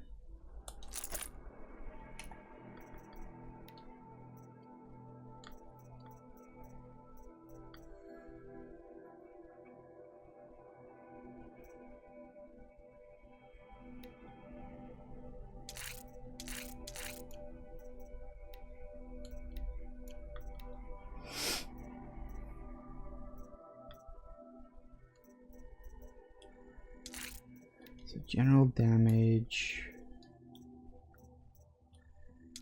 So general damage,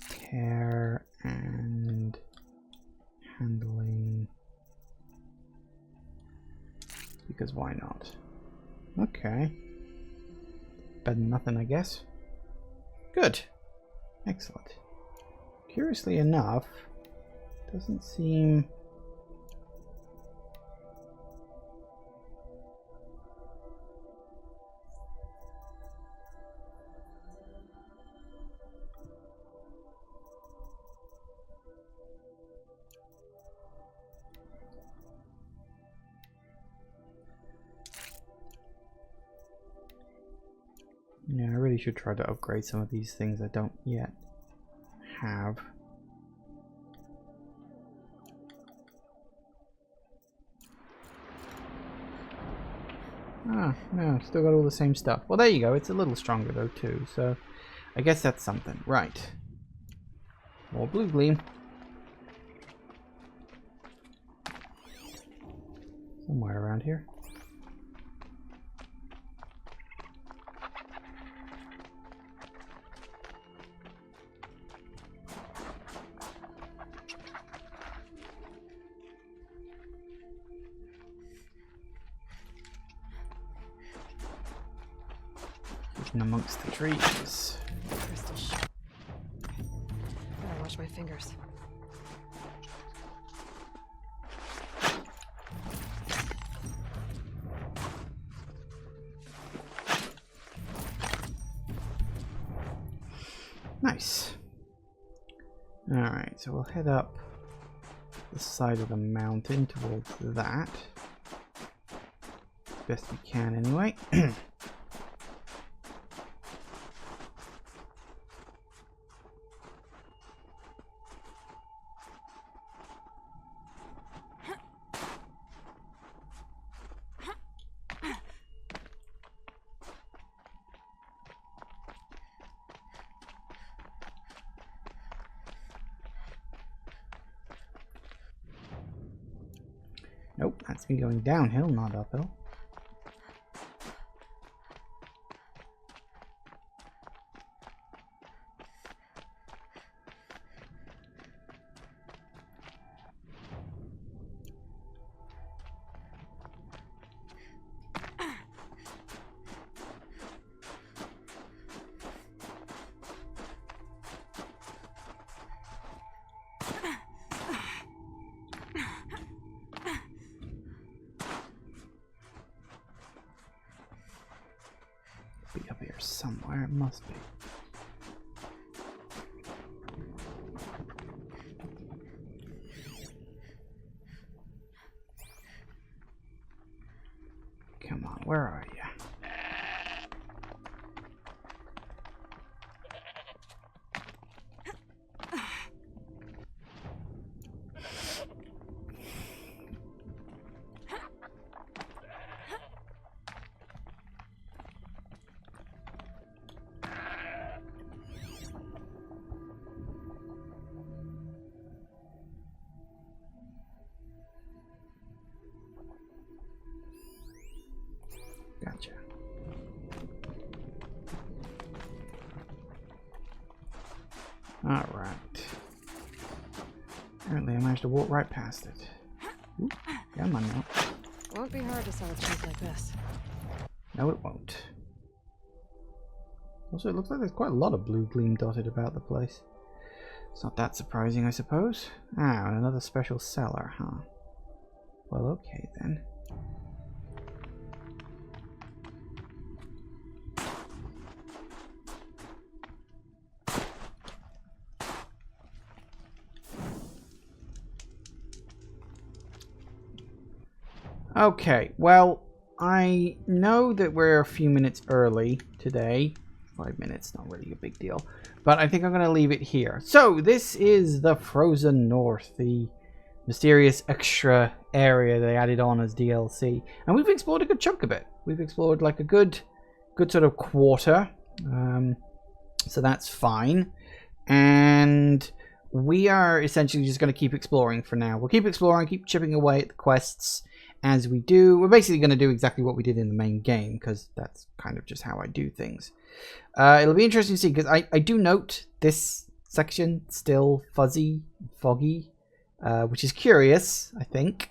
tear, and handling, because why not? Okay, better than nothing, I guess. Good, excellent. Curiously enough, doesn't seem... Yeah, I really should try to upgrade some of these things I don't yet have. Ah, no, still got all the same stuff. Well, there you go. It's a little stronger though too, so I guess that's something. Right. More blue gleam. Somewhere around here. Amongst the trees. Crystal. Better wash my fingers. Nice. Alright, so we'll head up the side of the mountain towards that. Best we can anyway. Nope, that's me going downhill, not uphill. Be up here somewhere, it must be. Alright. Apparently I managed to walk right past it. Ooh, come on now. Won't be hard to sell a cheap like this. No, it won't. Also, it looks like there's quite a lot of blue gleam dotted about the place. It's not that surprising, I suppose. Ah, and another special cellar, huh? Well, okay then. Okay, well, I know that we're a few minutes early today. 5 minutes, not really a big deal. But I think I'm going to leave it here. So, this is the Frozen North, the mysterious extra area they added on as DLC. And we've explored a good chunk of it. We've explored like a good sort of quarter. So that's fine. And we are essentially just going to keep exploring for now. We'll keep exploring, keep chipping away at the quests as we do. We're basically going to do exactly what we did in the main game, because that's kind of just how I do things. It'll be interesting to see, because I do note this section still fuzzy, foggy, which is curious, I think.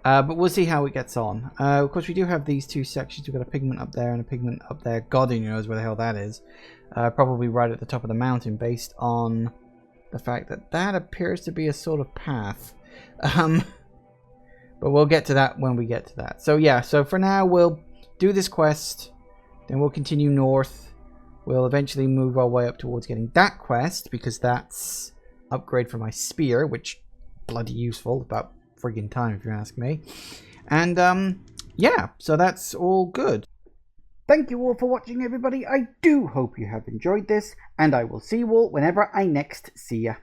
But we'll see how it gets on. Of course, we do have these two sections. We've got a pigment up there and a pigment up there. God only knows where the hell that is. Probably right at the top of the mountain, based on the fact that that appears to be a sort of path. But we'll get to that when we get to that. So yeah, so for now we'll do this quest, then we'll continue north. We'll eventually move our way up towards getting that quest, because that's upgrade for my spear, which bloody useful about friggin' time if you ask me. And yeah, so that's all good. Thank you all for watching, everybody. I do hope you have enjoyed this, and I will see you all whenever I next see ya.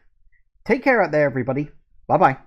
Take care out there, everybody. Bye bye.